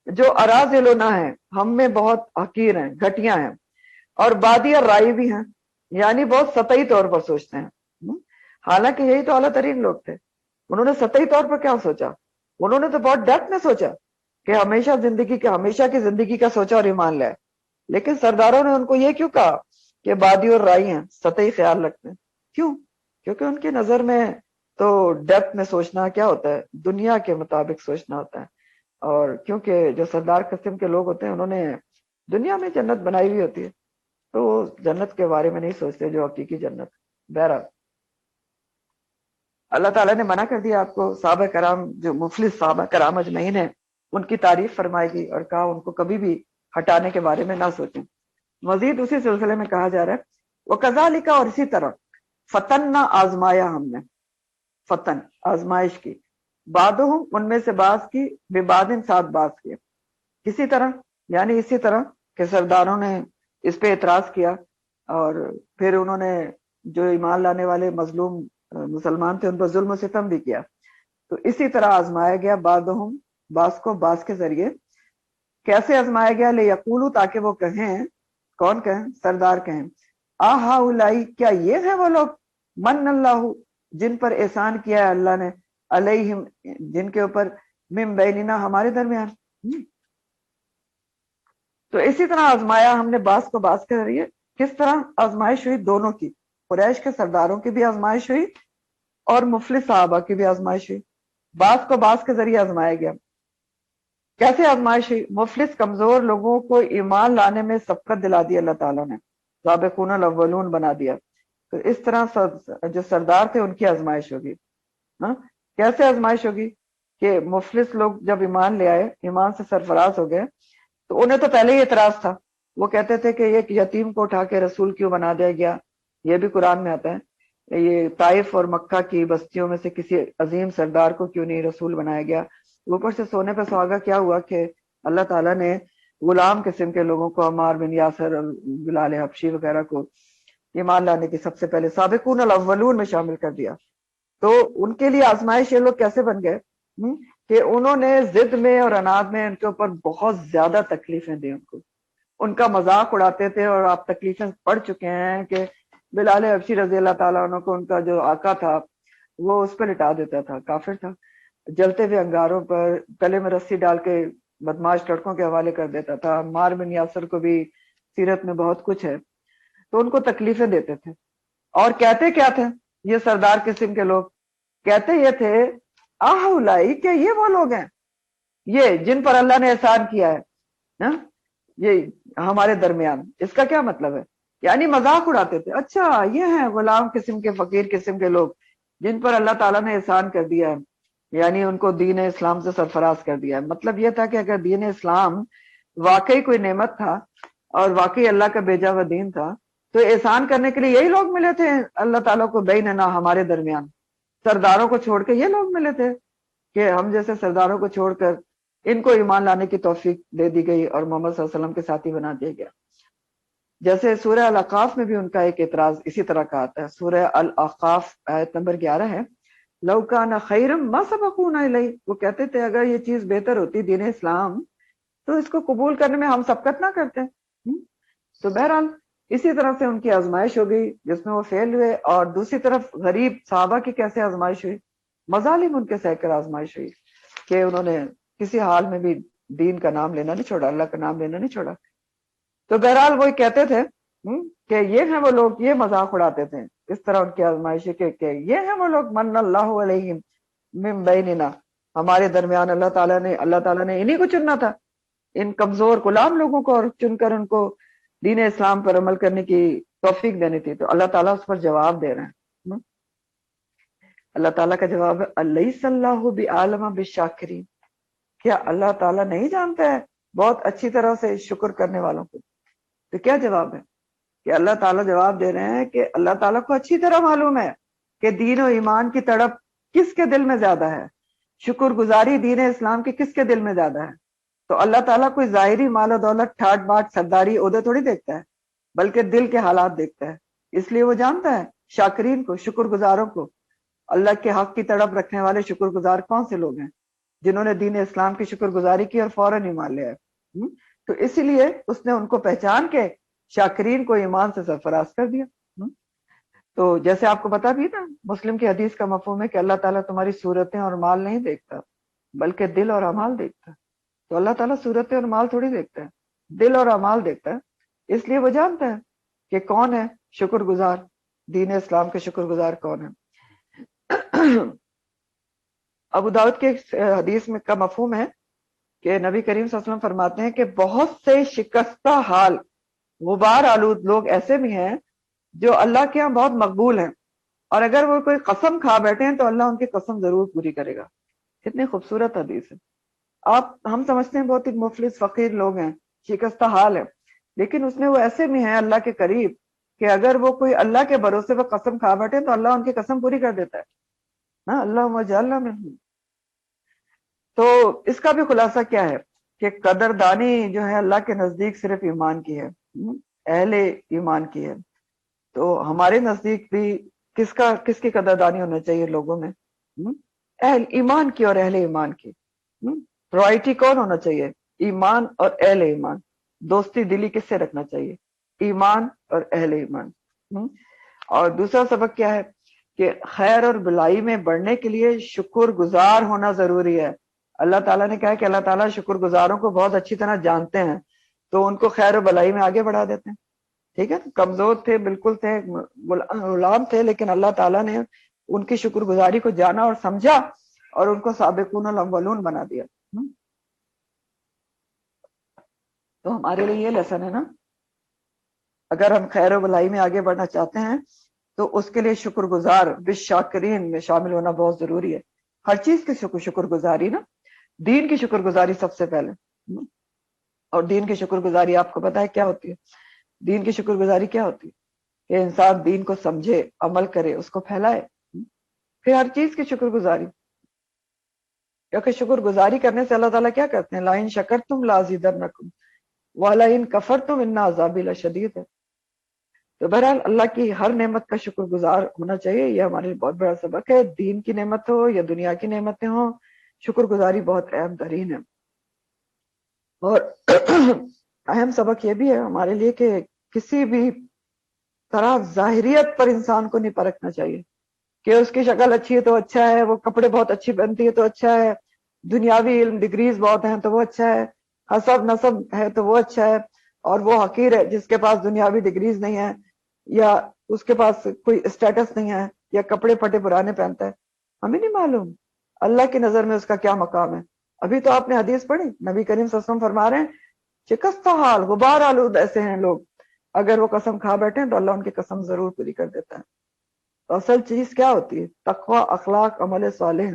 جو اراذلنا ہیں، ہم میں بہت حقیر ہیں، گھٹیا ہیں، اور بادی الرأی بھی ہیں، یعنی بہت سطحی طور پر سوچتے ہیں. حالانکہ یہی تو اعلیٰ ترین لوگ تھے. انہوں نے سطحی طور پر کیا سوچا؟ انہوں نے تو بہت ڈیپتھ میں سوچا کہ ہمیشہ کی زندگی کا سوچا اور ایمان لائے. لیکن سرداروں نے ان کو یہ کیوں کہا کہ بادی اور رائی ہیں، سطحی خیال رکھتے ہیں؟ کیوں؟ کیونکہ ان کی نظر میں تو ڈیپتھ میں سوچنا کیا ہوتا ہے؟ دنیا کے مطابق سوچنا ہوتا ہے. اور کیونکہ جو سردار قسم کے لوگ ہوتے ہیں انہوں نے دنیا میں جنت بنائی ہوئی ہوتی ہے، تو وہ جنت کے بارے میں نہیں سوچتے جو حقیقی جنت. بہرحال اللہ تعالیٰ نے منع کر دیا آپ کو. صحابہ کرام جو مفلس صحابہ کرام اجمعین ہیں ان کی تعریف فرمائے گی اور کہا ان کو کبھی بھی ہٹانے کے بارے میں نہ سوچیں. مزید اسی سلسلے میں کہا جا رہا ہے وہ کذالک، اور اسی طرح فتن نہ آزمایا ہم نے، فتن آزمائش کی، بعضہم ان میں سے بعض کی، ببعض ساتھ بعض کی. کسی طرح یعنی اسی طرح کہ سرداروں نے اس پہ اعتراض کیا اور پھر انہوں نے جو ایمان لانے والے مظلوم مسلمان تھے ان پر ظلم و ستم بھی کیا. تو اسی طرح آزمایا گیا بعضہم، بعض کو بعض کے ذریعے. کیسے آزمایا گیا؟ لیقولوا، تاکہ وہ کہیں. کون کہیں؟ سردار کہیں. ہؤلائی، کیا یہ ہیں وہ لوگ، من اللہ، جن پر احسان کیا ہے اللہ نے، علیہم، جن کے اوپر، من بیننا، ہمارے درمیان. تو اسی طرح آزمایا ہم نے بعض کو بعض کے ذریعے. کس طرح آزمائش ہوئی؟ دونوں کی، قریش کے سرداروں کی بھی آزمائش ہوئی اور مفلس صحابہ کی بھی آزمائش ہوئی. بعض کو بعض کے ذریعے آزمایا گیا. کیسے آزمائش ہوئی؟ مفلس کمزور لوگوں کو ایمان لانے میں سبقت دلا دی اللہ تعالیٰ نے، سابقون الاولون بنا دیا. تو اس طرح جو سردار تھے ان کی آزمائش ہوگی. ہاں، کیسے آزمائش ہوگی؟ کہ مفلس لوگ جب ایمان لے آئے، ایمان سے سرفراز ہو گئے، تو انہیں تو پہلے ہی اعتراض تھا. وہ کہتے تھے کہ ایک یتیم کو اٹھا کے رسول کیوں بنا دیا گیا؟ یہ بھی قرآن میں آتا ہے. یہ طائف اور مکہ کی بستیوں میں سے کسی عظیم سردار کو کیوں نہیں رسول بنایا گیا؟ اوپر سے سونے پہ سہاگا کیا ہوا کہ اللہ تعالیٰ نے غلام قسم کے لوگوں کو، عمار بن یاسر اور بلال حبشی وغیرہ کو ایمان لانے کی سب سے پہلے سابقون الاولون میں شامل کر دیا. تو ان کے لیے آزمائش یہ لوگ کیسے بن گئے کہ انہوں نے ضد میں اور اناد میں ان کے اوپر بہت زیادہ تکلیفیں دی. ان کا مذاق اڑاتے تھے، اور آپ تکلیفیں پڑھ چکے ہیں کہ بلال حبشی رضی اللہ تعالیٰ عنہ کو ان کا جو آقا تھا وہ اس پہ لٹا دیتا تھا، کافر تھا، جلتے ہوئے انگاروں پر گلے میں رسی ڈال کے بدماش لڑکوں کے حوالے کر دیتا تھا. عمار بن یاسر کو بھی سیرت میں بہت کچھ ہے. تو ان کو تکلیفیں دیتے تھے. اور کہتے کیا تھے یہ سردار قسم کے لوگ؟ کہتے یہ تھے آہولائی، کہ یہ وہ لوگ ہیں یہ جن پر اللہ نے احسان کیا ہے یہ ہمارے درمیان. اس کا کیا مطلب ہے؟ یعنی مذاق اڑاتے تھے. اچھا یہ ہیں غلام قسم کے، فقیر قسم کے لوگ جن پر اللہ تعالیٰ نے احسان کر دیا ہے، یعنی ان کو دین اسلام سے سرفراز کر دیا ہے. مطلب یہ تھا کہ اگر دین اسلام واقعی کوئی نعمت تھا اور واقعی اللہ کا بھیجا ہوا دین تھا تو احسان کرنے کے لیے یہی لوگ ملے تھے اللہ تعالیٰ کو بیننا، ہمارے درمیان. سرداروں کو چھوڑ کے یہ لوگ ملے تھے کہ ہم جیسے سرداروں کو چھوڑ کر ان کو ایمان لانے کی توفیق دے دی گئی اور محمد صلی اللہ علیہ وسلم کے ساتھی بنا دیا گیا. جیسے سورہ الاقاف میں بھی ان کا ایک اعتراض اسی طرح کا آتا ہے. سورہ الاقاف آیت نمبر 11 ہے، لو کان خیرا ما سبقونا الیہ. وہ کہتے تھے اگر یہ چیز بہتر ہوتی دین اسلام تو اس کو قبول کرنے میں ہم سبقت نہ کرتے. تو بہرحال اسی طرح سے ان کی آزمائش ہو گئی جس میں وہ فیل ہوئے. اور دوسری طرف غریب صحابہ کی کیسے آزمائش ہوئی؟ مظالم ان کے سہ کر آزمائش ہوئی کہ انہوں نے کسی حال میں بھی دین کا نام لینا نہیں چھوڑا، اللہ کا نام لینا نہیں چھوڑا. تو بہرحال وہی کہتے تھے کہ یہ ہیں وہ لوگ، یہ مذاق اڑاتے تھے اس طرح ان کی آزمائش کہ یہ ہیں وہ لوگ من اللہ علیہم من بیننا، ہمارے درمیان اللہ تعالیٰ نے انہی کو چننا تھا، ان کمزور غلام لوگوں کو، اور چن کر ان کو دین اسلام پر عمل کرنے کی توفیق دینی تھی. تو اللہ تعالیٰ اس پر جواب دے رہے ہیں. اللہ تعالیٰ کا جواب ہے الیس اللہ بعالم بالشاکرین، کیا اللہ تعالیٰ نہیں جانتا ہے بہت اچھی طرح سے شکر کرنے والوں کو؟ تو کیا جواب ہے کہ اللہ تعالیٰ جواب دے رہے ہیں کہ اللہ تعالیٰ کو اچھی طرح معلوم ہے کہ دین و ایمان کی تڑپ کس کے دل میں زیادہ ہے، شکر گزاری دین اسلام کی کس کے دل میں زیادہ ہے. تو اللہ تعالیٰ کوئی ظاہری مال و دولت، ٹھاٹ باٹ، سرداری، عہدے تھوڑی دیکھتا ہے، بلکہ دل کے حالات دیکھتا ہے. اس لیے وہ جانتا ہے شاکرین کو، شکر گزاروں کو. اللہ کے حق کی تڑپ رکھنے والے شکر گزار کون سے لوگ ہیں؟ جنہوں نے دین اسلام کی شکر گزاری کی اور فوراً ایمان لیا ہے. تو اسی لیے اس نے ان کو پہچان کے شاکرین کو ایمان سے سرفراز کر دیا. تو جیسے آپ کو پتا بھی نا، مسلم کی حدیث کا مفہوم ہے کہ اللہ تعالیٰ تمہاری صورتیں اور مال نہیں دیکھتا بلکہ دل اور اعمال دیکھتا. تو اللہ تعالیٰ صورتیں اور مال تھوڑی دیکھتا ہے، دل اور اعمال دیکھتا ہے. اس لیے وہ جانتا ہے کہ کون ہے شکر گزار، دین اسلام کے شکر گزار کون ہے. ابو داؤد کے حدیث میں کا مفہوم ہے کہ نبی کریم صلی اللہ علیہ وسلم فرماتے ہیں کہ بہت سے شکستہ حال غبار آلود لوگ ایسے بھی ہیں جو اللہ کے ہاں بہت مقبول ہیں، اور اگر وہ کوئی قسم کھا بیٹھے ہیں تو اللہ ان کی قسم ضرور پوری کرے گا. کتنی خوبصورت حدیث ہے. ہم سمجھتے ہیں بہت ہی مفلس فقیر لوگ ہیں، شکستہ حال ہے، لیکن اس میں وہ ایسے بھی ہیں اللہ کے قریب کہ اگر وہ کوئی اللہ کے بھروسے وہ قسم کھا بیٹھے تو اللہ ان کی قسم پوری کر دیتا ہے. اللہ اجعلنا منہم. تو اس کا بھی خلاصہ کیا ہے کہ قدردانی جو ہے اللہ کے نزدیک صرف ایمان کی ہے، اہل ایمان کی ہے. تو ہمارے نزدیک بھی کس کی قدردانی ہونا چاہیے لوگوں میں؟ اہل ایمان کی اور اہل ایمان کی. پرائرٹی کون ہونا چاہیے؟ ایمان اور اہل ایمان. دوستی دلی کس سے رکھنا چاہیے؟ ایمان اور اہل ایمان. اور دوسرا سبق کیا ہے کہ خیر اور بلائی میں بڑھنے کے لیے شکر گزار ہونا ضروری ہے. اللہ تعالیٰ نے کہا کہ اللہ تعالیٰ شکر گزاروں کو بہت اچھی طرح جانتے ہیں تو ان کو خیر و بلائی میں آگے بڑھا دیتے ہیں. ٹھیک ہے، کمزور تھے، بالکل تھے، غلام تھے، لیکن اللہ تعالیٰ نے ان کی شکر گزاری کو جانا اور سمجھا اور ان کو سابقون الاولون بنا دیا. تو ہمارے لیے یہ لیسن ہے نا، اگر ہم خیر و بلائی میں آگے بڑھنا چاہتے ہیں تو اس کے لیے شکر گزار بالشاکرین میں شامل ہونا بہت ضروری ہے. ہر چیز کی شکر گزاری نا، دین کی شکر گزاری سب سے پہلے. اور دین کی شکر گزاری آپ کو پتا ہے کیا ہوتی ہے؟ دین کی شکر گزاری کیا ہوتی ہے کہ انسان دین کو سمجھے، عمل کرے، اس کو پھیلائے. پھر ہر چیز کی شکر گزاری، کیونکہ شکر گزاری کرنے سے اللہ تعالیٰ کیا کرتے ہیں؟ لَإِن شَكَرْتُمْ لَأَزِيدَنَّكُمْ، وَلَئِن كَفَرْتُمْ إِنَّ عَذَابِي لَشَدِيدٌ ہے۔ تو بہرحال اللہ کی ہر نعمت کا شکر گزار ہونا چاہیے، یہ ہمارے لیے بہت بڑا سبق ہے، دین کی نعمت ہو یا دنیا کی نعمتیں ہوں، شکر گزاری بہت اہم ترین ہے۔ اور اہم سبق یہ بھی ہے ہمارے لیے کہ کسی بھی طرح ظاہریت پر انسان کو نہیں پرکھنا چاہیے کہ اس کی شکل اچھی ہے تو اچھا ہے، وہ کپڑے بہت اچھی پہنتی ہے تو اچھا ہے، دنیاوی علم ڈگریز بہت ہیں تو وہ اچھا ہے، حسب نسب ہے تو وہ اچھا ہے، اور وہ حقیر ہے جس کے پاس دنیاوی ڈگریز نہیں ہے یا اس کے پاس کوئی اسٹیٹس نہیں ہے یا کپڑے پھٹے پرانے پہنتا ہے۔ ہمیں نہیں معلوم اللہ کی نظر میں اس کا کیا مقام ہے۔ ابھی تو آپ نے حدیث پڑھی، نبی کریم صلی اللہ علیہ وسلم فرما رہے ہیں شکستہ حال غبار آلود ایسے ہیں لوگ، اگر وہ قسم کھا بیٹھے تو اللہ ان کی قسم ضرور پوری کر دیتا ہے۔ تو اصل چیز کیا ہوتی ہے؟ تقوی، اخلاق، عمل صالح۔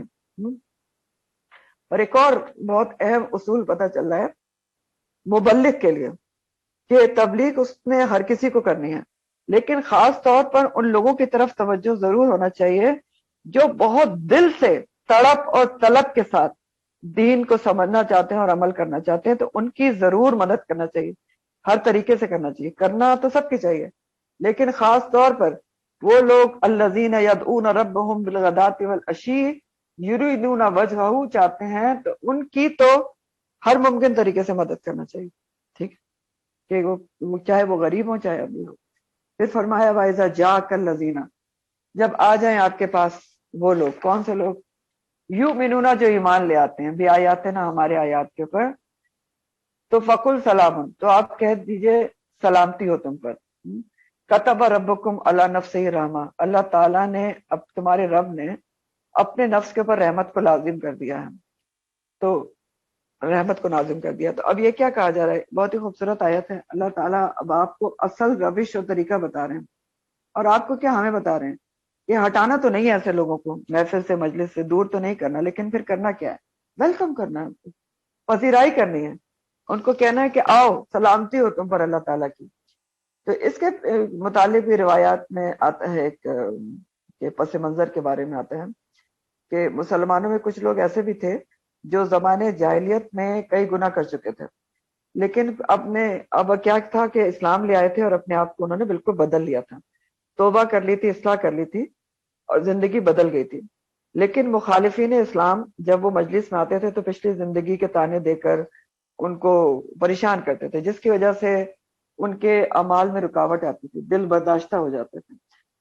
اور ایک اور بہت اہم اصول پتہ چل رہا ہے مبلغ کے لیے کہ تبلیغ اس نے ہر کسی کو کرنی ہے، لیکن خاص طور پر ان لوگوں کی طرف توجہ ضرور ہونا چاہیے جو بہت دل سے تڑپ اور طلب کے ساتھ دین کو سمجھنا چاہتے ہیں اور عمل کرنا چاہتے ہیں، تو ان کی ضرور مدد کرنا چاہیے، ہر طریقے سے کرنا چاہیے۔ کرنا تو سب کی چاہیے، لیکن خاص طور پر وہ لوگ الذین یدعون ربهم بالغداۃ والعشی یریدون وجہہ چاہتے ہیں، تو ان کی تو ہر ممکن طریقے سے مدد کرنا چاہیے، ٹھیک کہ وہ چاہے وہ غریب ہو چاہے امیر ہو۔ پھر فرمایا وَإِذَا جَاءَكَ الَّذِينَ، جب آ جائیں آپ کے پاس وہ لوگ، کون سے لوگ؟ یؤمنون، جو ایمان لے آتے ہیں بھی آیاتنا، ہمارے آیات کے اوپر، تو فقل سلام، تو آپ کہہ دیجئے سلامتی ہو تم پر۔ کتب ربکم علی نفسہ رحمہ، اللہ تعالیٰ نے، اب تمہارے رب نے اپنے نفس کے اوپر رحمت کو لازم کر دیا ہے، تو رحمت کو نازم کر دیا۔ تو اب یہ کیا کہا جا رہا ہے؟ بہت ہی خوبصورت آیت ہے، اللہ تعالیٰ اب آپ کو اصل روش اور طریقہ بتا رہے ہیں، اور آپ کو کیا ہمیں بتا رہے ہیں، یہ ہٹانا تو نہیں ہے ایسے لوگوں کو محفل سے، مجلس سے دور تو نہیں کرنا، لیکن پھر کرنا کیا ہے؟ ویلکم کرنا ہے، ان کو پذیرائی کرنی ہے، ان کو کہنا ہے کہ آؤ، سلامتی ہو تم پر اللہ تعالیٰ کی۔ تو اس کے متعلق بھی روایات میں آتا ہے ایک کہ پس منظر کے بارے میں آتا ہے کہ مسلمانوں میں کچھ لوگ ایسے بھی تھے جو زمانے جاہلیت میں کئی گناہ کر چکے تھے، لیکن اب کیا تھا کہ اسلام لے آئے تھے اور اپنے آپ کو انہوں نے بالکل بدل لیا تھا، توبہ کر لی تھی، اصلاح کر لی تھی، اور زندگی بدل گئی تھی۔ لیکن مخالفین اسلام جب وہ مجلس میں آتے تھے تو پچھلی زندگی کے تانے دے کر ان کو پریشان کرتے تھے، جس کی وجہ سے ان کے اعمال میں رکاوٹ آتی تھی، دل برداشتہ ہو جاتے تھے،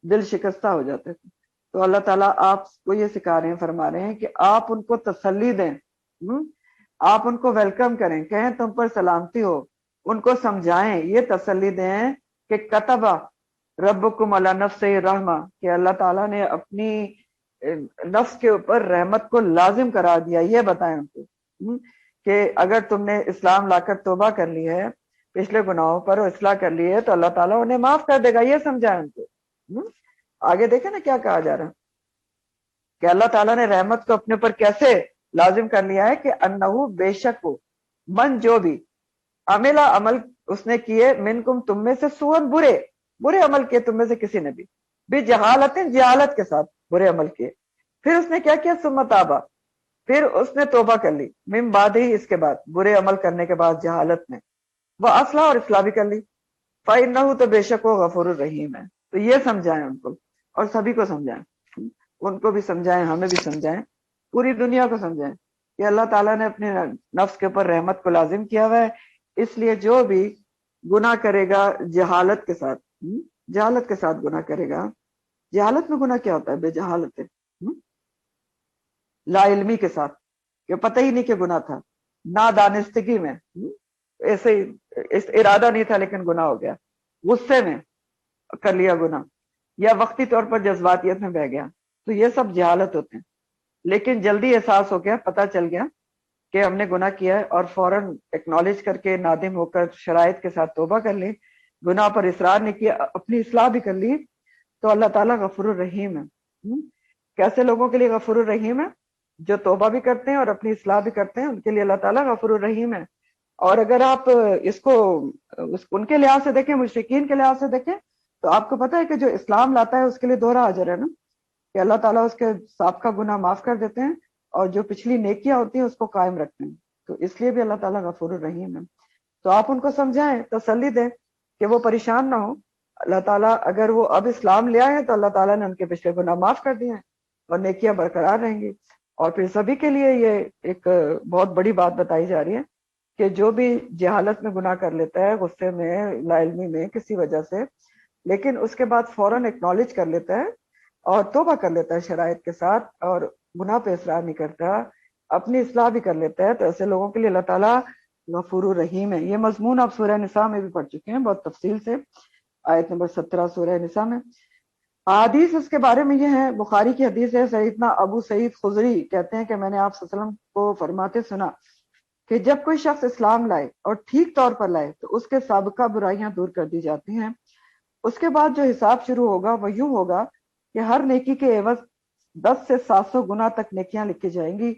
دل شکستہ ہو جاتے تھے۔ تو اللہ تعالیٰ آپ کو یہ سکھا رہے ہیں، فرما رہے ہیں کہ آپ ان کو تسلی دیں، آپ ان کو ویلکم کریں، کہیں تم پر سلامتی ہو، ان کو سمجھائیں، یہ تسلی دیں کہ کتبہ ربکم علی نفسہ رحمہ، کہ اللہ تعالیٰ نے اپنی نفس کے اوپر رحمت کو لازم کرا دیا۔ یہ بتائیں ان کو کہ اگر تم نے اسلام لا کر توبہ کر لی ہے، پچھلے گناہوں پر اصلاح کر لی ہے، تو اللہ تعالیٰ انہیں معاف کر دے گا، یہ سمجھائیں ان کو۔ آگے دیکھیں نا کیا کہا جا رہا ہے کہ اللہ تعالیٰ نے رحمت کو اپنے اوپر کیسے لازم کر لیا ہے کہ انہو، بے شک ہو، من جو بھی، عمل اس نے کیے، منکم تم میں سے، سوءن برے عمل کیے تم میں سے کسی نے بھی جہالت، جہالت کے ساتھ برے عمل کیے، پھر اس نے کیا کیا؟ ثم تابا، پھر اس نے توبہ کر لی، من بعد ہی، اس کے بعد برے عمل کرنے کے بعد جہالت میں، وہ اصلاح، اور اصلاح بھی کر لی، فَإِنَّهُ، تو بے شک وہ غفور الرحیم ہے۔ تو یہ سمجھائیں ان کو، اور سبھی کو سمجھائیں، ان کو بھی سمجھائیں، ہمیں بھی سمجھائیں، پوری دنیا کو سمجھائیں کہ اللہ تعالیٰ نے اپنے نفس کے اوپر رحمت کو لازم کیا ہوا ہے، اس لیے جو بھی گناہ کرے گا جہالت کے ساتھ گناہ کرے گا۔ جہالت میں گناہ کیا ہوتا ہے؟ بے جہالت، لا علمی کے ساتھ، کہ پتہ ہی نہیں کہ گناہ تھا، نادانستگی میں، ایسے ہی ارادہ نہیں تھا لیکن گناہ ہو گیا، غصے میں کر لیا گناہ، یا وقتی طور پر جذباتیت میں بہ گیا، تو یہ سب جہالت ہوتے ہیں۔ لیکن جلدی احساس ہو گیا، پتہ چل گیا کہ ہم نے گناہ کیا ہے، اور فوراً ایکنالج کر کے، نادم ہو کر، شرائط کے ساتھ توبہ کر لی، گناہ پر اصرار نہیں کیا، اپنی اصلاح بھی کر لی، تو اللہ تعالیٰ غفور الرحیم ہے۔ کیسے لوگوں کے لیے غفور الرحیم ہے؟ جو توبہ بھی کرتے ہیں اور اپنی اصلاح بھی کرتے ہیں، ان کے لیے اللہ تعالیٰ غفور الرحیم ہے۔ اور اگر آپ اس کو ان کے لحاظ سے دیکھیں، مشرکین کے لحاظ سے دیکھیں، تو آپ کو پتہ ہے کہ جو اسلام لاتا ہے اس کے لیے دوہرا اجر ہے نا، کہ اللہ تعالیٰ اس کے سابقہ گناہ معاف کر دیتے ہیں، اور جو پچھلی نیکیاں ہوتی ہیں اس کو قائم رکھتے ہیں، تو اس لیے بھی اللہ تعالیٰ غفور الرحیم ہے۔ تو آپ ان کو سمجھائیں, تسلی دیں کہ وہ پریشان نہ ہو. اللہ تعالیٰ اگر وہ اب اسلام لے آئے ہیں تو اللہ تعالیٰ نے ان کے پچھلے گناہ معاف کر دیے ہیں اور نیکیاں برقرار رہیں گی. اور پھر سبھی کے لیے یہ ایک بہت بڑی بات بتائی جا رہی ہے کہ جو بھی جہالت میں گناہ کر لیتا ہے, غصے میں, لا علمی میں, کسی وجہ سے, لیکن اس کے بعد فوراً ایکنالج کر لیتا ہے اور توبہ کر لیتا ہے شرائط کے ساتھ اور گناہ پہ اصرار نہیں کرتا, اپنی اصلاح بھی کر لیتا ہے, تو ایسے لوگوں کے لیے اللہ تعالیٰ غفور الرحیم ہے. یہ مضمون آپ سورہ نساء میں بھی پڑھ چکے ہیں بہت تفصیل سے, آیت نمبر 17 سورہ نساء میں. حدیث اس کے بارے میں یہ ہے, بخاری کی حدیث ہے, سیدنا ابو سعید خضری کہتے ہیں کہ میں نے آپ صلی اللہ علیہ وسلم کو فرماتے سنا کہ جب کوئی شخص اسلام لائے اور ٹھیک طور پر لائے تو اس کے سابقہ برائیاں دور کر دی جاتی ہیں. اس کے بعد جو حساب شروع ہوگا وہ یوں ہوگا کہ ہر نیکی کے عوض 10 سے 700 گنا تک نیکیاں لکھی جائیں گی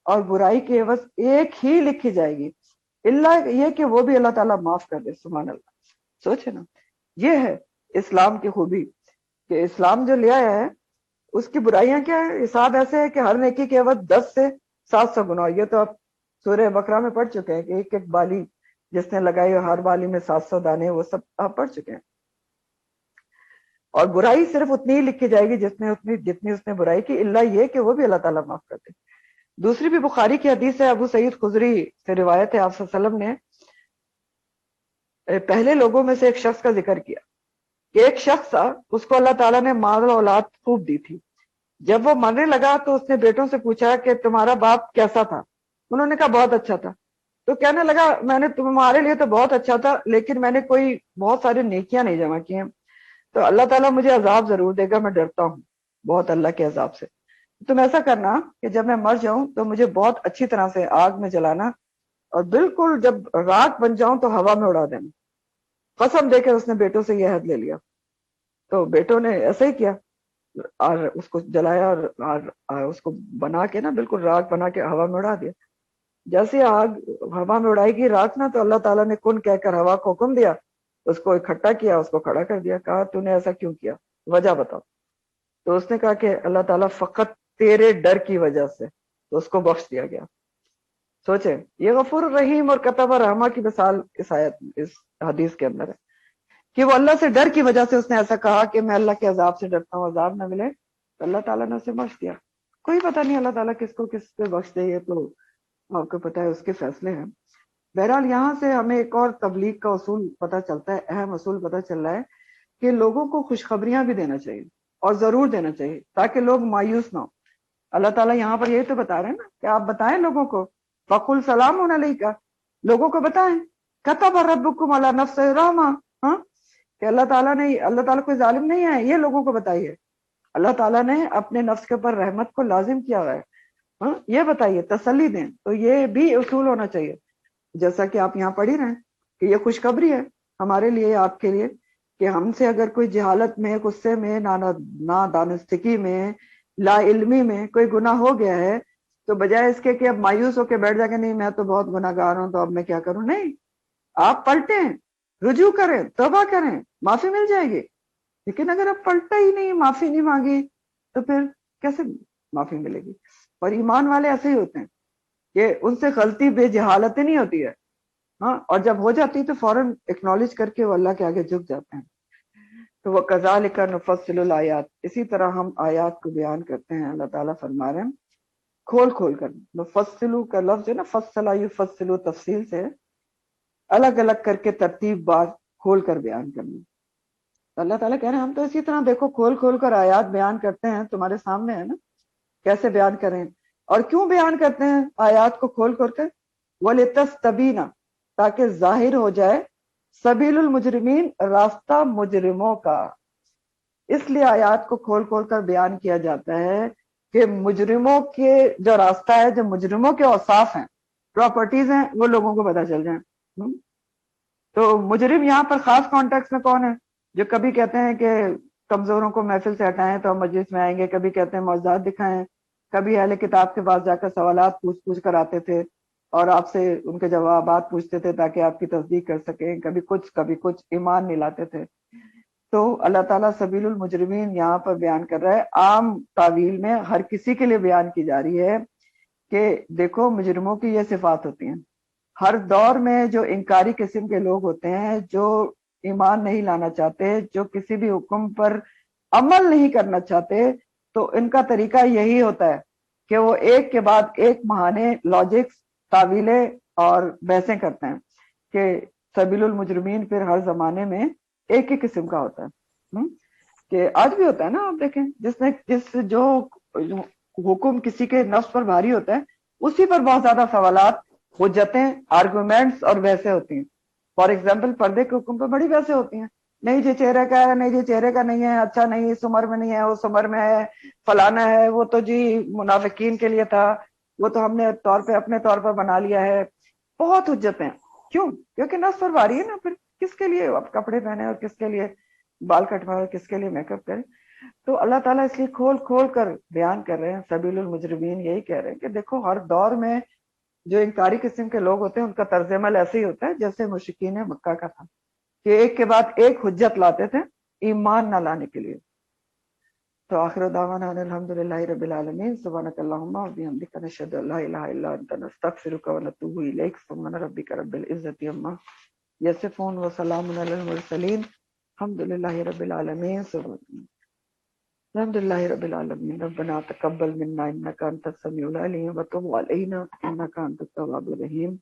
اور برائی کے عوض ایک ہی لکھی جائے گی, اللہ یہ کہ وہ بھی اللہ تعالیٰ معاف کر دے. سبحان اللہ. سوچے نا, یہ ہے اسلام کی خوبی کہ اسلام جو لے آیا ہے اس کی برائیاں کیا ہے, حساب ایسے ہے کہ ہر نیکی کے عوض 10 سے 700 گنا. یہ تو آپ سورہ بقرہ میں پڑھ چکے ہیں کہ ایک ایک بالی جس نے لگائی ہر بالی میں 700 دانے, وہ سب آپ پڑھ چکے ہیں. اور برائی صرف اتنی ہی لکھی جائے گی جتنی اس نے برائی کی, اللہ یہ کہ وہ بھی اللہ تعالیٰ معاف کر دے. دوسری بھی بخاری کی حدیث ہے, ابو سعید خضری سے روایت ہے, آپ صلی اللہ علیہ وسلم نے پہلے لوگوں میں سے ایک شخص کا ذکر کیا کہ ایک شخص تھا, اس کو اللہ تعالیٰ نے مال و اولاد خوب دی تھی. جب وہ مرنے لگا تو اس نے بیٹوں سے پوچھا کہ تمہارا باپ کیسا تھا؟ انہوں نے کہا بہت اچھا تھا. تو کہنے لگا میں نے تمہارے لیے تو بہت اچھا تھا لیکن میں نے کوئی بہت ساری نیکیاں نہیں جمع کی ہیں, تو اللہ تعالیٰ مجھے عذاب ضرور دے گا, میں ڈرتا ہوں بہت اللہ کے عذاب سے. تم ایسا کرنا کہ جب میں مر جاؤں تو مجھے بہت اچھی طرح سے آگ میں جلانا اور بالکل جب راکھ بن جاؤں تو ہوا میں اڑا دینا. قسم دے کے اس نے بیٹوں سے یہ عہد لے لیا. تو بیٹوں نے ایسا ہی کیا اور اس کو جلایا اور اس کو بنا کے نا بالکل راکھ بنا کے ہوا میں اڑا دیا. جیسے آگ ہوا میں اڑائے گی راکھ نا, تو اللہ تعالیٰ نے کن کہہ کر ہوا کو حکم دیا, اس کو اکٹھا کیا, اس کو کھڑا کر دیا, کہا تو نے ایسا کیوں کیا, وجہ بتاؤ. تو اس نے کہا کہ اللہ تعالیٰ فقط تیرے ڈر کی وجہ سے, تو اس کو بخش دیا گیا. سوچیں, یہ غفور الرحیم اور کتب رحمہ کی مثال اس آیت اس حدیث کے اندر ہے کہ وہ اللہ سے ڈر کی وجہ سے اس نے ایسا کہا کہ میں اللہ کے عذاب سے ڈرتا ہوں, عذاب نہ ملے, تو اللہ تعالیٰ نے اسے بخش دیا. کوئی پتہ نہیں اللہ تعالیٰ کس کو کس پہ بخش دے, یہ تو آپ کو پتہ ہے اس کے فیصلے ہیں. بہرحال یہاں سے ہمیں ایک اور تبلیغ کا اصول پتہ چلتا ہے, اہم اصول پتہ چل رہا ہے کہ لوگوں کو خوشخبریاں بھی دینا چاہیے اور ضرور دینا چاہیے تاکہ لوگ مایوس نہ ہو. اللہ تعالیٰ یہاں پر یہی تو بتا رہے ہیں نا کہ آپ بتائیں لوگوں کو, فقل سلام علیکم, لوگوں کو بتائیں, کتب ربکم علی نفسہ الرحمہ, ہاں کہ اللہ تعالیٰ کوئی ظالم نہیں ہے, یہ لوگوں کو بتائیے. اللہ تعالیٰ نے اپنے نفس کے اوپر رحمت کو لازم کیا ہوا ہے, ہاں یہ بتائیے, تسلی دیں. تو یہ بھی اصول ہونا چاہیے جیسا کہ آپ یہاں پڑھ ہی رہے ہیں کہ یہ خوشخبری ہے ہمارے لیے, آپ کے لیے, کہ ہم سے اگر کوئی جہالت میں, غصے میں, نادانستگی میں, لا علمی میں کوئی گناہ ہو گیا ہے, تو بجائے اس کے کہ اب مایوس ہو کے بیٹھ جائے کہ نہیں میں تو بہت گناہ گار ہوں تو اب میں کیا کروں, نہیں, آپ پلٹیں, رجوع کریں, توبہ کریں, معافی مل جائے گی. لیکن اگر آپ پلٹا ہی نہیں, معافی نہیں مانگی, تو پھر کیسے معافی ملے گی؟ اور ایمان والے ایسے ہی ہوتے ہیں کہ ان سے غلطی بے جہالت نہیں ہوتی ہے, ہاں, اور جب ہو جاتی تو فوراً ایکنالج کر کے وہ اللہ کے آگے جھک جاتے ہیں. تو وہ کذالک نفصل الآیات, اسی طرح ہم آیات کو بیان کرتے ہیں. اللہ تعالیٰ فرما رہے ہیں کھول کھول کر, نفصلو کا لفظ ہے نا, فصل یفصل تفصیل سے الگ الگ کر کے ترتیب بار کھول کر بیان کرنا. تو اللہ تعالیٰ کہہ رہے ہیں ہم تو اسی طرح دیکھو کھول کھول کر آیات بیان کرتے ہیں, تمہارے سامنے ہے نا کیسے بیان کریں. اور کیوں بیان کرتے ہیں آیات کو کھول کھول کر؟ وَلِتَسْتَبِينَ, تاکہ ظاہر ہو جائے, سبیل المجرمین, راستہ مجرموں کا. اس لیے آیات کو کھول کھول کر بیان کیا جاتا ہے کہ مجرموں کے جو راستہ ہے, جو مجرموں کے اوصاف ہیں, پراپرٹیز ہیں, وہ لوگوں کو پتہ چل جائیں. تو مجرم یہاں پر خاص کانٹیکس میں کون ہے؟ جو کبھی کہتے ہیں کہ کمزوروں کو محفل سے ہٹائیں تو ہم مجلس میں آئیں گے, کبھی کہتے ہیں معجزات دکھائیں, کبھی اہل کتاب کے پاس جا کر سوالات پوچھ کر آتے تھے اور آپ سے ان کے جوابات پوچھتے تھے تاکہ آپ کی تصدیق کر سکیں, کبھی کچھ ایمان نہیں لاتے تھے. تو اللہ تعالیٰ سبیل المجرمین یہاں پر بیان کر رہا ہے, عام تعویل میں ہر کسی کے لیے بیان کی جا رہی ہے کہ دیکھو مجرموں کی یہ صفات ہوتی ہیں, ہر دور میں جو انکاری قسم کے لوگ ہوتے ہیں، جو ایمان نہیں لانا چاہتے، جو کسی بھی حکم پر عمل نہیں کرنا چاہتے، تو ان کا طریقہ یہی ہوتا ہے کہ وہ ایک کے بعد ایک بہانے، لاجکس، تعویلیں اور بحثیں کرتے ہیں کہ سبیل المجرمین پھر ہر زمانے میں ایک ہی قسم کا ہوتا ہے، کہ آج بھی ہوتا ہے نا. آپ دیکھیں جو حکم کسی کے نفس پر بھاری ہوتا ہے، اسی پر بہت زیادہ سوالات، حجتیں، آرگومنٹس اور بحثیں ہوتی ہیں. فار ایگزامپل پردے کے حکم پہ بڑی بحثیں ہوتی ہیں، نہیں جی چہرے کا ہے، نہیں جی چہرے کا نہیں ہے، اچھا نہیں، اس عمر میں نہیں ہے، اس عمر میں ہے، فلانا ہے، وہ تو جی منافقین کے لیے تھا، وہ تو ہم نے اپنے طور پر بنا لیا ہے. بہت حجتیں. کیوں؟ کیونکہ نفس پر بھاری ہے نا. پھر کس کے لیے اب کپڑے پہنے اور کس کے لیے بال کٹوائے اور کس کے لیے میک اپ کرے. تو اللہ تعالیٰ اس لیے کھول کھول کر بیان کر رہے ہیں. سبیل المجرمین یہی کہہ رہے ہیں کہ دیکھو ہر دور میں جو انکاری قسم کے لوگ ہوتے ہیں ان کا طرز عمل ایسے ہی ہوتا ہے جیسے مشرکین مکہ کا تھا، کہ ایک کے بعد ایک حجت لاتے تھے ایمان نہ لانے کے لیے. تو آخر دعوانا ان الحمدللہ رب العالمین. سبحانک اللہم و بحمدک، نشہد ان لا الہ الا انت، نستغفرک و نتوب الیک. سبحان ربک رب العزۃ عما یصفون وسلام علی المرسلین. الحمدللہ رب العالمین. الحمدللہ رب العالمین. ربنا تقبل منا انک انت السمیع العلیم وتب علینا انک انت التواب الرحیم.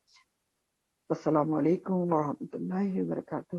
السلام علیکم ورحمۃ اللہ وبرکاتہ.